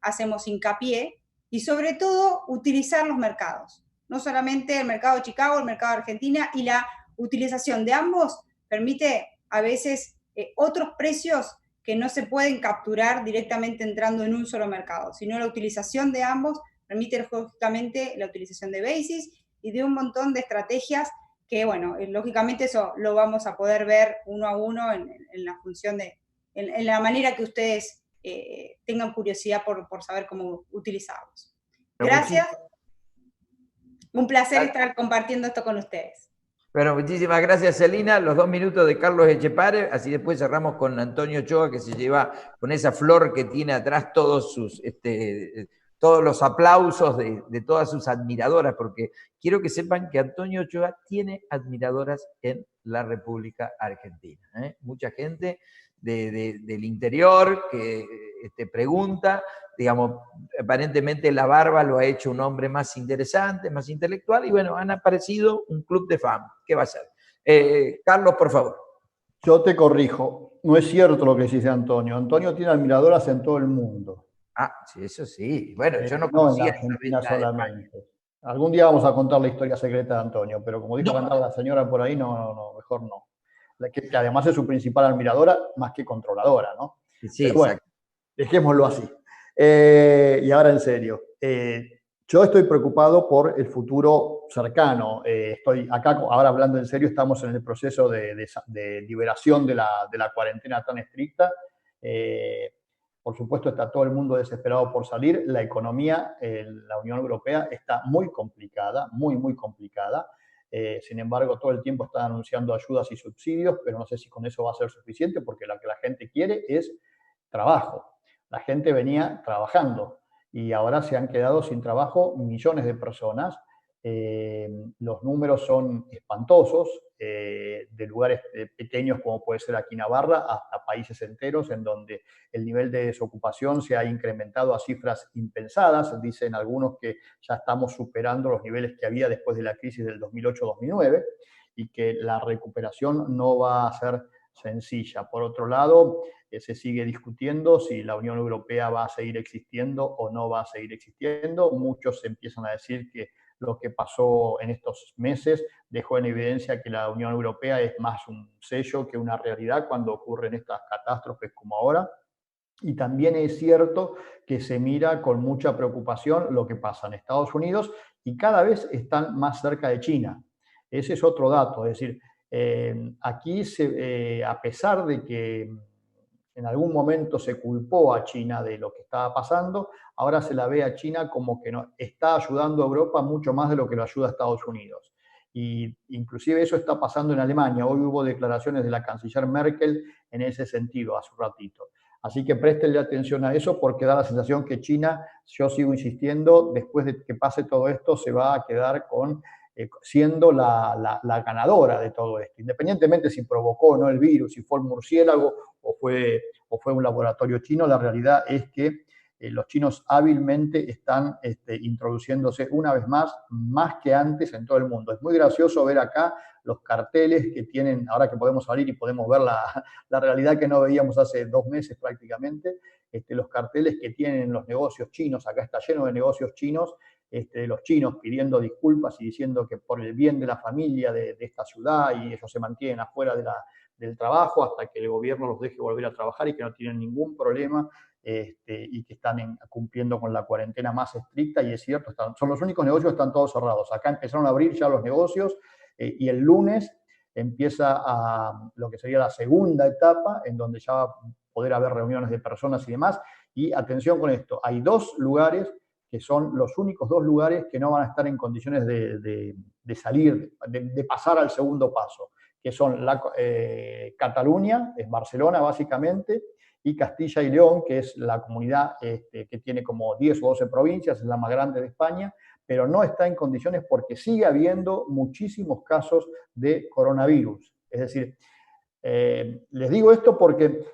hacemos hincapié, y sobre todo utilizar los mercados. No solamente el mercado de Chicago, el mercado de Argentina, y la utilización de ambos permite a veces otros precios que no se pueden capturar directamente entrando en un solo mercado, sino la utilización de ambos permite justamente la utilización de basis y de un montón de estrategias que, bueno, lógicamente eso lo vamos a poder ver uno a uno en la función de, en la manera que ustedes tengan curiosidad por saber cómo utilizarlos. Gracias. Un placer estar compartiendo esto con ustedes. Bueno, muchísimas gracias, Celina. Los 2 minutos de Carlos Echepare, así después cerramos con Antonio Ochoa, que se lleva con esa flor que tiene atrás todos los aplausos de todas sus admiradoras, porque quiero que sepan que Antonio Ochoa tiene admiradoras en la República Argentina. Mucha gente del interior que pregunta, digamos, aparentemente la barba lo ha hecho un hombre más interesante, más intelectual, y bueno, han aparecido un club de fama. ¿Qué va a ser? Carlos, por favor. Yo te corrijo, no es cierto lo que dice Antonio. Antonio tiene admiradoras en todo el mundo. Ah, sí, eso sí. Bueno, yo no No en conocía la Argentina solamente. Algún día vamos a contar la historia secreta de Antonio, pero como dijo la señora por ahí, no, mejor no. Que además es su principal admiradora, más que controladora, ¿no? Sí, pero bueno, dejémoslo así. Y ahora en serio. Yo estoy preocupado por el futuro cercano. Estoy acá, ahora hablando en serio, estamos en el proceso de liberación de la cuarentena tan estricta. Por supuesto, está todo el mundo desesperado por salir. La economía en la Unión Europea está muy complicada, muy complicada. Sin embargo, todo el tiempo están anunciando ayudas y subsidios, pero no sé si con eso va a ser suficiente, porque lo que la gente quiere es trabajo. La gente venía trabajando y ahora se han quedado sin trabajo millones de personas. Los números son espantosos, de lugares pequeños como puede ser aquí Navarra hasta países enteros en donde el nivel de desocupación se ha incrementado a cifras impensadas. Dicen algunos que ya estamos superando los niveles que había después de la crisis del 2008-2009 y que la recuperación no va a ser sencilla. Por otro lado, se sigue discutiendo si la Unión Europea va a seguir existiendo o no va a seguir existiendo. Muchos empiezan a decir que lo que pasó en estos meses dejó en evidencia que la Unión Europea es más un sello que una realidad cuando ocurren estas catástrofes como ahora. Y también es cierto que se mira con mucha preocupación lo que pasa en Estados Unidos y cada vez están más cerca de China. Ese es otro dato, es decir, aquí a pesar de que en algún momento se culpó a China de lo que estaba pasando, ahora se la ve a China como que no, está ayudando a Europa mucho más de lo que lo ayuda a Estados Unidos. Y inclusive eso está pasando en Alemania. Hoy hubo declaraciones de la canciller Merkel en ese sentido, hace un ratito. Así que préstenle atención a eso porque da la sensación que China, yo sigo insistiendo, después de que pase todo esto, se va a quedar siendo la ganadora de todo esto. Independientemente si provocó o no el virus, si fue el murciélago o fue un laboratorio chino, la realidad es que los chinos hábilmente están introduciéndose una vez más que antes en todo el mundo. Es muy gracioso ver acá los carteles que tienen, ahora que podemos salir y podemos ver la realidad que no veíamos hace 2 meses prácticamente, los carteles que tienen los negocios chinos, acá está lleno de negocios chinos, los chinos pidiendo disculpas y diciendo que por el bien de la familia de esta ciudad y ellos se mantienen afuera del trabajo hasta que el gobierno los deje volver a trabajar y que no tienen ningún problema y que están cumpliendo con la cuarentena más estricta, y es cierto, son los únicos negocios que están todos cerrados. Acá empezaron a abrir ya los negocios y el lunes empieza lo que sería la segunda etapa, en donde ya va a poder haber reuniones de personas y demás. Y atención con esto, hay 2 lugares que son los únicos 2 lugares que no van a estar en condiciones de salir, de pasar al segundo paso, que son Cataluña, es Barcelona básicamente, y Castilla y León, que es la comunidad que tiene como 10 o 12 provincias, es la más grande de España, pero no está en condiciones porque sigue habiendo muchísimos casos de coronavirus. Es decir, les digo esto porque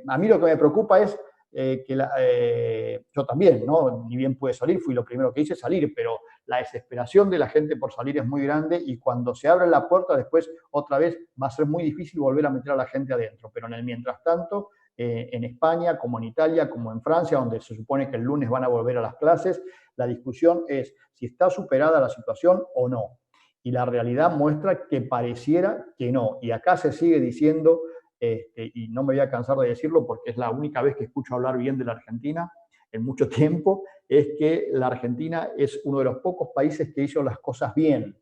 a mí lo que me preocupa es que yo también, ¿no? Ni bien pude salir, fui lo primero que hice salir, pero la desesperación de la gente por salir es muy grande y cuando se abre la puerta después otra vez va a ser muy difícil volver a meter a la gente adentro. Pero en el mientras tanto, en España, como en Italia, como en Francia, donde se supone que el lunes van a volver a las clases, la discusión es si está superada la situación o no. Y la realidad muestra que pareciera que no. Y acá se sigue diciendo, y no me voy a cansar de decirlo porque es la única vez que escucho hablar bien de la Argentina en mucho tiempo, es que la Argentina es uno de los pocos países que hizo las cosas bien.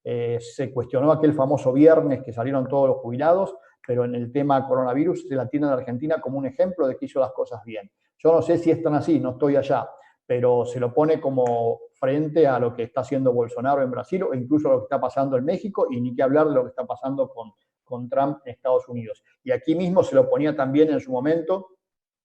Se cuestionó aquel famoso viernes que salieron todos los jubilados, pero en el tema coronavirus se la tiene en Argentina como un ejemplo de que hizo las cosas bien. Yo no sé si es tan así, no estoy allá, pero se lo pone como frente a lo que está haciendo Bolsonaro en Brasil o incluso lo que está pasando en México, y ni que hablar de lo que está pasando con Trump en Estados Unidos. Y aquí mismo se lo ponía también en su momento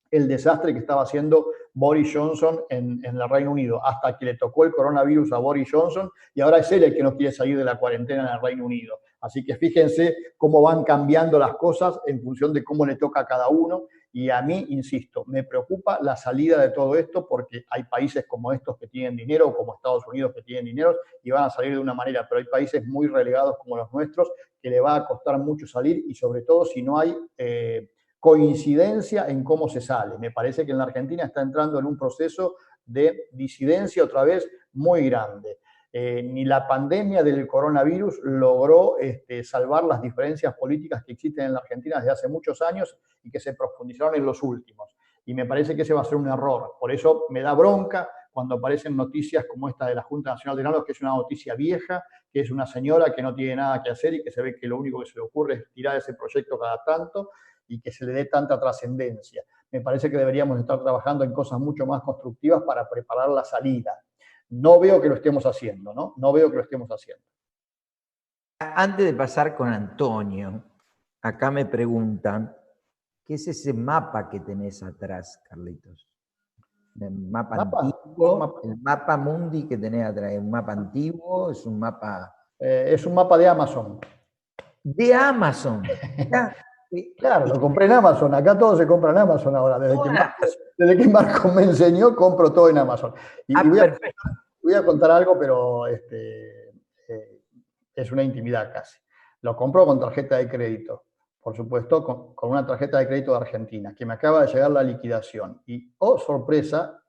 el desastre que estaba haciendo Boris Johnson en el Reino Unido, hasta que le tocó el coronavirus a Boris Johnson, y ahora es él el que no quiere salir de la cuarentena en el Reino Unido. Así que fíjense cómo van cambiando las cosas en función de cómo le toca a cada uno, y a mí, insisto, me preocupa la salida de todo esto porque hay países como estos que tienen dinero, como Estados Unidos que tienen dinero, y van a salir de una manera, pero hay países muy relegados como los nuestros que le va a costar mucho salir, y sobre todo si no hay coincidencia en cómo se sale. Me parece que en la Argentina está entrando en un proceso de disidencia otra vez muy grande. Ni la pandemia del coronavirus logró salvar las diferencias políticas que existen en la Argentina desde hace muchos años y que se profundizaron en los últimos. Y me parece que ese va a ser un error. Por eso me da bronca cuando aparecen noticias como esta de la Junta Nacional de Granos, que es una noticia vieja, que es una señora que no tiene nada que hacer y que se ve que lo único que se le ocurre es tirar ese proyecto cada tanto y que se le dé tanta trascendencia. Me parece que deberíamos estar trabajando en cosas mucho más constructivas para preparar la salida. No veo que lo estemos haciendo, ¿no? No veo que lo estemos haciendo. Antes de pasar con Antonio, acá me preguntan, ¿qué es ese mapa que tenés atrás, Carlitos? El mapa antiguo, el mapa mundi que tenés atrás, ¿es un mapa antiguo? ¿Es un mapa...? Es un mapa de Amazon. ¿De Amazon? Claro, lo compré en Amazon. Acá todo se compra en Amazon ahora. Desde que Marco me enseñó, compro todo en Amazon. Y voy a contar algo, pero es una intimidad casi. Lo compro con tarjeta de crédito. por supuesto, con una tarjeta de crédito de Argentina, que me acaba de llegar la liquidación. Y, oh, sorpresa,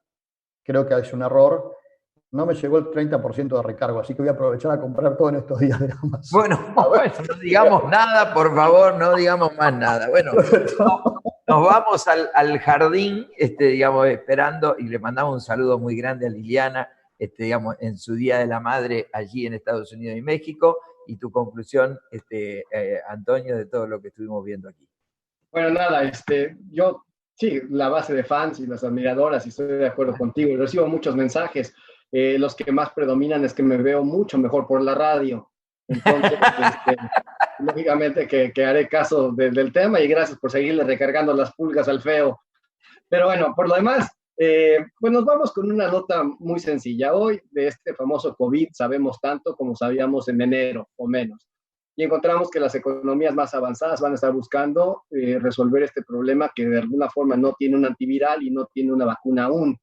creo que es un error, no me llegó el 30% de recargo, así que voy a aprovechar a comprar todo en estos días de Amazon. Bueno, no digamos nada, por favor, no digamos más nada. Bueno, nos vamos al jardín, digamos, esperando, y le mandamos un saludo muy grande a Liliana, digamos, en su Día de la Madre allí en Estados Unidos y México, y tu conclusión, Antonio, de todo lo que estuvimos viendo aquí. Bueno, nada, yo, sí, la base de fans y las admiradoras, y estoy de acuerdo contigo, y recibo muchos mensajes. Los que más predominan es que me veo mucho mejor por la radio. Entonces, lógicamente que haré caso del tema, y gracias por seguirle recargando las pulgas al feo. Pero bueno, por lo demás, pues nos vamos con una nota muy sencilla. Hoy de este famoso COVID sabemos tanto como sabíamos en enero o menos. Y encontramos que las economías más avanzadas van a estar buscando resolver este problema que de alguna forma no tiene un antiviral y no tiene una vacuna aún.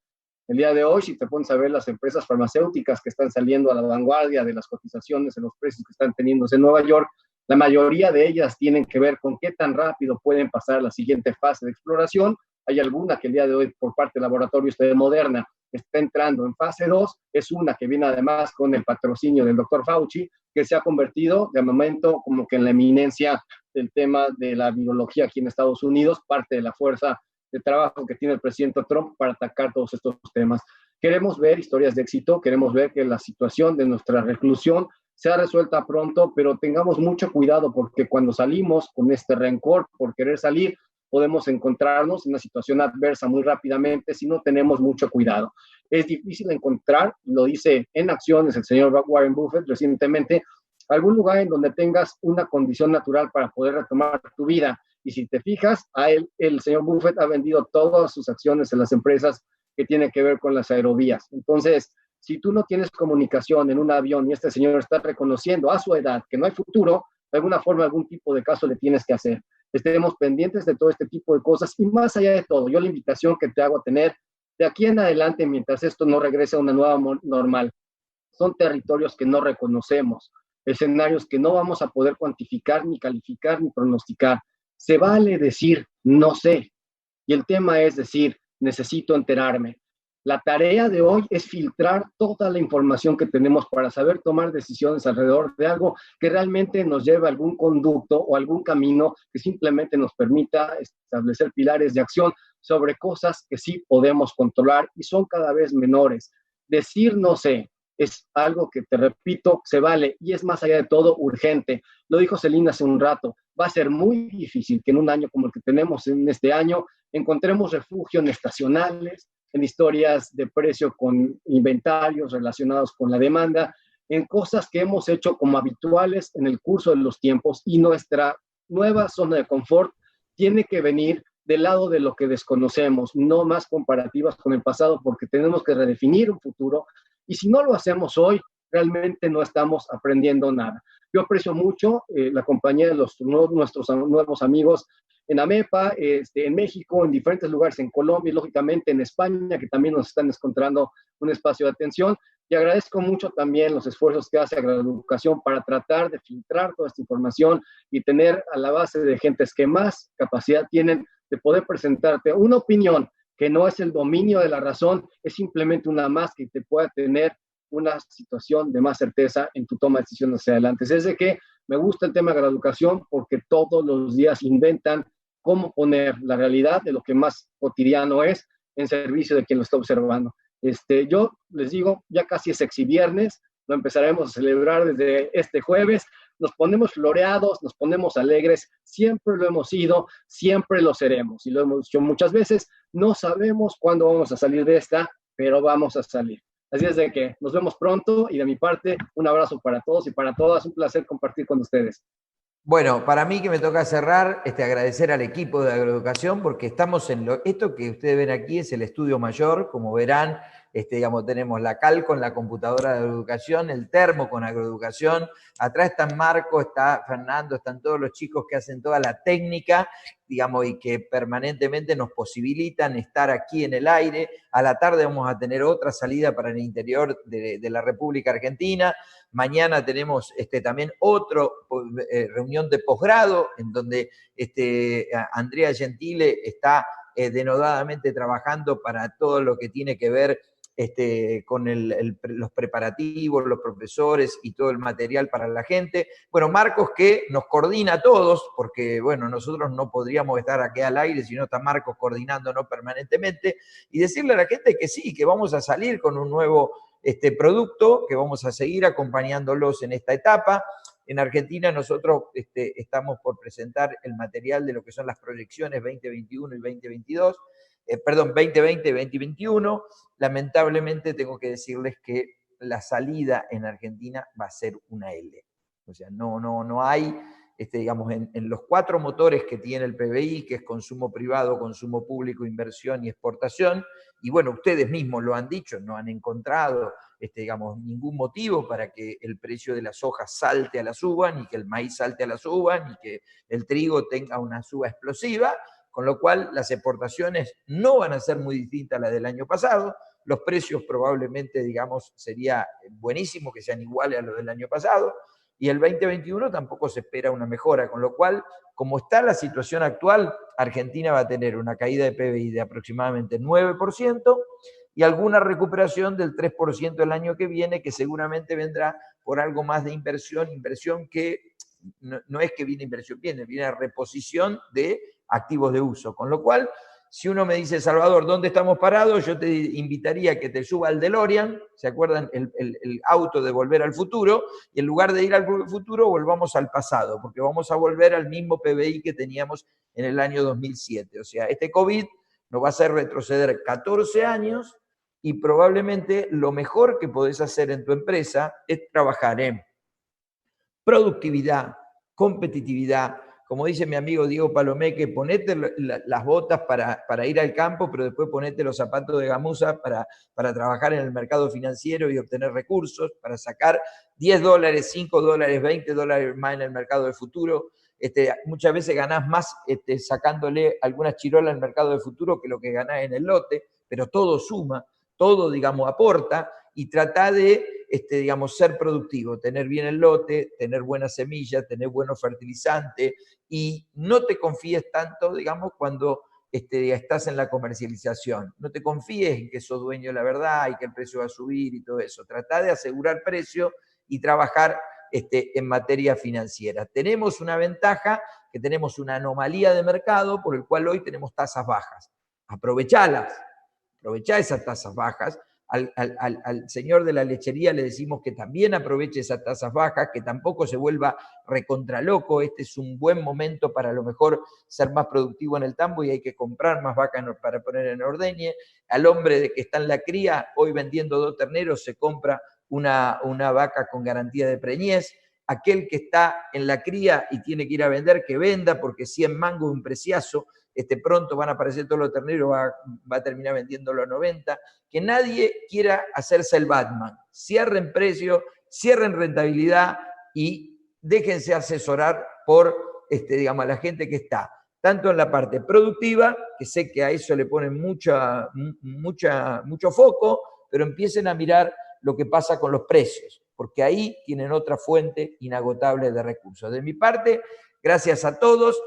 El día de hoy, si te pones a ver las empresas farmacéuticas que están saliendo a la vanguardia de las cotizaciones en los precios que están teniendo en Nueva York, la mayoría de ellas tienen que ver con qué tan rápido pueden pasar a la siguiente fase de exploración. Hay alguna que el día de hoy, por parte del laboratorio de Moderna, está entrando en fase 2. Es una que viene además con el patrocinio del doctor Fauci, que se ha convertido de momento como que en la eminencia del tema de la virología aquí en Estados Unidos, parte de la fuerza de trabajo que tiene el presidente Trump para atacar todos estos temas. Queremos ver historias de éxito, queremos ver que la situación de nuestra reclusión sea resuelta pronto, pero tengamos mucho cuidado, porque cuando salimos con este rencor por querer salir, podemos encontrarnos en una situación adversa muy rápidamente si no tenemos mucho cuidado. Es difícil encontrar, lo dice en acciones el señor Warren Buffett recientemente, algún lugar en donde tengas una condición natural para poder retomar tu vida. Y si te fijas, el señor Buffett ha vendido todas sus acciones en las empresas que tienen que ver con las aerovías. Entonces, si tú no tienes comunicación en un avión y este señor está reconociendo a su edad que no hay futuro, de alguna forma, algún tipo de caso le tienes que hacer. Estemos pendientes de todo este tipo de cosas, y más allá de todo, yo la invitación que te hago a tener de aquí en adelante, mientras esto no regrese a una nueva normal, son territorios que no reconocemos, escenarios que no vamos a poder cuantificar, ni calificar, ni pronosticar. Se vale decir no sé, y el tema es decir necesito enterarme. La tarea de hoy es filtrar toda la información que tenemos para saber tomar decisiones alrededor de algo que realmente nos lleve a algún conducto o algún camino que simplemente nos permita establecer pilares de acción sobre cosas que sí podemos controlar y son cada vez menores. Decir no sé es algo que, te repito, se vale y es más allá de todo urgente. Lo dijo Celina hace un rato, va a ser muy difícil que en un año como el que tenemos en este año encontremos refugio en estacionales, en historias de precio con inventarios relacionados con la demanda, en cosas que hemos hecho como habituales en el curso de los tiempos, y nuestra nueva zona de confort tiene que venir del lado de lo que desconocemos, no más comparativas con el pasado, porque tenemos que redefinir un futuro, y si no lo hacemos hoy, realmente no estamos aprendiendo nada. Yo aprecio mucho la compañía de nuestros nuevos amigos en AMEPA, en México, en diferentes lugares, en Colombia y lógicamente en España, que también nos están encontrando un espacio de atención. Y agradezco mucho también los esfuerzos que hace Agroeducación para tratar de filtrar toda esta información y tener a la base de gentes que más capacidad tienen de poder presentarte una opinión que no es el dominio de la razón, es simplemente una más que te pueda tener una situación de más certeza en tu toma de decisiones hacia adelante. Es de que me gusta el tema de Agroeducación porque todos los días inventan cómo poner la realidad de lo que más cotidiano es en servicio de quien lo está observando. Yo les digo, ya casi es sexy viernes, lo empezaremos a celebrar desde este jueves, nos ponemos floreados, nos ponemos alegres, siempre lo hemos sido, siempre lo seremos, y lo hemos dicho muchas veces, no sabemos cuándo vamos a salir de esta, pero vamos a salir. Así es de que nos vemos pronto, y de mi parte, un abrazo para todos y para todas, un placer compartir con ustedes. Bueno, para mí que me toca cerrar, agradecer al equipo de Agroeducación, porque estamos en esto que ustedes ven aquí es el estudio mayor, como verán, digamos, tenemos la cal con la computadora de agroeducación, el termo con agroeducación, atrás está Marco, está Fernando, están todos los chicos que hacen toda la técnica, digamos, y que permanentemente nos posibilitan estar aquí en el aire. A la tarde vamos a tener otra salida para el interior de la República Argentina. Mañana tenemos también otra reunión de posgrado, en donde Andrea Gentile está denodadamente trabajando para todo lo que tiene que ver con los preparativos, los profesores y todo el material para la gente. Bueno, Marcos que nos coordina a todos, porque bueno, nosotros no podríamos estar aquí al aire si no está Marcos coordinándonos permanentemente, y decirle a la gente que sí, que vamos a salir con un nuevo producto, que vamos a seguir acompañándolos en esta etapa. En Argentina nosotros estamos por presentar el material de lo que son las proyecciones 2021 y 2022, perdón, 2020 y 2021. Lamentablemente tengo que decirles que la salida en Argentina va a ser una L. O sea, no hay, digamos, en los 4 motores que tiene el PBI, que es consumo privado, consumo público, inversión y exportación, y bueno, ustedes mismos lo han dicho, no han encontrado digamos, ningún motivo para que el precio de la soja salte a la suba, ni que el maíz salte a la suba, ni que el trigo tenga una suba explosiva, con lo cual las exportaciones no van a ser muy distintas a las del año pasado. Los precios probablemente, digamos, sería buenísimo que sean iguales a los del año pasado, y el 2021 tampoco se espera una mejora, con lo cual, como está la situación actual, Argentina va a tener una caída de PBI de aproximadamente 9%, y alguna recuperación del 3% el año que viene, que seguramente vendrá por algo más de inversión que no es que viene inversión, viene reposición de activos de uso. Con lo cual, si uno me dice, Salvador, ¿dónde estamos parados? Yo te invitaría a que te suba al DeLorean, ¿se acuerdan? El auto de Volver al Futuro, y en lugar de ir al futuro, volvamos al pasado, porque vamos a volver al mismo PBI que teníamos en el año 2007. O sea, este COVID nos va a hacer retroceder 14 años, y probablemente lo mejor que podés hacer en tu empresa es trabajar en productividad, competitividad. Como dice mi amigo Diego Palomeque, ponete las botas para ir al campo, pero después ponete los zapatos de gamuza para trabajar en el mercado financiero y obtener recursos, para sacar $10, $5, $20 más en el mercado del futuro. Muchas veces ganás más sacándole algunas chirolas al mercado del futuro que lo que ganás en el lote, pero todo suma, todo, digamos, aporta, y trata de, digamos, ser productivo, tener bien el lote, tener buenas semillas, tener buenos fertilizantes, y no te confíes tanto, digamos, cuando estás en la comercialización. No te confíes en que sos dueño de la verdad y que el precio va a subir y todo eso. Trata de asegurar precio y trabajar en materia financiera. Tenemos una ventaja, que tenemos una anomalía de mercado por el cual hoy tenemos tasas bajas. Aprovechalas. Aprovechá esas tasas bajas. Al señor de la lechería le decimos que también aproveche esas tasas bajas, que tampoco se vuelva recontraloco. Este es un buen momento para a lo mejor ser más productivo en el tambo, y hay que comprar más vacas para poner en ordeñe. Al hombre de que está en la cría, hoy vendiendo 2 terneros, se compra una vaca con garantía de preñez. Aquel que está en la cría y tiene que ir a vender, que venda, porque 100 mangos es un preciazo. Pronto van a aparecer todos los terneros, va a terminar vendiéndolo a 90. Que nadie quiera hacerse el Batman. Cierren precio, cierren rentabilidad y déjense asesorar por digamos, la gente que está, tanto en la parte productiva, que sé que a eso le ponen mucho foco, pero empiecen a mirar lo que pasa con los precios, porque ahí tienen otra fuente inagotable de recursos. De mi parte, gracias a todos.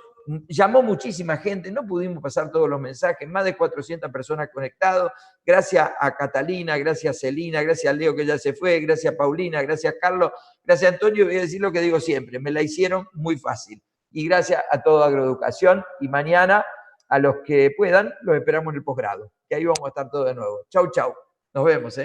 Llamó muchísima gente, no pudimos pasar todos los mensajes, más de 400 personas conectadas. Gracias a Catalina, gracias a Celina, gracias a Leo que ya se fue, gracias a Paulina, gracias a Carlos, gracias a Antonio. Voy a decir lo que digo siempre, me la hicieron muy fácil. Y gracias a toda Agroeducación, y mañana a los que puedan los esperamos en el posgrado, que ahí vamos a estar todos de nuevo. Chau, chau, nos vemos.